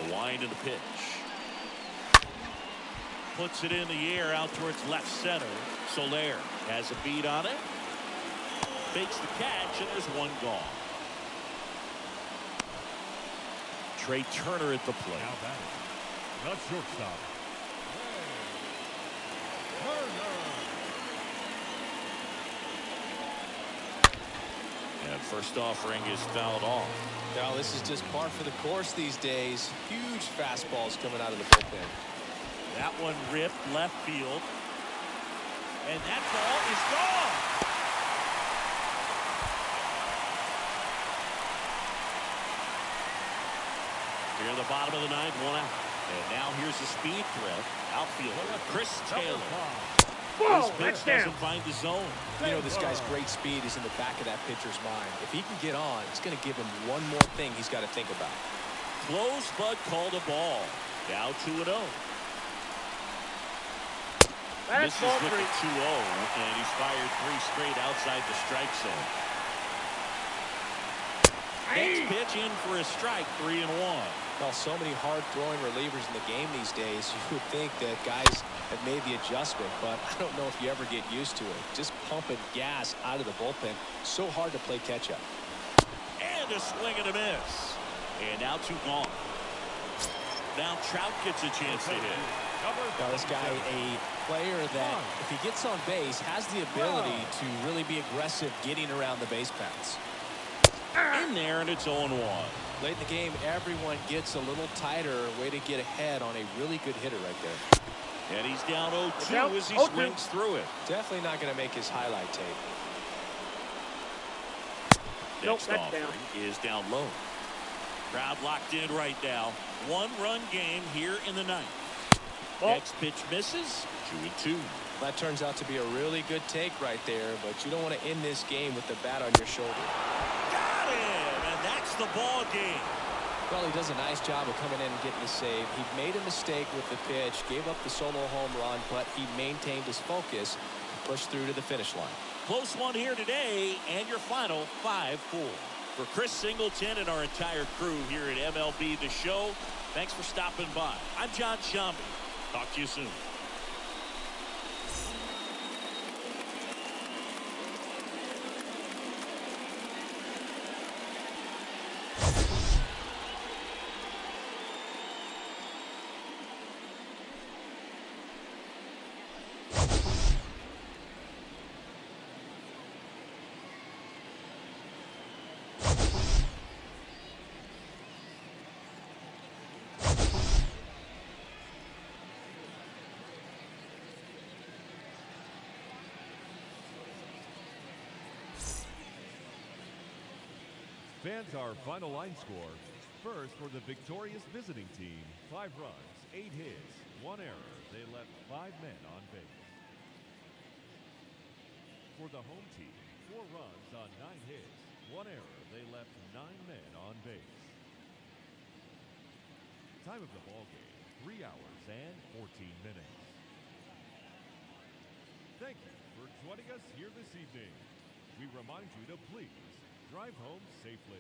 The wind and the pitch. Puts it in the air out towards left center. Soler has a beat on it. Fakes the catch, and there's 1 gone. Trey Turner at the plate. Now batting. The shortstop. Turner. First offering is fouled off. Now, this is just par for the course these days. Huge fastballs coming out of the bullpen. That one ripped left field. And that ball is gone. Here in the bottom of the ninth, 1 out. And now here's the speed threat. Outfielder Chris Taylor. This pitch doesn't find the zone. You know, this guy's great speed is in the back of that pitcher's mind. If he can get on, it's going to give him one more thing he's got to think about. Close, but called a ball. Now 2-0. Misses with a 2-0, and he's fired 3 straight outside the strike zone. Next pitch in for a strike, 3-1. Well, so many hard-throwing relievers in the game these days, you would think that guys have made the adjustment, but I don't know if you ever get used to it. Just pumping gas out of the bullpen. So hard to play catch-up. And a swing and a miss. And now 2 gone. Now Trout gets a chance to hit. Now this guy, a player that, if he gets on base, has the ability to really be aggressive getting around the base paths. In there, and it's 0-1. Late in the game, everyone gets a little tighter. Way to get ahead on a really good hitter right there. And he's down 0-2 as he swings through it. Definitely not going to make his highlight tape. Next offering is down low. Crowd locked in right now. 1-run game here in the ninth. Next pitch misses. 2-2. That turns out to be a really good take right there, but you don't want to end this game with the bat on your shoulder. Got him, and that's the ball game. Well, he does a nice job of coming in and getting the save. He made a mistake with the pitch, gave up the solo home run, but he maintained his focus to push through to the finish line. Close one here today, and your final 5-4. For Chris Singleton and our entire crew here at MLB The Show, thanks for stopping by. I'm John Shambi. Talk to you soon. Fans, our final line score. First, for the victorious visiting team, 5 runs, 8 hits, 1 error. They left 5 men on base. For the home team, 4 runs on 9 hits, 1 error. They left 9 men on base. Time of the ball game, 3 hours and 14 minutes. Thank you for joining us here this evening. We remind you to please drive home safely.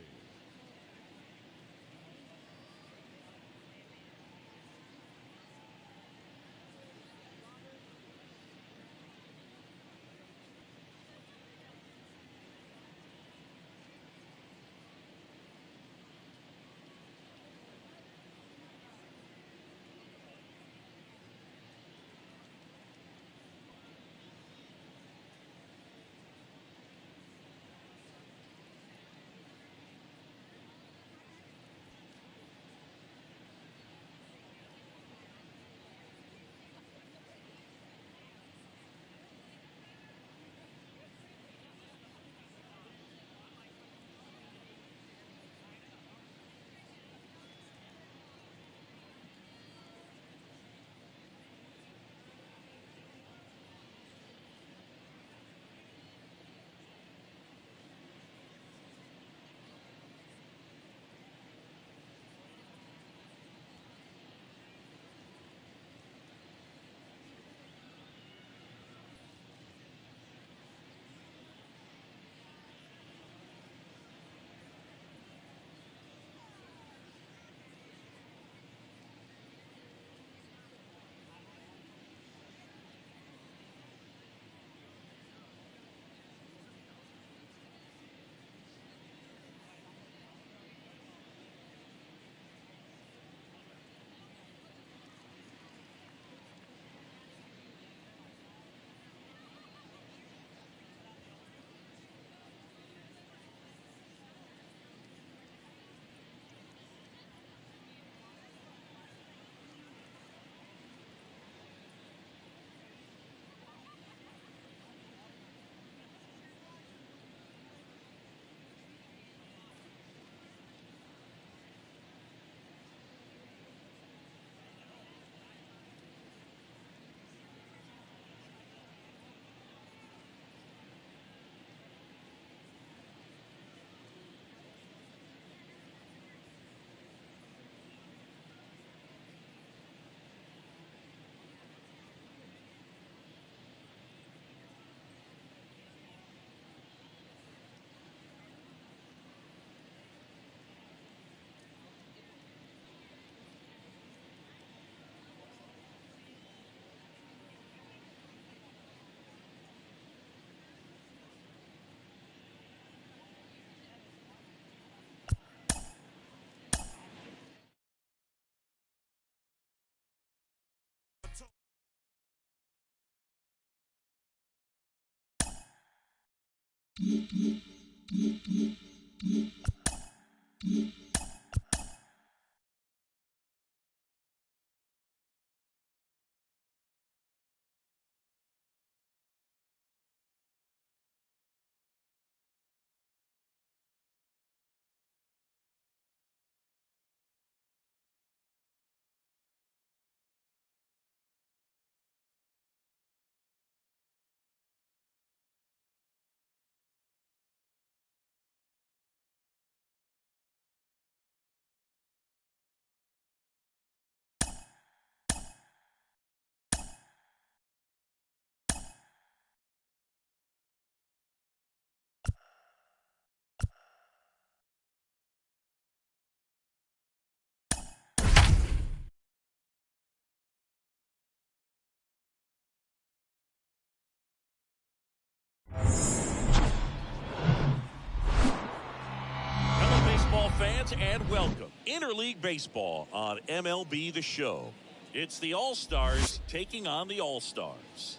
Hello, baseball fans, and welcome. Interleague Baseball on MLB The Show. It's the All-Stars taking on the All-Stars.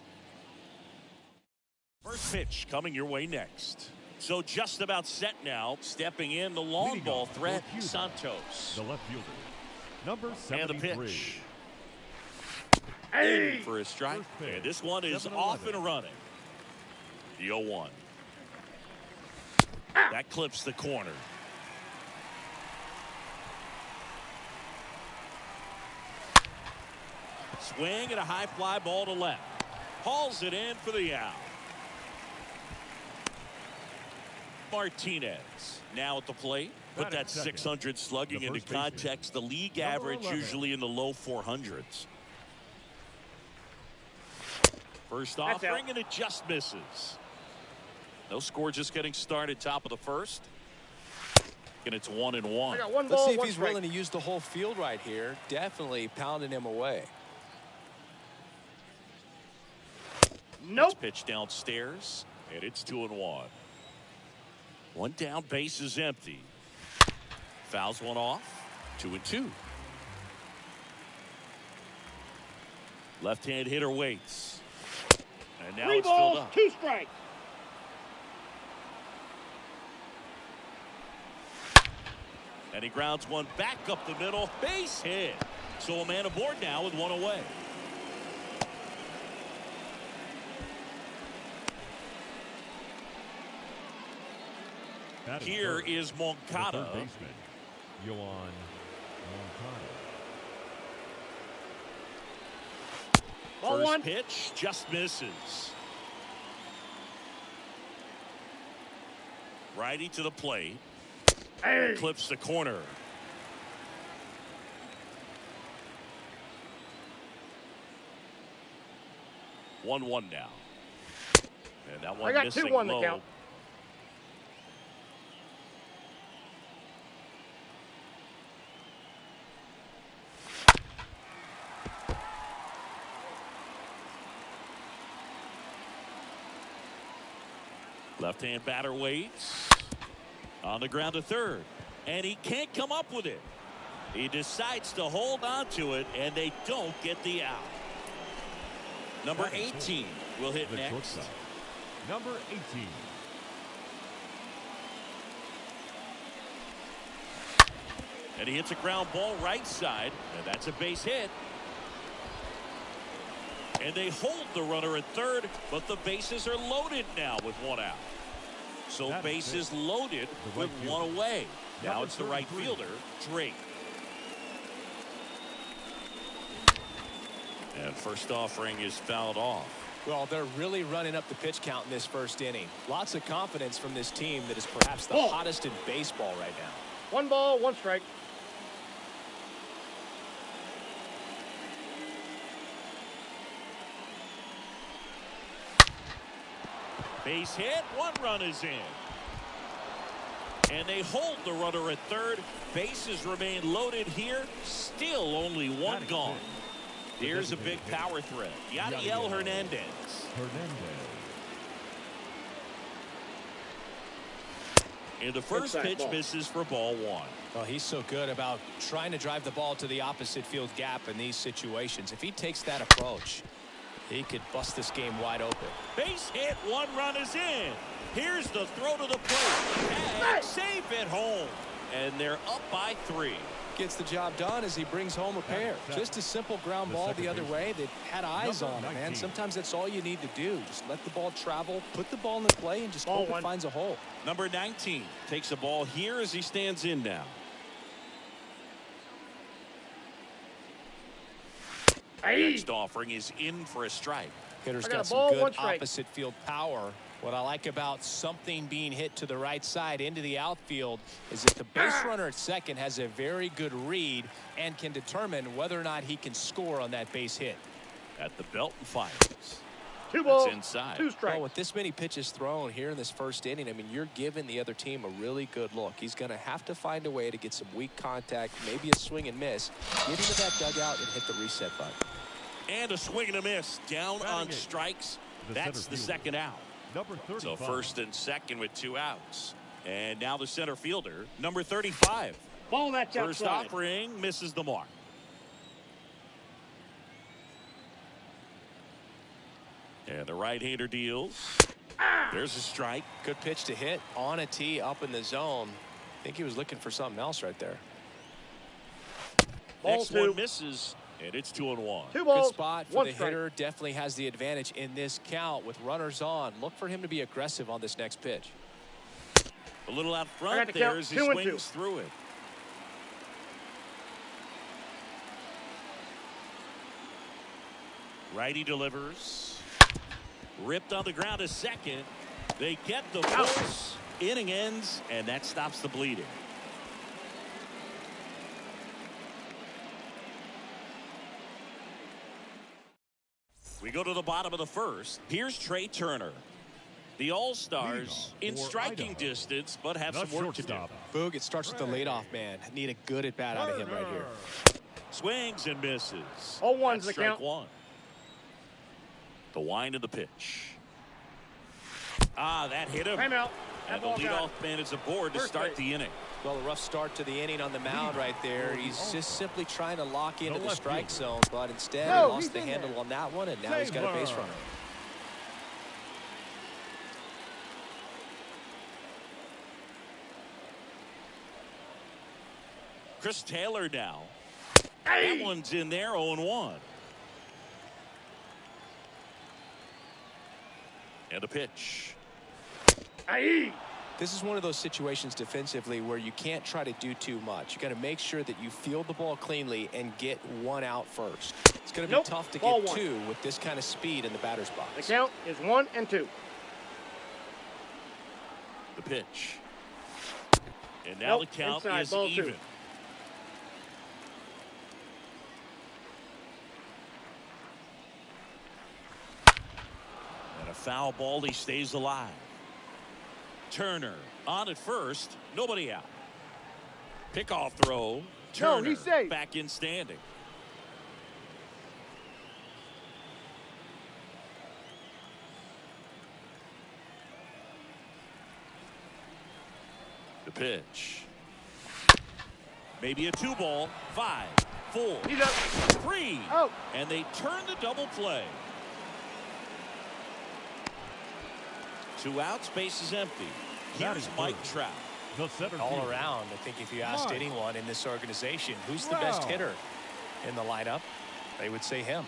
First pitch coming your way next. So just about set now. Stepping in, the long ball threat, Santos. The left fielder, number And the 73. pitch. Hey! In for a strike. First pitch, And this one is 7-11. off and running. The 0-1. That clips the corner. Swing and a high fly ball to left. Hauls it in for the out. Martinez now at the plate. Put Batting that second, 600 slugging the into first baseman, context. The league number average 11. usually in the low 400s. First That's offering out. and it just misses. No score, just getting started. Top of the first. And it's 1-1. I got one Let's ball, see if one he's strike. willing to use the whole field right here. Definitely pounding him away. Nope. Pitch downstairs, and it's 2-1. One down, base is empty. Fouls one off. 2-2. Left-hand hitter waits. And now Three it's filled balls, up. 2 strikes. And he grounds one back up the middle. Base hit. So a man aboard now with one away. Batting Here third, is the Moncada. third baseman, Yohan Moncada. Ball First one. pitch just misses. Righty to the plate. Hey! Clips the corner. One now. And that one I got missing 2-1 the low. count. Left-hand batter waits. On the ground to third. And he can't come up with it. He decides to hold on to it, and they don't get the out. Number Batting 18 will hit The next. shortstop, number 18. And he hits a ground ball right side, and that's a base hit. And they hold the runner at third, but the bases are loaded now with one out. So That's bases it. loaded The with right one fielder. away. Now Number it's the right 33. fielder, Drake. And first offering is fouled off. Well, they're really running up the pitch count in this first inning. Lots of confidence from this team that is perhaps the Ball. hottest in baseball right now. 1 ball, 1 strike. Base hit, 1 run is in. And they hold the runner at third. Bases remain loaded here. Still only 1 Batting gone. fifth, Here's a big designated hitter, power threat. Yadiel Hernandez. Hernandez. And the first Inside pitch ball. misses for ball 1. Well, he's so good about trying to drive the ball to the opposite field gap in these situations. If he takes that approach, He could bust this game wide open. Base hit, 1 run is in. Here's the throw to the plate. And safe at home. And they're up by 3. Gets the job done as he brings home a pair. Just a simple ground ball the other way that had eyes on it, man. Sometimes that's all you need to do. Just let the ball travel, put the ball in the play, and just hope it finds a hole. Number 19 takes the ball here as he stands in now. Next offering is in for a strike. Hitter's got some good opposite field power. What I like about something being hit to the right side into the outfield is that the base runner at second has a very good read and can determine whether or not he can score on that base hit. At the belt and fires. 2 balls, inside. 2 strikes. Well, with this many pitches thrown here in this first inning, I mean, you're giving the other team a really good look. He's going to have to find a way to get some weak contact, maybe a swing and miss, get into that dugout and hit the reset button. And a swing and a miss. Down on strikes. That's the second out. Number 35. So first and second with 2 outs. And now the center fielder, number 35. Ball that's First outside. offering misses the mark. And the right-hander deals. There's a strike. Good pitch to hit on a tee up in the zone. I think he was looking for something else right there. Next one misses, and it's 2-1. 2 balls, good spot for 1 the strike. hitter. Definitely has the advantage in this count with runners on. Look for him to be aggressive on this next pitch. A little out front there as he swings through it. Righty delivers. Ripped on the ground to second. They get the force. Inning ends, and that stops the bleeding. We go to the bottom of the first. Here's Trey Turner. The All-Stars in striking distance, but have some work to do. Boog, it starts with the leadoff man. Need a good at-bat out of him right here. Swings and misses. 0-1's the strike count. 1. The wind of the pitch. That hit him. Timeout. And the leadoff man is aboard to start the inning. Well, a rough start to the inning on the mound right there. He's just simply trying to lock into the strike zone, but instead he lost the handle on that one, and now he's got a base runner. Chris Taylor now. That one's in there, 0-1. And a pitch. This is one of those situations defensively where you can't try to do too much. You got to make sure that you field the ball cleanly and get 1 out first. It's going to be tough to get 2 with this kind of speed in the batter's box. The count is 1-2. The pitch. And now the count is even. And a foul ball, he stays alive. Turner on at first, nobody out. Pickoff throw. Turner he's safe. Back in standing. The pitch. Maybe a 2 ball. 5, 4, 3. Oh. And they turn the double play. 2 outs, base is empty. Here's Mike Trout. All around, I think if you asked anyone in this organization who's the best hitter in the lineup, they would say him.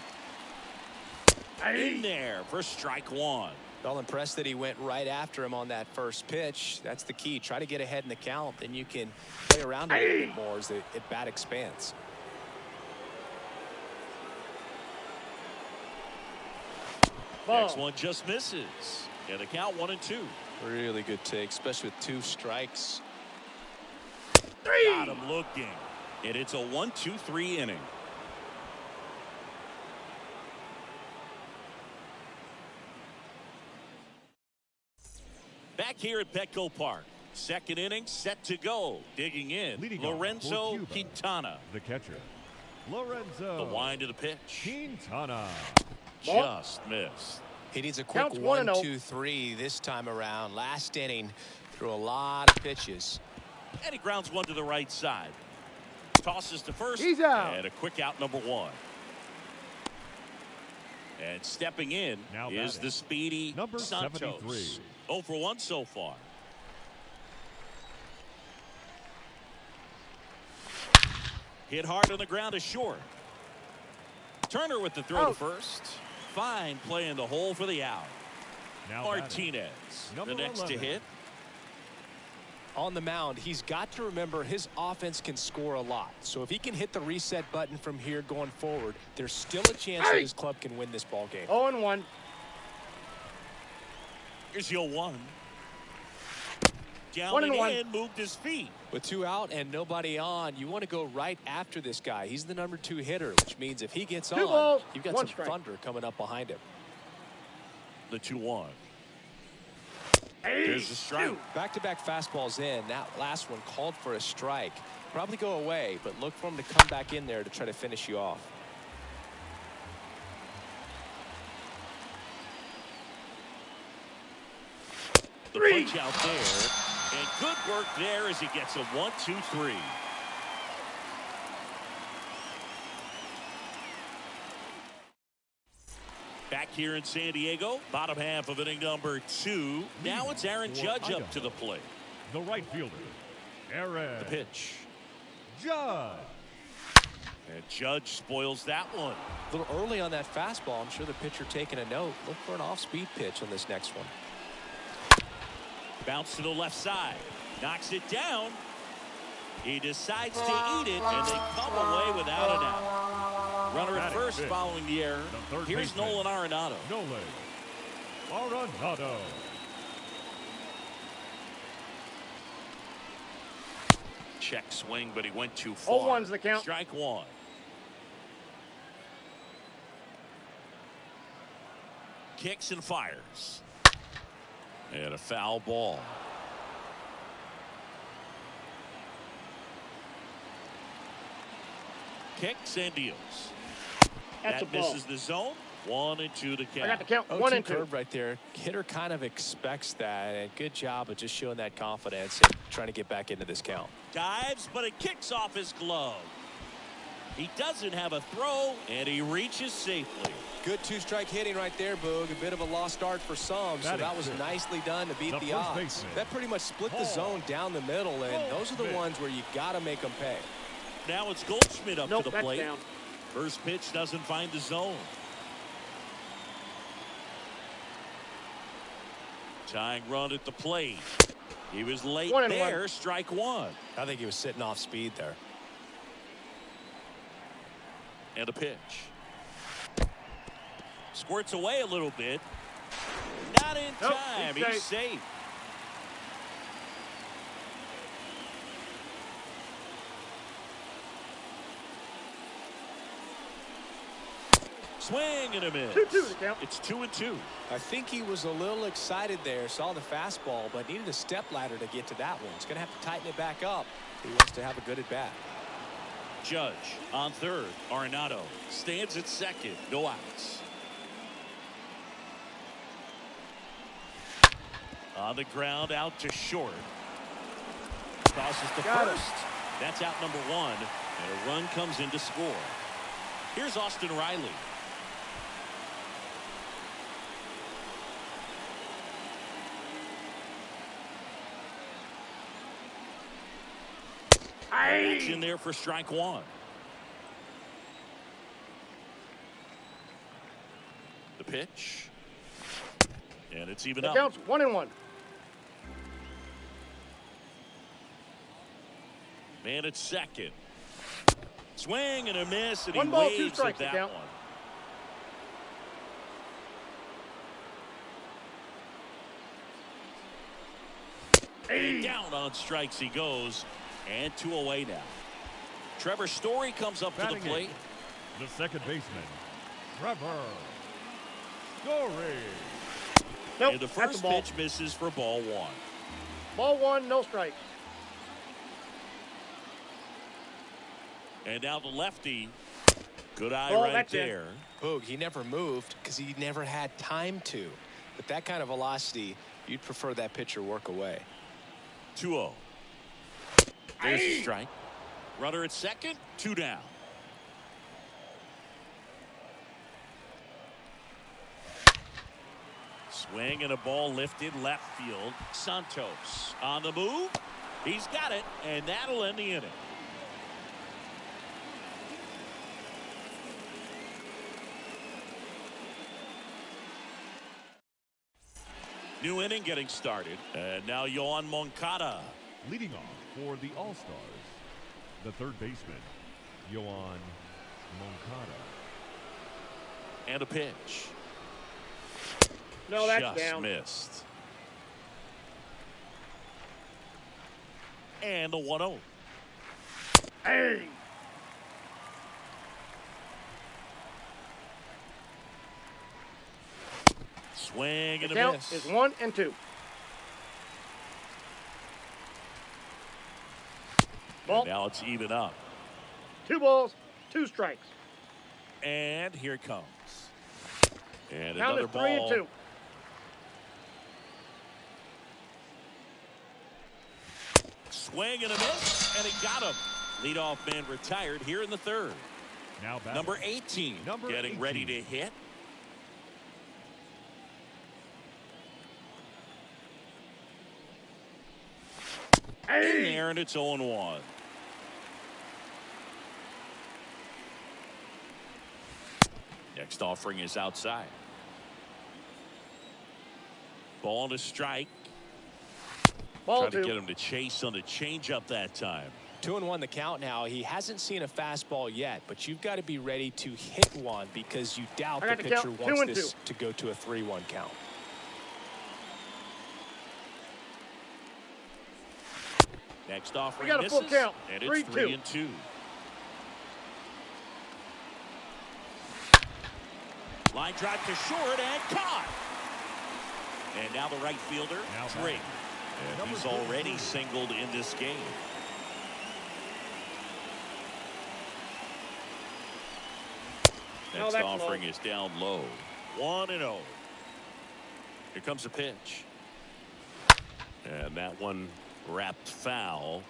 In there for strike 1. Well, impressed that he went right after him on that first pitch. That's the key. Try to get ahead in the count, then you can play around a little bit more as the at-bat expands. Next one just misses. And the count 1-2. Really good take, especially with 2 strikes. Got him looking. And it's a 1-2-3 inning. Back here at Petco Park. Second inning set to go. Digging in. Leading Lorenzo off for CUBA, Quintana. the catcher. Lorenzo The wind of the pitch. Quintana. Just missed. He needs a quick Counts 1, 1-0. 2, 3 this time around. Last inning, threw a lot of pitches. And he grounds one to the right side. Tosses to first. He's out. And a quick out, number 1. And stepping in Now is batting. the speedy Number Santos. 73. 0 for 1 so far. Hit hard on the ground is short. Turner with the throw to first. Fine play in the hole for the out. Now Martinez, Number the next 11. to hit. On the mound, he's got to remember his offense can score a lot. So if he can hit the reset button from here going forward, there's still a chance that his club can win this ball game. 0-1. Here's your 1. Down 1 and and 1. in, moved his feet. With 2 out and nobody on, you want to go right after this guy. He's the number 2 hitter, which means if he gets 2 on, balls, you've got 1 some strike. thunder coming up behind him. The 2-1. There's the strike. Back-to-back fastballs in. That last one called for a strike. Probably go away, but look for him to come back in there to try to finish you off. The punch out there. And good work there as he gets a 1-2-3. Back here in San Diego, bottom half of inning number 2. Now it's Aaron Judge up to the plate. The right fielder, Aaron The pitch. Judge. And Judge spoils that one. A little early on that fastball. I'm sure the pitcher taking a note. Look for an off-speed pitch on this next one. Bounce to the left side. Knocks it down. He decides to eat it, and they come away without an out. Runner at first Batting following the error. The third Here's baseman. Nolan Arenado. Nolan Arenado. Check swing, but he went too far. 0-1's the count. Strike 1. Kicks and fires. And a foul ball. Kicks and deals. That's That a ball. misses the zone. 1-2 to count. I got the count. 0-2 1 and 2. curve right there. Hitter kind of expects that, and good job of just showing that confidence and trying to get back into this count. Dives, but it kicks off his glove. He doesn't have a throw, and he reaches safely. Good 2-strike hitting right there, Boog. A bit of a lost start for some, so that was nicely done to beat The the first odds. baseman. That pretty much split the zone down the middle, and those are the ones where you got to make them pay. Now it's Goldschmidt up Nope, to the that's plate. down. First pitch doesn't find the zone. Tying run at the plate. He was late 1 and there. 1. Strike 1. I think he was sitting off speed there. And a pitch. Squirts away a little bit. Not in Nope, time. he's He's safe. Swing and a miss. 2-2 the count. It's 2-2. I think he was a little excited there, saw the fastball, but needed a step ladder to get to that one. He's going to have to tighten it back up if he wants to have a good at-bat. Judge on third. Arenado stands at second. No outs. On the ground, out to short. Tosses to Got it. first. That's out number 1. And a run comes in to score. Here's Austin Riley. That's in there for strike 1. The pitch. And it's even The up. count's 1 and 1. Man at second. Swing and a miss, and 1 he ball, 2 waves at strikes to that count. one. Down on strikes he goes, and 2 away now. Trevor Story comes up to the Batting plate. eighth, the second baseman, Trevor Story. Nope, And the that's first a ball. pitch misses for ball 1. Ball 1, no strikes. And now the lefty. Good eye Ball, right that's in. there. Boog, he never moved because he never had time to. With that kind of velocity, you'd prefer that pitcher work away. 2-0. There's the strike. Runner at second, 2 down. Swing and a ball lifted left field. Santos on the move. He's got it, and that'll end the inning. New inning getting started. And now Yohan Moncada. Leading off for the All-Stars, the third baseman, Yohan Moncada. And a pitch. No, that's just down. Missed. And the 1-0. Hey! Swing and The a count miss. is 1 and 2. Ball. And now it's even up. 2 balls, 2 strikes. And here it comes. And Count another is 3 ball. and 2. Swing and a miss, and he got him. Leadoff man retired here in the third. Now batting. Number 18 getting ready to hit. In there, and it's 0-1. Next offering is outside. Ball to strike. Ball Trying to 2. get him to chase on the changeup that time. 2-1 the count now. He hasn't seen a fastball yet, but you've got to be ready to hit one because you doubt I the got the pitcher count, 2 wants and this 2. to go to a 3-1 count. Next offering We got a full misses, count. and it's 3-2. 3-2. Line drive to short and caught. And now the right fielder, Now Drake. batting. And Number he's already 33. singled in this game. No, Next that's offering low. is down low. 1-0. Here comes the pitch. And that one wrapped foul.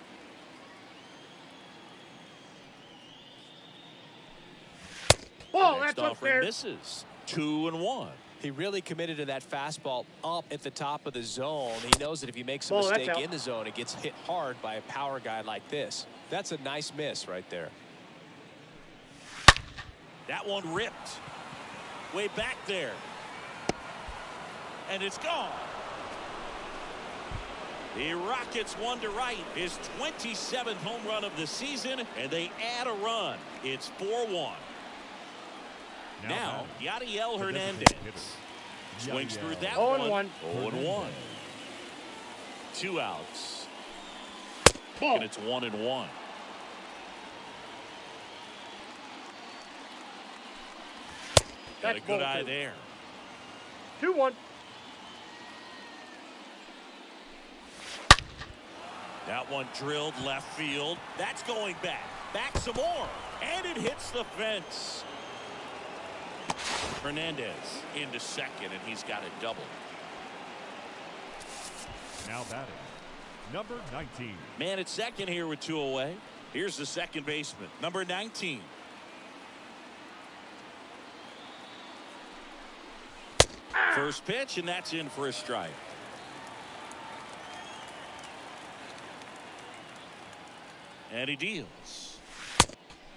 Ball, Next that's offering unfair. misses. 2-1. He really committed to that fastball up at the top of the zone. He knows that if he makes a Ball, that's mistake out. in the zone, it gets hit hard by a power guy like this. That's a nice miss right there. That one ripped. Way back there. And it's gone. The Rockets one to right. His 27th home run of the season, and they add a run. It's 4-1. Now, batting. Yadiel The Hernandez designated hitter, swings through Yadiel that 0-1. one. 0-1. 2 outs. Ball. And it's 1-1. Got a That's good ball eye 2. there. 2-1. That one drilled left field. That's going back. Back some more. And it hits the fence. Hernandez into second, and he's got a double. Now batting. Number 19. Man at second here with 2 away. Here's the second baseman, number 19. First pitch, and that's in for a strike. And he deals.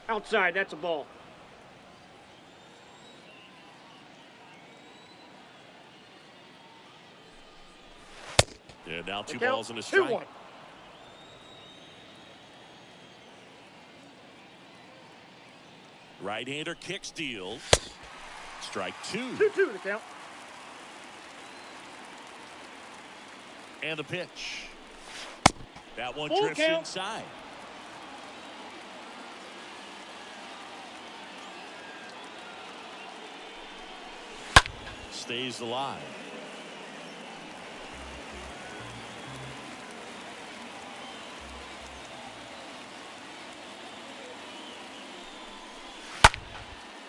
Outside, that's a ball. And now 2 The count, balls and a strike. 2-1. Right-hander kicks, deals. Strike 2. 2-2 the count. And the pitch. That one Full drifts count. inside. Stays alive.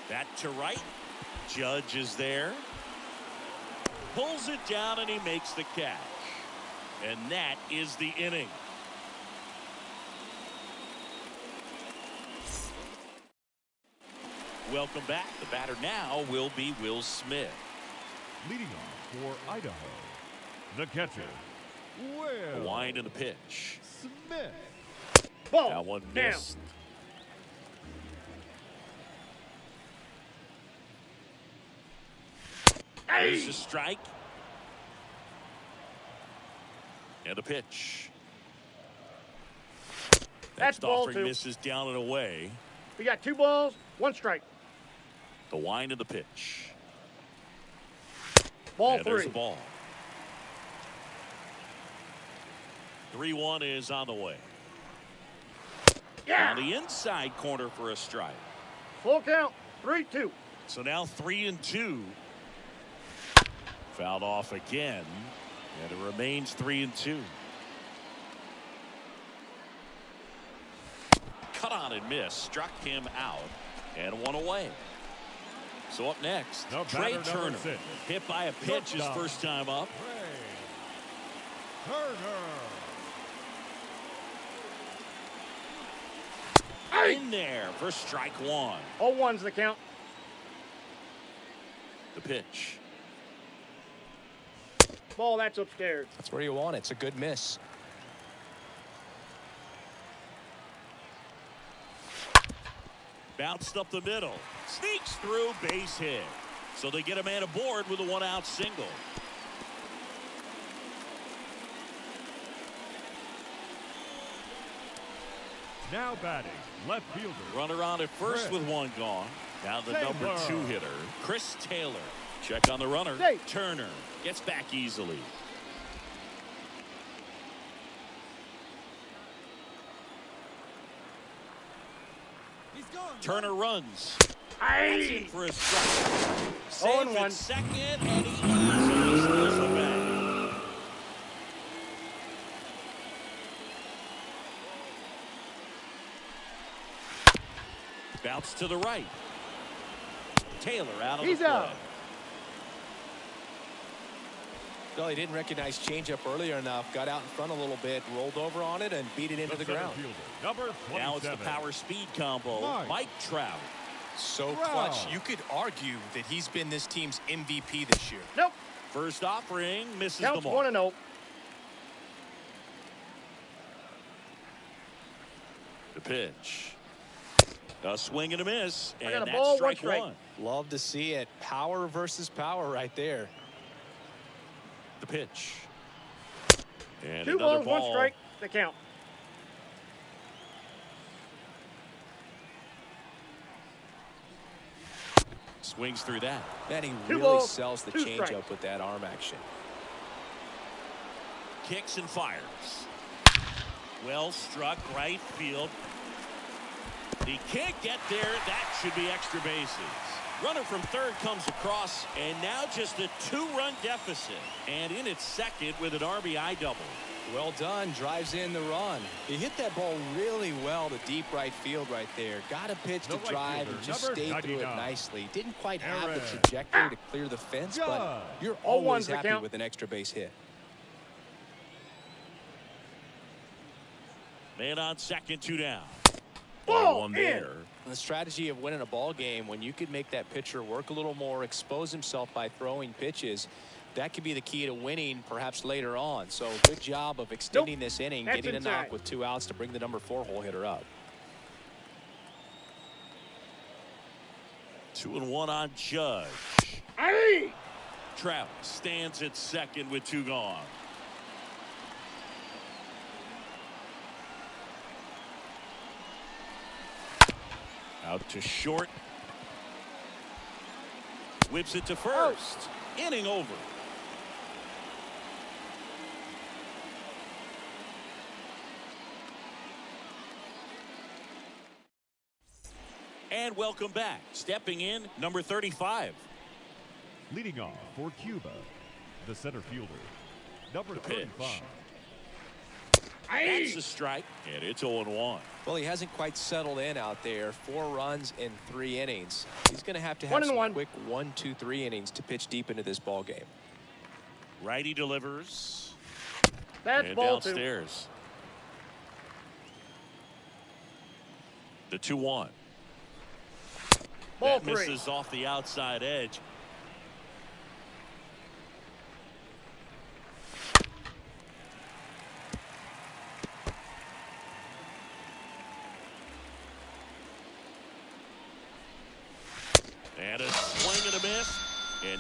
That to right. Judge is there. Pulls it down, and he makes the catch. And that is the inning. Welcome back. The batter now will be Will Smith. Leading off for Idaho, the catcher, The Will wind and the pitch. Smith. Ball. That one Down. missed. There's a strike. And a pitch. That's Next ball offering 2. misses down and away. We got 2 balls, 1 strike. The wind and the pitch. Ball And there's 3. the ball. 3-1 is on the way. Yeah. On the inside corner for a strike. Full count. 3-2. So now 3-2. Fouled off again. And it remains 3-2. Cut on and missed. Struck him out. And 1 away. So up next, The Trey batter, Turner. number 6. Hit by a pitch his Shortstop. first time up. Trey Turner. In there for strike 1. 0-1's the count. The pitch. Ball, that's upstairs. That's where you want it. It's a good miss. Bounced up the middle. Sneaks through, base hit. So they get a man aboard with a 1-out single. Now batting, left fielder. Runner on at first Chris with 1 gone. Now the Taylor. number 2 hitter, Chris Taylor. Check on the runner. Hey. Turner gets back easily. Turner runs. That's in for a strike. Safe 0-1. at second, and he easily steals the bag. Bounce to the right. Taylor out of He's the play. out. Well, he didn't recognize changeup earlier enough. Got out in front a little bit, rolled over on it, and beat it into the center ground. fielder, number 27. Now it's the power speed combo. Mike Trout. So Wow. clutch. You could argue that he's been this team's MVP this year. Nope. First offering misses Counts the mark. 1-0. The pitch. A swing and a miss. I got And a that's ball, 1 strike strike. 1. Love to see it. Power versus power right there. The pitch. And 2 another balls, ball. 1 strike. The count. Swings through that. Man, he 2 really balls, sells the 2 changeup strikes. with that arm action. Kicks and fires. Well struck right field. He can't get there. That should be extra bases. Runner from third comes across, and now just a 2-run deficit. And in its second with an RBI double. Well done. Drives in the run. He hit that ball really well to deep right field right there. Got a pitch The to right drive fielder, and just number stayed through it 99. nicely. Didn't quite have the Aaron. trajectory to clear the fence, but Judge. you're 0-1's always the happy count. with an extra base hit. Man on second, 2 down. Ball 1 in. there. The strategy of winning a ball game, when you could make that pitcher work a little more, expose himself by throwing pitches, that could be the key to winning perhaps later on. So good job of extending this inning, That's getting a inside. knock with 2 outs to bring the number 4 hole hitter up. 2-1 on Judge. Hey! Trout stands at second with 2 gone. Out to short. Whips it to first. Inning over. And welcome back. Stepping in, number 35. Leading off for Cuba, the center fielder, number pitch. 35. That's the strike, and it's 0-1. Well, he hasn't quite settled in out there. 4 runs in 3 innings. He's going to have 1 some 1. quick 1, 2, 3 innings to pitch deep into this ball game. Righty delivers. That's And ball 2. downstairs. The 2-1. Ball That 3. misses off the outside edge.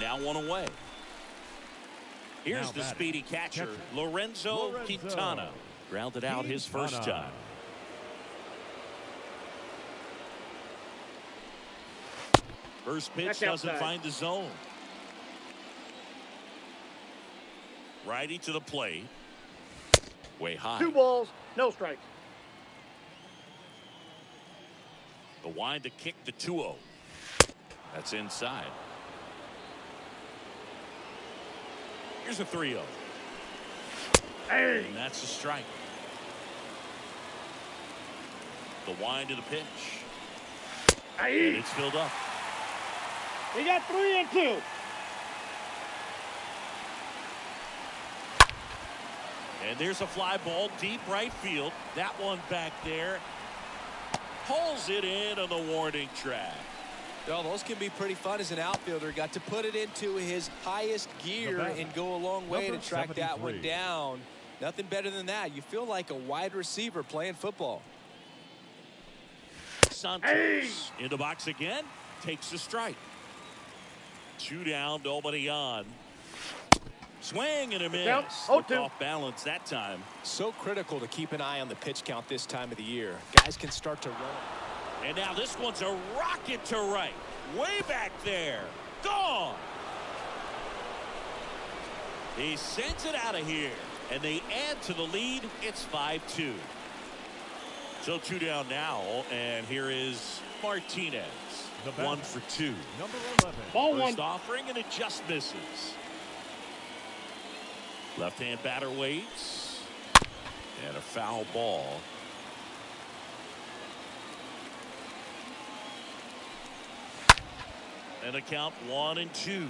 now one away. Here's the speedy catcher, Lorenzo Quintana. Grounded out his first time. First pitch doesn't find the zone. Righty to the plate. Way high. 2 balls, no strikes. The wind to kick the 2-0. That's inside. Here's a 3-0. Hey. And that's a strike. The wind to the pitch. Hey. And it's filled up. We got 3 and 2. And there's a fly ball deep right field. That one back there. Pulls it in on the warning track. Well, those can be pretty fun as an outfielder. Got to put it into his highest gear and go a long way to track that one down. Nothing better than that. You feel like a wide receiver playing football. Santos in the box again. Takes the strike. 2 down, nobody on. Swing and a miss. Looked off balance that time. So critical to keep an eye on the pitch count this time of the year. Guys can start to run. And now this one's a rocket to right. Way back there. Gone. He sends it out of here. And they add to the lead. It's 5-2. So 2 down now. And here is Martinez. 1 for 2. Number 11. Ball First 1. offering, and it just misses. Left-hand batter waits. And a foul ball. And a count 1-2.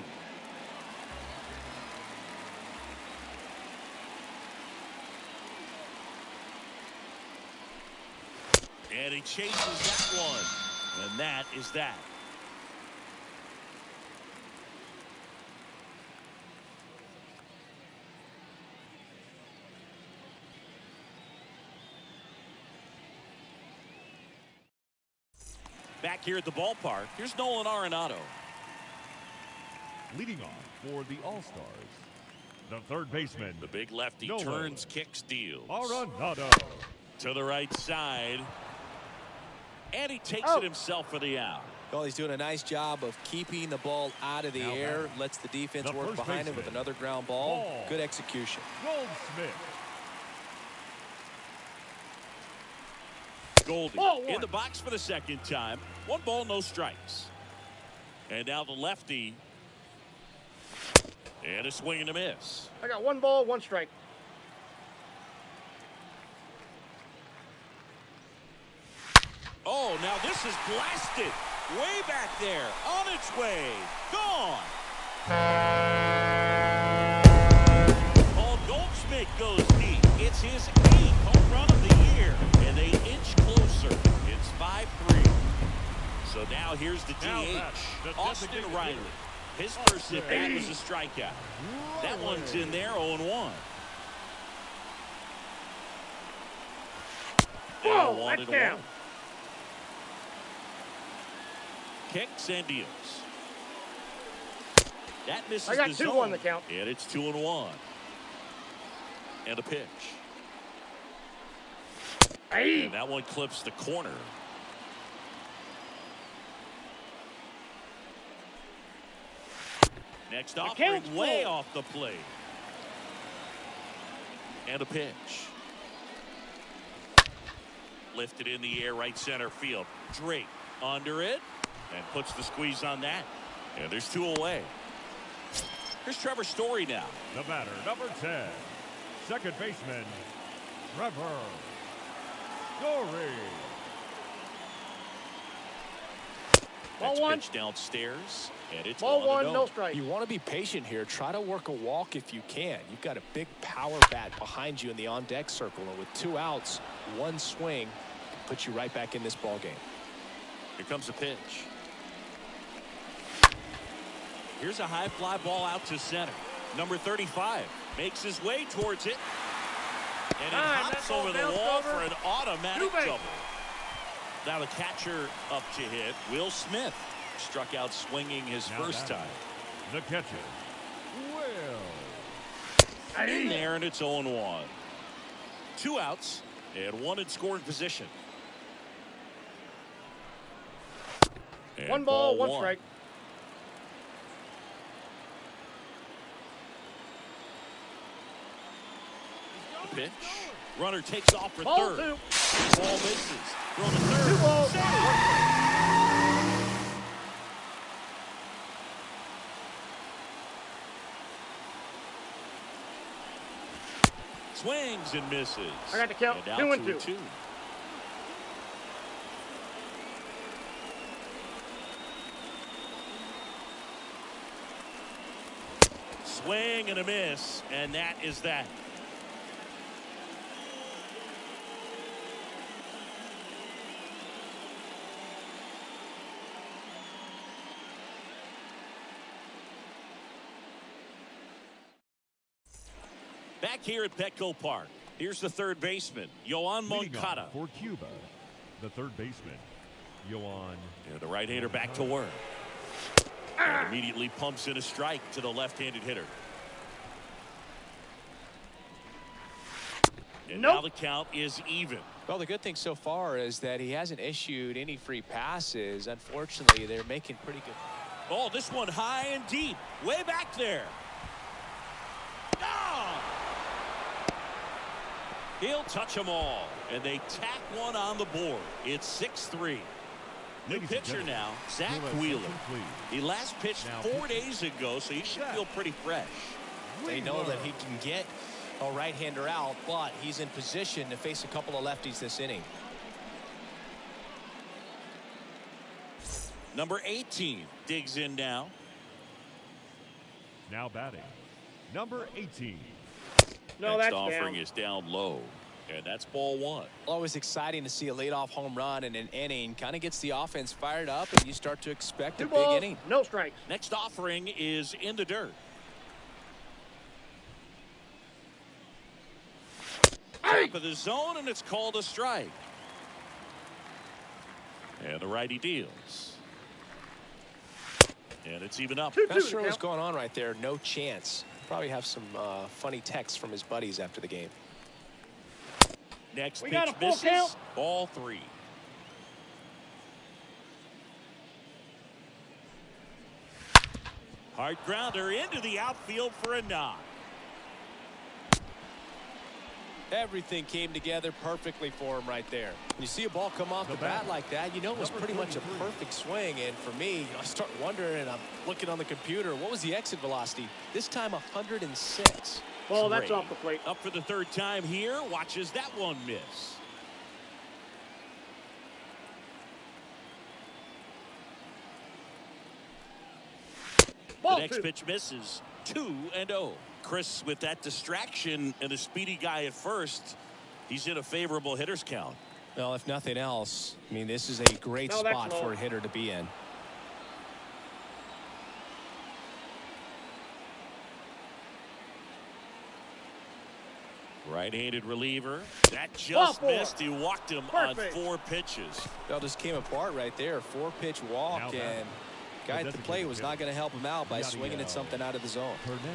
And he chases that one. And that is that. Back here at the ballpark, here's Nolan Arenado. Leading off for the All-Stars, the third baseman, The big lefty Nolan turns, kicks, deals. Arenado. To the right side. And he takes it himself for the out. Well, he's doing a nice job of keeping the ball out of the air. Lets the defense work behind him with another ground ball. Good execution. Goldsmith. Goldie in the box for the second time. 1 ball, no strikes. And now the lefty. And a swing and a miss. I got 1 ball, 1 strike. Oh, now this is blasted. Way back there. On its way. Gone. Paul Goldschmidt goes deep. It's his 8th home run of the year. And they inch closer. It's 5-3. So now here's the DH. Austin Riley. His first at bat was a strikeout. That one's in there, 0-1. Whoa, that's down. Kicks and deals. That misses I got the 2 zone. on the count. And it's 2-1. And a pitch. Hey. And that one clips the corner. Next offering way off the plate. And a pitch. Lifted in the air, right center field. Drake under it. And puts the squeeze on that. And there's 2 away. Here's Trevor Story now. The batter, number 10. Second baseman, Trevor Story. Ball 1. Pitch downstairs. And it's Ball 1, no no strike. You want to be patient here. Try to work a walk if you can. You've got a big power bat behind you in the on-deck circle. And with 2 outs, 1 swing, puts you right back in this ball game. Here comes a pitch. Here's a high fly ball out to center. Number 35 makes his way towards it. And it hops over the wall for an automatic double. Now the catcher up to hit. Will Smith struck out swinging his first time. The catcher, Will. In there, and it's 0-1. 2 outs and 1 in scoring position. And 1 ball, 1 strike. Pitch. Runner takes off for Ball third. 2. Ball misses. Throw to third. 2 balls. Swings and misses. I got the count. And out 2 and 2. 2. Swing and a miss, and that is that. Back here at Petco Park, here's the third baseman, Yoan Leading off Moncada. for Cuba, the third baseman, Yoan. And the right-hander back to work. And immediately pumps in a strike to the left-handed hitter. And now the count is even. Well, the good thing so far is that he hasn't issued any free passes. Unfortunately, they're making pretty good. Oh, this one high and deep, way back there. Oh! He'll touch them all, and they tack one on the board. It's 6-3. New pitcher now, Zach Wheeler. He last pitched 4 days ago, so he should feel pretty fresh. They know that he can get a right-hander out, but he's in position to face a couple of lefties this inning. Number 18 digs in now. Now batting, number 18. No, Next that's offering down. is down low, and that's ball 1. Always exciting to see a leadoff home run in an inning. Kind of gets the offense fired up, and you start to expect 2 a big balls, inning. no strikes. Next offering is in the dirt. Top of the zone, and it's called a strike. And the righty deals. And it's even up. 2-2 Not sure the what's count. going on right there. No chance. Probably have some funny texts from his buddies after the game. Next We pitch got a full misses. count. Ball 3. Hard grounder into the outfield for a knock. Everything came together perfectly for him right there. When you see a ball come off the bat like that, you know it was pretty much a perfect swing. And for me, I start wondering, and I'm looking on the computer, what was the exit velocity? This time 106. Ball, that's Great. off the plate. Up for the third time here. Watches that one miss. Ball The next 2. pitch misses. 2-0. Chris, with that distraction and a speedy guy at first, he's in a favorable hitter's count. Well, if nothing else, I mean, this is a great No, that's spot low. for a hitter to be in. Right-handed reliever. That Ball just 4. missed. He walked him Perfect. on 4 pitches. Well, just came apart right there. 4-pitch walk, Now and guy at the plate was not going to help him out by swinging at something out of the zone. Hernandez.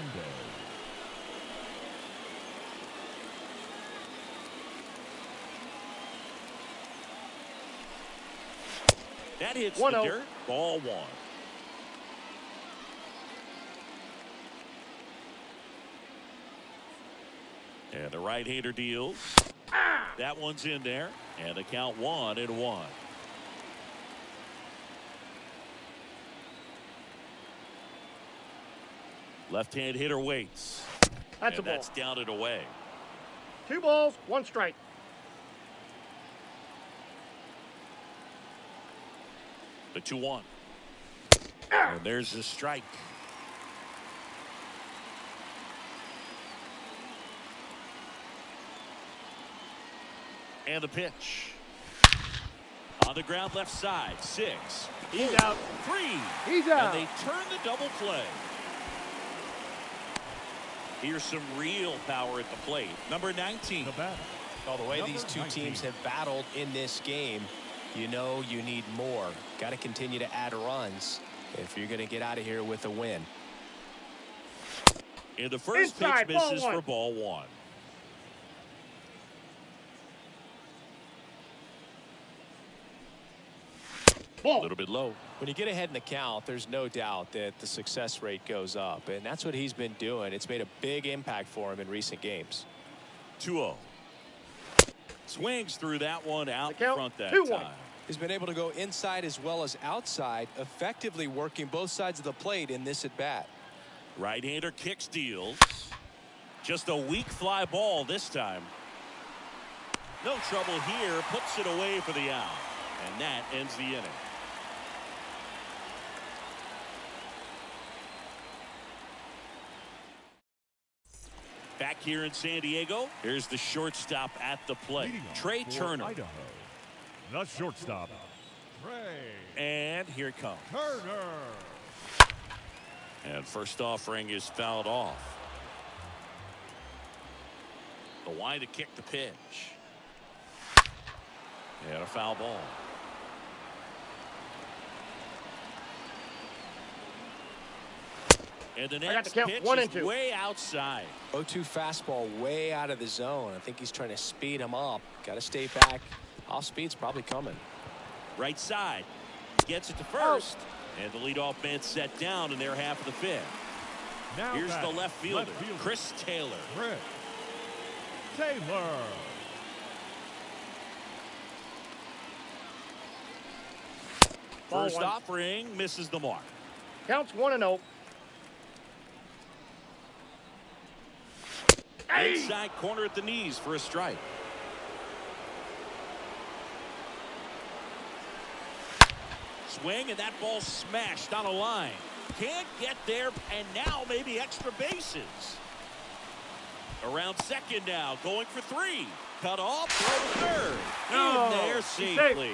That hits 1-0. the dirt. Ball 1. And the right-hander deals. That one's in there. And the count 1-1. Left-hand hitter waits. That's a And ball. that's down and away. 2 balls, 1 strike. The 2-1. And there's the strike. And the pitch. On the ground left side. 6. He's out. 3. He's out. And they turn the double play. Here's some real power at the plate. Number 19. The batter, Well, the way Number these two 19. teams have battled in this game, you know you need more. Got to continue to add runs if you're going to get out of here with a win. And the first Inside, pitch misses ball one. for ball one. Ball. A little bit low. When you get ahead in the count, there's no doubt that the success rate goes up, and that's what he's been doing. It's made a big impact for him in recent games. 2-0. Swings through that one out The count, front that 2-1. time. He's been able to go inside as well as outside, effectively working both sides of the plate in this at-bat. Right-hander kicks, deals. Just a weak fly ball this time. No trouble here. Puts it away for the out. And that ends the inning. Back here in San Diego, here's the shortstop at the plate, Leading off Trey for Turner. Idaho, the shortstop, Trey And here it comes. Turner. And first offering is fouled off. The wind to kick the pitch. And a foul ball. And the got next the count, pitch 1 is and 2. way outside. 0-2 fastball way out of the zone. I think he's trying to speed him up. Got to stay back. Off speed's probably coming. Right side. Gets it to first. And the leadoff man set down in their half of the fifth. Now Here's the batting, left fielder, Chris Taylor. Chris Taylor. Ball First one. offering misses the mark. Counts 1-0. Inside corner at the knees for a strike. Swing, and that ball smashed on a line. Can't get there, and now maybe extra bases. Around second now, going for 3. Cut off, throw to third. No, In there he's safely.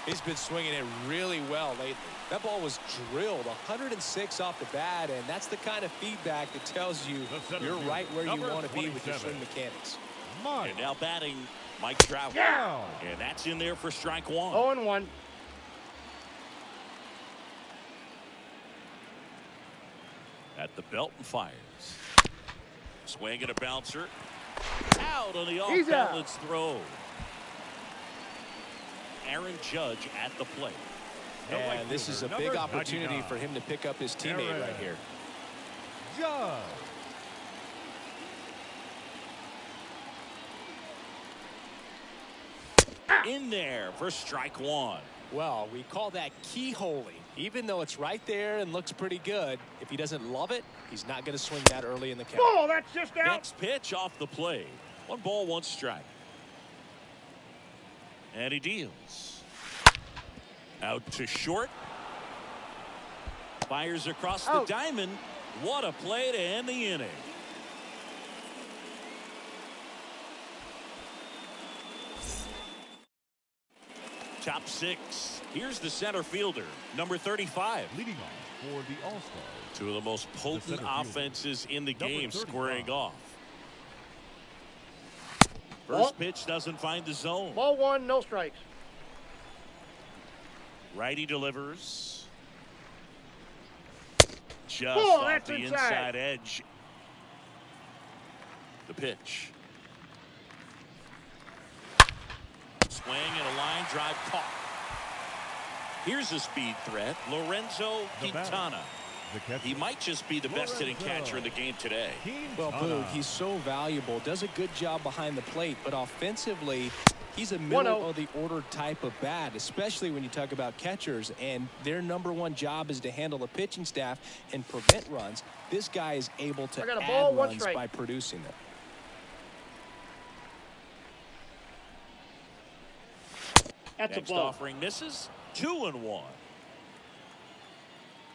He's been swinging it really well lately. That ball was drilled 106 off the bat, and that's the kind of feedback that tells you you're right where you want to be with your swing mechanics. And now batting, Mike Trout. Yeah. And that's in there for strike 1. 0-1. At the belt and fires. Swing and a bouncer. Out on the He's out. off-balance throw. Aaron Judge at the plate. And this is a big Number opportunity 99. for him to pick up his teammate Aaron right here. Judge. In there for strike 1. Well, we call that keyholing. Even though it's right there and looks pretty good, if he doesn't love it, he's not going to swing that early in the count. Ball, that's just out. Next pitch off the plate. 1 ball, 1 strike. And he deals. Out to short. Fires across the Out. diamond. What a play to end the inning. Top 6. Here's the center fielder, number 35. Leading off for the All-Stars, 2 of the most potent center fielder, offenses in the number game 35. squaring off. Ball. First pitch doesn't find the zone. Ball 1, no strikes. Righty delivers. Just Ball, off that's the inside. edge. The pitch. Swing and a line drive caught. Here's a speed threat, Lorenzo The batter, Quintana. the catcher, He might just be the best hitting Lorenzo catcher in the game today. Well, Quintana. Boog, he's so valuable, does a good job behind the plate, but offensively, he's a middle of the order type of bat, especially when you talk about catchers, and their #1 job is to handle the pitching staff and prevent runs. This guy is able to I got a add ball, 1 runs strike. by producing them. That's Next a ball. offering misses. 2-1.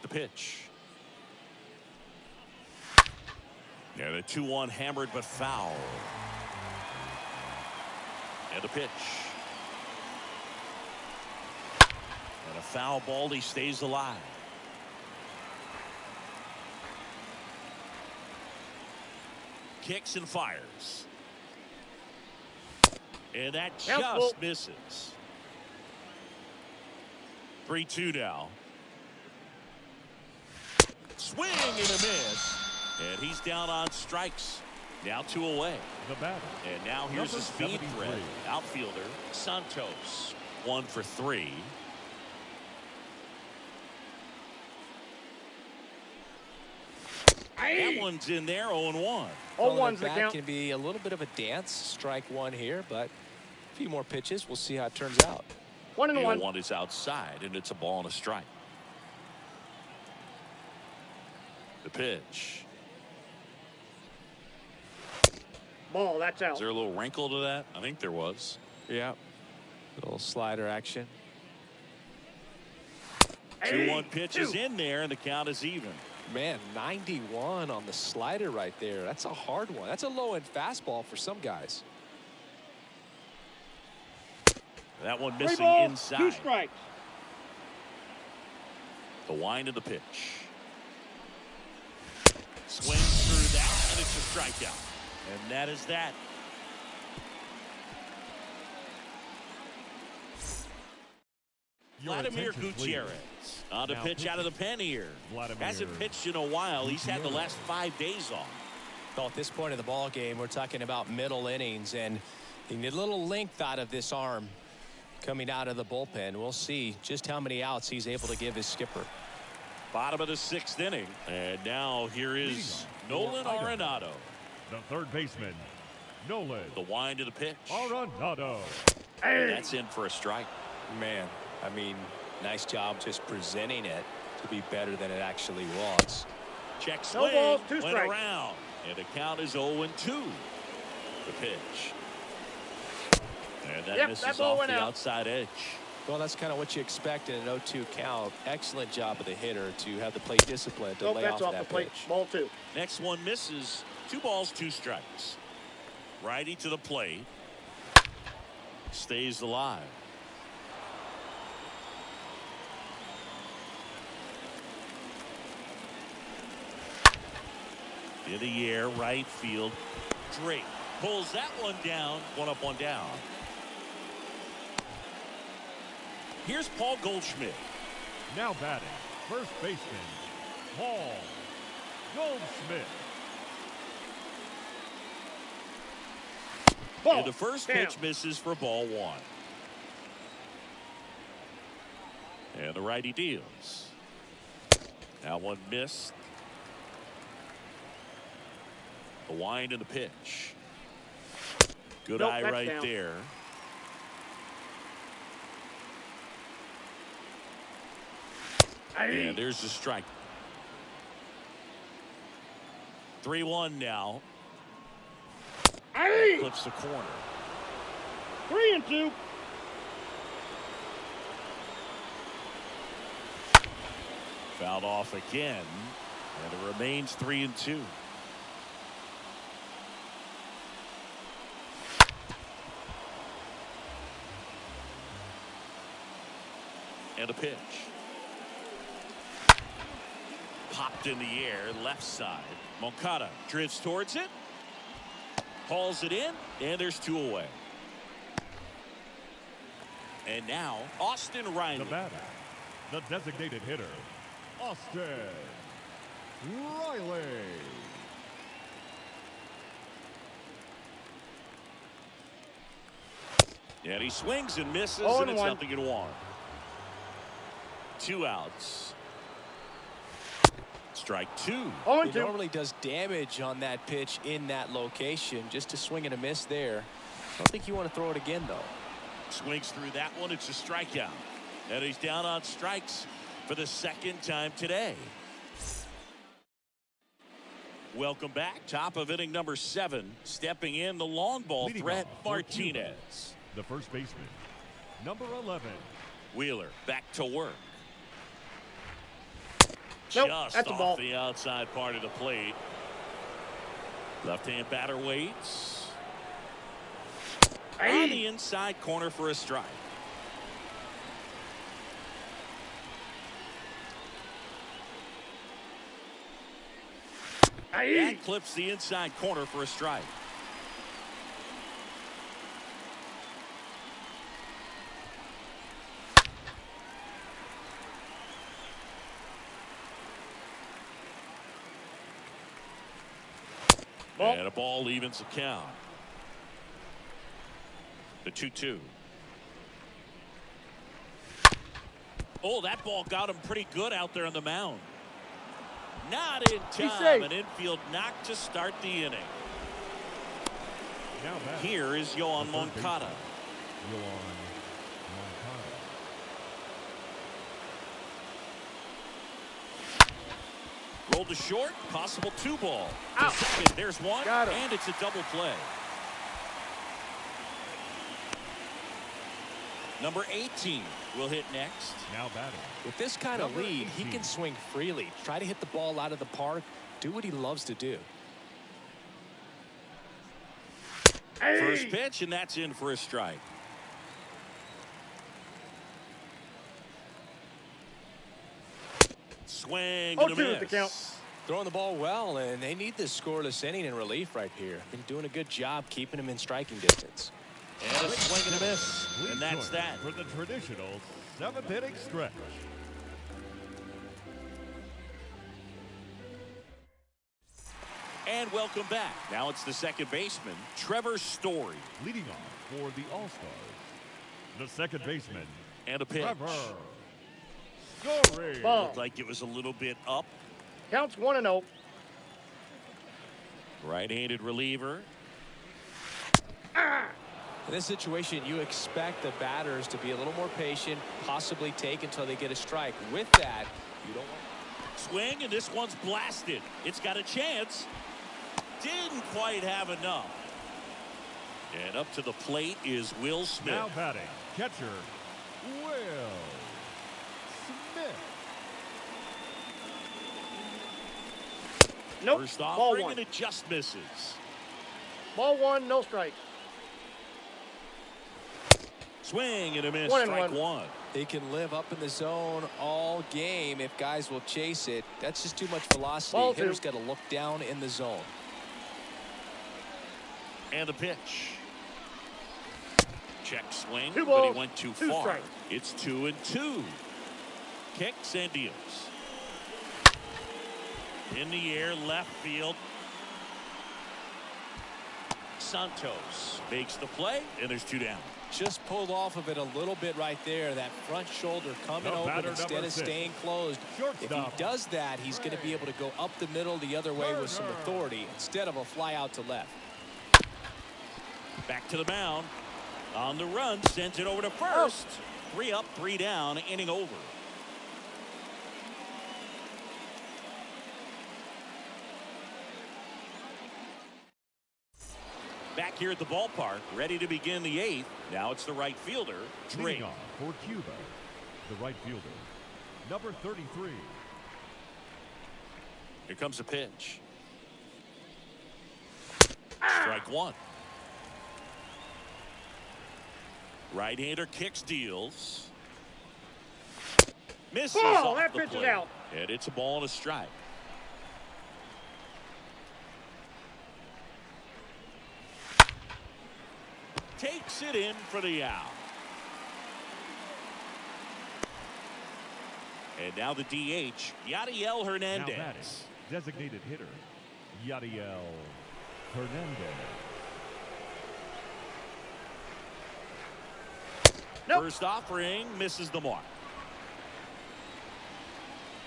The pitch. And a 2-1 hammered but foul. And the pitch. And a foul ball. He stays alive. Kicks and fires. And that just misses. 3-2 now. Swing and a miss. And he's down on strikes. Now 2 away. The batter. And now here's Number a speed 73. threat. Outfielder Santos. 1 for 3. That one's in there. 0-1. 0-1's the that count. can be a little bit of a dance. Strike 1 here, but a few more pitches. We'll see how it turns out. 1-1. 1 is outside, and it's a ball and a strike. The pitch. Ball, that's out. Is there a little wrinkle to that? I think there was. Yeah. Little slider action. 2-1 pitch is in there, and the count is even. Man, 91 on the slider right there. That's a hard one. That's a low-end fastball for some guys. That one 3 missing balls, inside. 2 strikes. The wind of the pitch. Swings through that, and it's a strikeout. And that is that. Your Vladimir attention, please. Gutierrez on the Now pitch out of the pen here. Vladimir Hasn't pitched in a while. He's had the last 5 days off. Well, at this point of the ball game, we're talking about middle innings, and you need a little length out of this arm coming out of the bullpen. We'll see just how many outs he's able to give his skipper. Bottom of the 6th inning. And now here is Nolan Arenado. The third baseman, Nolan The wind of the pitch. Arenado. That's in for a strike. Man, I mean, nice job just presenting it to be better than it actually was. Check No swing. balls, 2 Went strikes. around. And the count is 0-2. The pitch. And that Yep, misses that ball off went the out. outside edge. Well, that's kind of what you expect in an 0-2 count. Excellent job of the hitter to have the plate discipline to Nope, lay that's off off the that plate. pitch. Ball 2. Next one misses. 2 balls, 2 strikes. Righty to the plate. Stays alive. In the air, right field. Drake pulls that one down. 1 up, 1 down. Here's Paul Goldschmidt. Now batting, first baseman, Paul Goldschmidt. Ball. And the first Down. pitch misses for ball 1. And the righty deals. Now one missed. The wind and the pitch. Good Nope, eye that's right down. there. And there's the strike. 3-1 now. Clips the corner. 3-2. Fouled off again. And it remains 3-2. And a pitch. Popped in the air, left side. Moncada drifts towards it. Hauls it in, and there's 2 away. And now, Austin Riley. The batter, the designated hitter, Austin Riley. And he swings and misses, 0-1. and it's 0-1. 2 outs. Strike 2. He 0-2. normally does damage on that pitch in that location. Just a swing and a miss there. I don't think you want to throw it again, though. Swings through that one. It's a strikeout. And he's down on strikes for the 2nd time today. Welcome back. Top of inning number 7. Stepping in the long ball Leading threat, off for Martinez. The first baseman, number 11. Wheeler back to work. Nope, Just that's a off ball. the outside part of the plate. Left-hand batter waits. On the inside corner for a strike. That clips the inside corner for a strike. Ball. And a ball evens the count. The 2-2. Oh, that ball got him pretty good out there on the mound. Not in time. An infield knock to start the inning. Here is Yohan Moncada. Rolled to short, possible 2-ball. To second, there's one, and it's a double play. Number 18 will hit next. Now batting. With this kind of lead, he can swing freely, try to hit the ball out of the park, do what he loves to do. First pitch, and that's in for a strike. Swing and a miss. The count. Throwing the ball well, and they need this scoreless inning in relief right here. Been doing a good job keeping him in striking distance. And a swing and a miss, and that's that. For the traditional 7th inning stretch. And welcome back. Now it's the second baseman, Trevor Story. Leading off for the All-Stars, the second baseman, And a pitch. Trevor Story. Ball. Looked like it was a little bit up. Counts 1-0. Right-handed reliever. In this situation, you expect the batters to be a little more patient, possibly take until they get a strike. With that, you don't want... Swing, and this one's blasted. It's got a chance. Didn't quite have enough. And up to the plate is Will Smith. Now batting, catcher, Will Smith. Nope. First Ball offering, 1. and it just misses. Ball 1, no strikes. Swing and a miss. 1-1. Strike 1. They can live up in the zone all game if guys will chase it. That's just too much velocity. Ball 2. Hitters got to look down in the zone. And a pitch. Check swing, 2 but he balls, went too 2 far. strikes. It's 2-2. Kicks and deals. In the air, left field. Santos makes the play, and there's 2 down. Just pulled off of it a little bit right there. That front shoulder coming The open batter, instead number of 6. staying closed. If he Shortstop. does that, he's going to be able to go up the middle the other way with some authority instead of a fly out to left. Back to the mound. On the run, sends it over to first. 3 up, 3 down, inning over. Back here at the ballpark, ready to begin the 8th. Now it's the right fielder, Drake. Leading off for Cuba, the right fielder, number 33. Here comes a pitch. Strike 1. Right-hander kicks, deals. Misses off that the pitch is plate. out. And it's a ball and a strike. Takes it in for the out. And now the DH, Yadiel Now Hernandez. batting, designated hitter, Yadiel Hernandez. Nope. First offering misses the mark.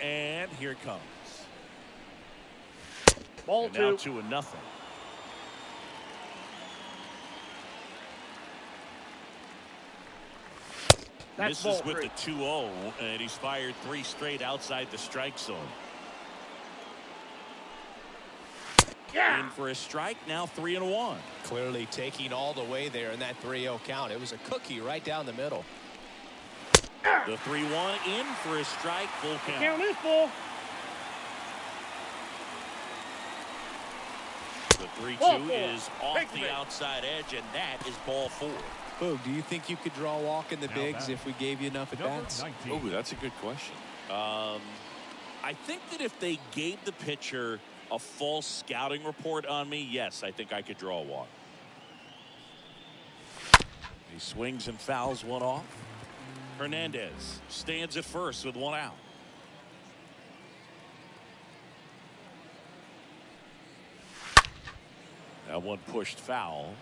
And here it comes. Ball And now 2. 2-0. That's Misses ball with 3. the 2-0, and he's fired 3 straight outside the strike zone. In for a strike, now 3-1. Clearly taking all the way there in that 3-0 count. It was a cookie right down the middle. The 3-1 in for a strike, full count. Count is full. The Ball 3-2 4. is off Big the swing. outside edge, and that is ball 4. Boog, do you think you could draw a walk in the Now bigs batting, if we gave you enough at number bats? 19. Oh, that's a good question. I think that if they gave the pitcher a false scouting report on me, yes, I think I could draw a walk. He swings and fouls one off. Hernandez stands at first with 1 out. That one pushed foul.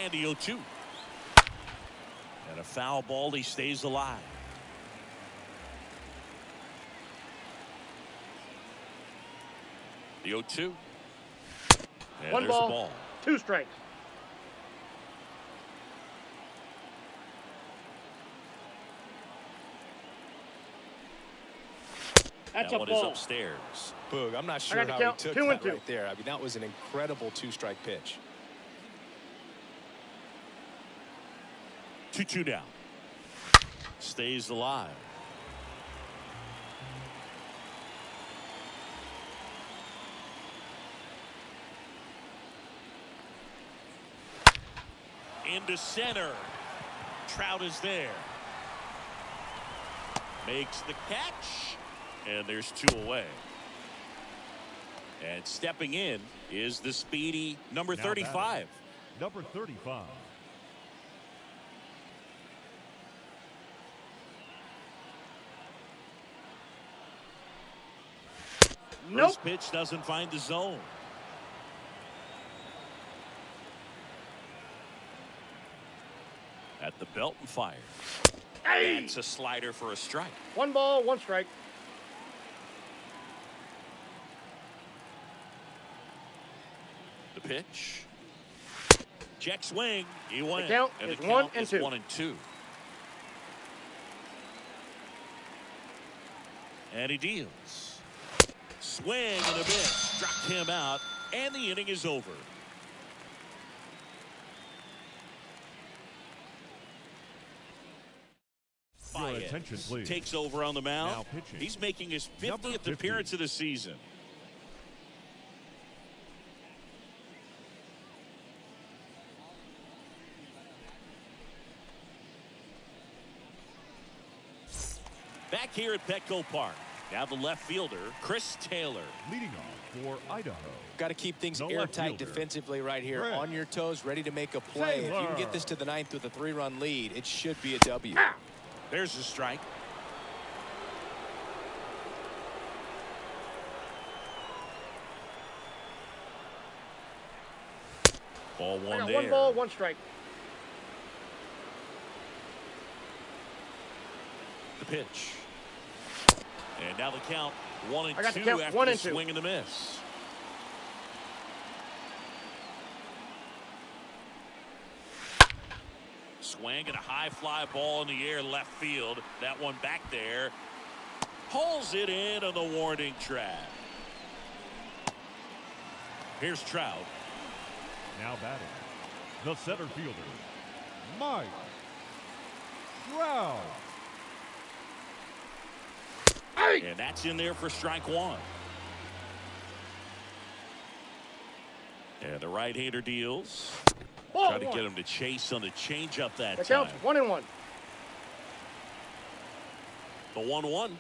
And the 0-2. And a foul ball. He stays alive. The 0-2. And One there's ball, the ball. 2 strikes. That's that a one ball. is upstairs. Boog, I'm not I sure got to how count. he took 2 and that 2. right there. I mean, that was an incredible 2-strike pitch. 2-2 down. Stays alive. Into center. Trout is there. Makes the catch. And there's 2 away. And stepping in is the speedy number 35. Number 35. Nope. First pitch doesn't find the zone. At the belt and fires. Hey! That's a slider for a strike. 1 ball, 1 strike. The pitch. Check swing. He went. The count and is the 1 count and is 2. 1 and 2. And he deals. Swing and a miss. Struck him out. And the inning is over. Your Bayas attention, please. takes over on the mound. Now pitching. He's making his Number 50th 50. appearance of the season. Back here at Petco Park. Now the left fielder, Chris Taylor. Leading off for Idaho. Got to keep things The left airtight fielder. defensively right here. Red. On your toes, ready to make a play. If you can Taylor. get this to the 9th with a 3-run lead, it should be a W. There's the strike. Ball I one got there. 1 ball, 1 strike. The pitch. And now the count 1 and I got the 2 count, after 1 the and 2. swing and the miss. Swing and a high fly ball in the air left field. That one back there. Pulls it in on the warning track. Here's Trout. Now batting. The center fielder, Mike Trout. And that's in there for strike 1. And the right-hander deals. Ball Try to 1. get him to chase on the changeup that The time. count's 1 and 1. The 1-1.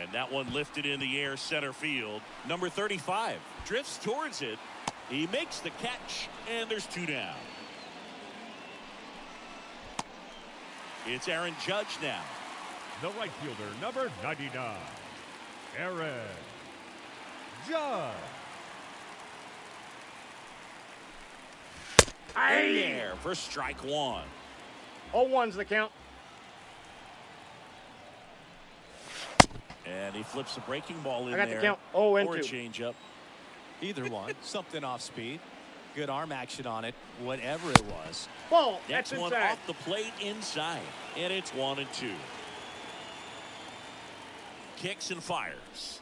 And that one lifted in the air center field. Number 35 drifts towards it. He makes the catch, and there's 2 down. It's Aaron Judge now. The right fielder, number 99, Aaron Judge. In there for strike 1. 0-1's the count. And he flips a breaking ball in I got there. the count. 0 and or a 2. changeup. Either one. Something off speed. Good arm action on it. Whatever it was. Ball. Next That's one inside. off the plate inside. And it's 1 and 2. Kicks and fires.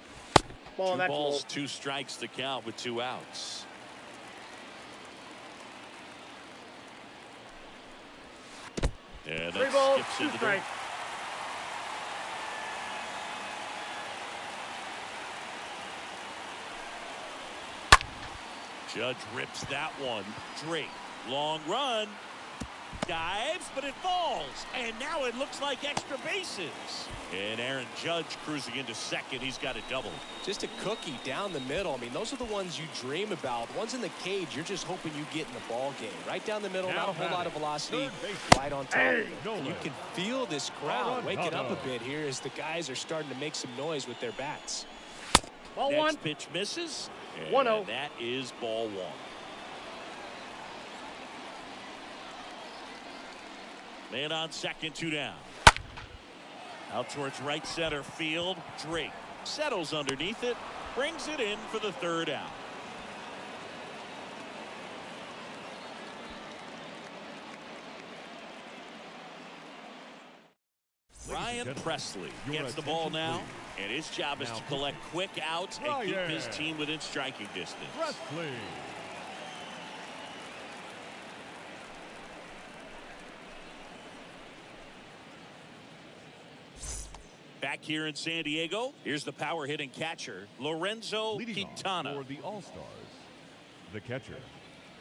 Ball. 2 That's balls, low. 2 strikes to count with 2 outs. And 3 that balls, skips 2 into the strikes. Judge rips that one. Drake, long run. Dives, but it falls. And now it looks like extra bases. And Aaron Judge cruising into second. He's got a double. Just a cookie down the middle. I mean, those are the ones you dream about. The ones in the cage, you're just hoping you get in the ball game. Right down the middle, not a whole lot of velocity, right on top. And you can feel this crowd waking up a bit here as the guys are starting to make some noise with their bats. Ball Next one. pitch misses. 1-0. That is ball one. Man on second, 2 down. Out towards right center field. Drake settles underneath it, brings it in for the 3rd out. Ryan Presley gets the ball now, and his job is to collect quick outs and keep his team within striking distance. Presley. Back here in San Diego, here's the power hitting catcher, Lorenzo Leading Quintana. off for the All-Stars, the catcher,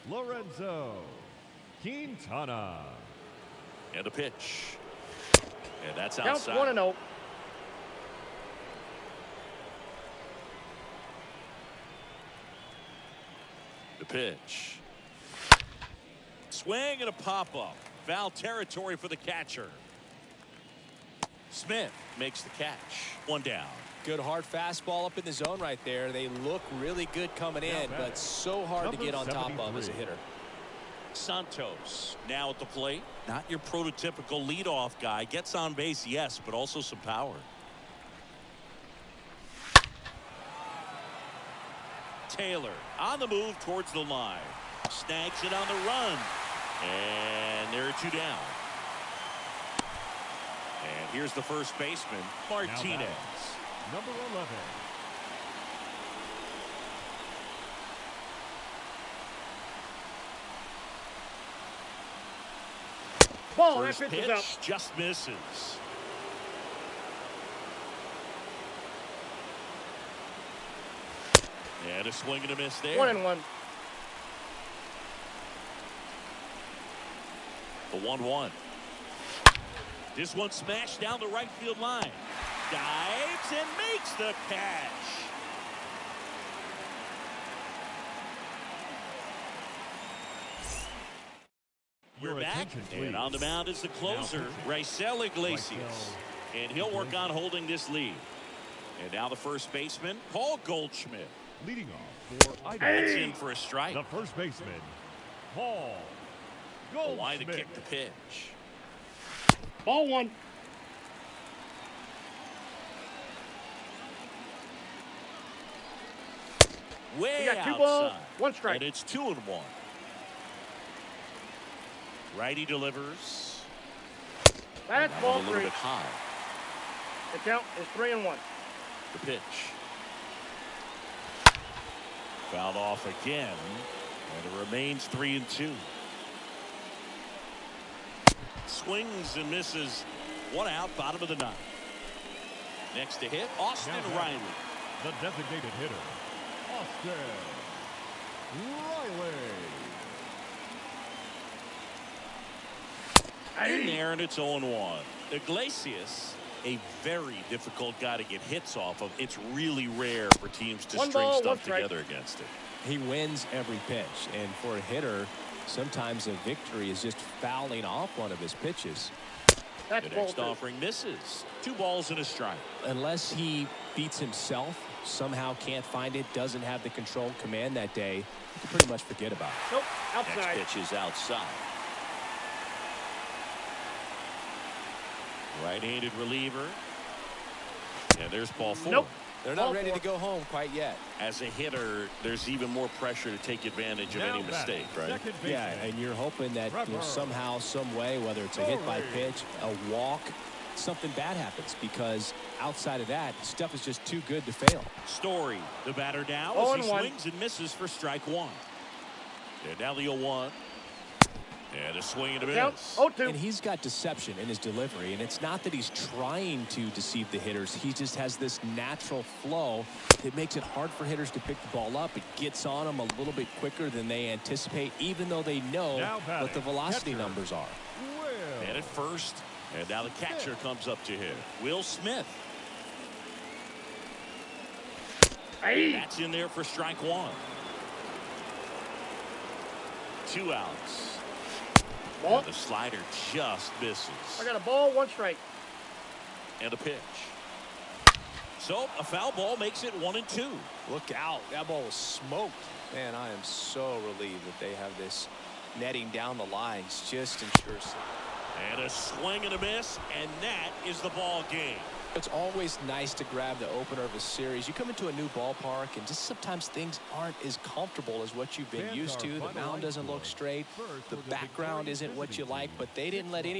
Lorenzo Quintana. And a pitch. And that's Counts outside. 1-0. The pitch. Swing and a pop-up. Foul territory for the catcher. Smith makes the catch. 1 down. Good hard fastball up in the zone right there. They look really good coming in, but so hard to get on top of as a hitter. Santos now at the plate. Not your prototypical leadoff guy. Gets on base, yes, but also some power. Taylor on the move towards the line. Snags it on the run. And there are 2 down. And here's the first baseman, Martinez. Number 11. Ball, First that pitch pitch is up. just misses. And a swing and a miss there. 1-1. The 1-1. This one smashed down the right field line. Dives and makes the catch. We're back, and on the mound is the closer, Raisel Iglesias. And he'll work on holding this lead. And now the first baseman, Paul Goldschmidt. Leading off for Idaho. That's in for a strike. The first baseman, Paul Goldschmidt. Why to kick the pitch. Ball one. Way You got 2 outside. balls, 1 strike. And it's 2-1. Righty delivers. That's Now ball a little 3. bit high. The count is 3-1. The pitch. Fouled off again. And it remains 3-2. Swings and misses. 1 out, bottom of the 9th. Next to hit, Austin Riley. The designated hitter, Austin Riley. In there, and it's 0-1. Iglesias, a very difficult guy to get hits off of. It's really rare for teams to 1 string ball, 1 stuff strike. together against it. He wins every pitch, and for a hitter, sometimes a victory is just fouling off one of his pitches. That's The ball next 2. offering misses. 2 balls and a strike. Unless he beats himself, somehow can't find it, doesn't have the control command that day, you can pretty much forget about it. Nope, outside. Next pitch is outside. Right-handed reliever. And there's ball 4. Nope. They're not Ball ready 4. to go home quite yet. As a hitter, there's even more pressure to take advantage of any mistake, right? Second baseman. Yeah, and you're hoping that somehow, some way, whether it's a hit by pitch, a walk, something bad happens, because outside of that, stuff is just too good to fail. Story, the batter now, as he 0-1. swings and misses for strike 1. And now the 0-1. And a swing and a Count miss. 0-2. And he's got deception in his delivery, and it's not that he's trying to deceive the hitters. He just has this natural flow that makes it hard for hitters to pick the ball up. It gets on them a little bit quicker than they anticipate, even though they know what the velocity numbers are. And at first, and now the catcher comes up to hit. Will Smith. Hey. That's in there for strike one. 2 outs. Ball. And the slider just misses. I got a ball, 1 strike. And a pitch. So a foul ball makes it 1-2. Look out. That ball was smoked. Man, I am so relieved that they have this netting down the lines. Just ensures. And a swing and a miss, and that is the ball game. It's always nice to grab the opener of a series. You come into a new ballpark, and just sometimes things aren't as comfortable as what you've been used to. The mound doesn't look straight. The background isn't what you like, but they didn't let any of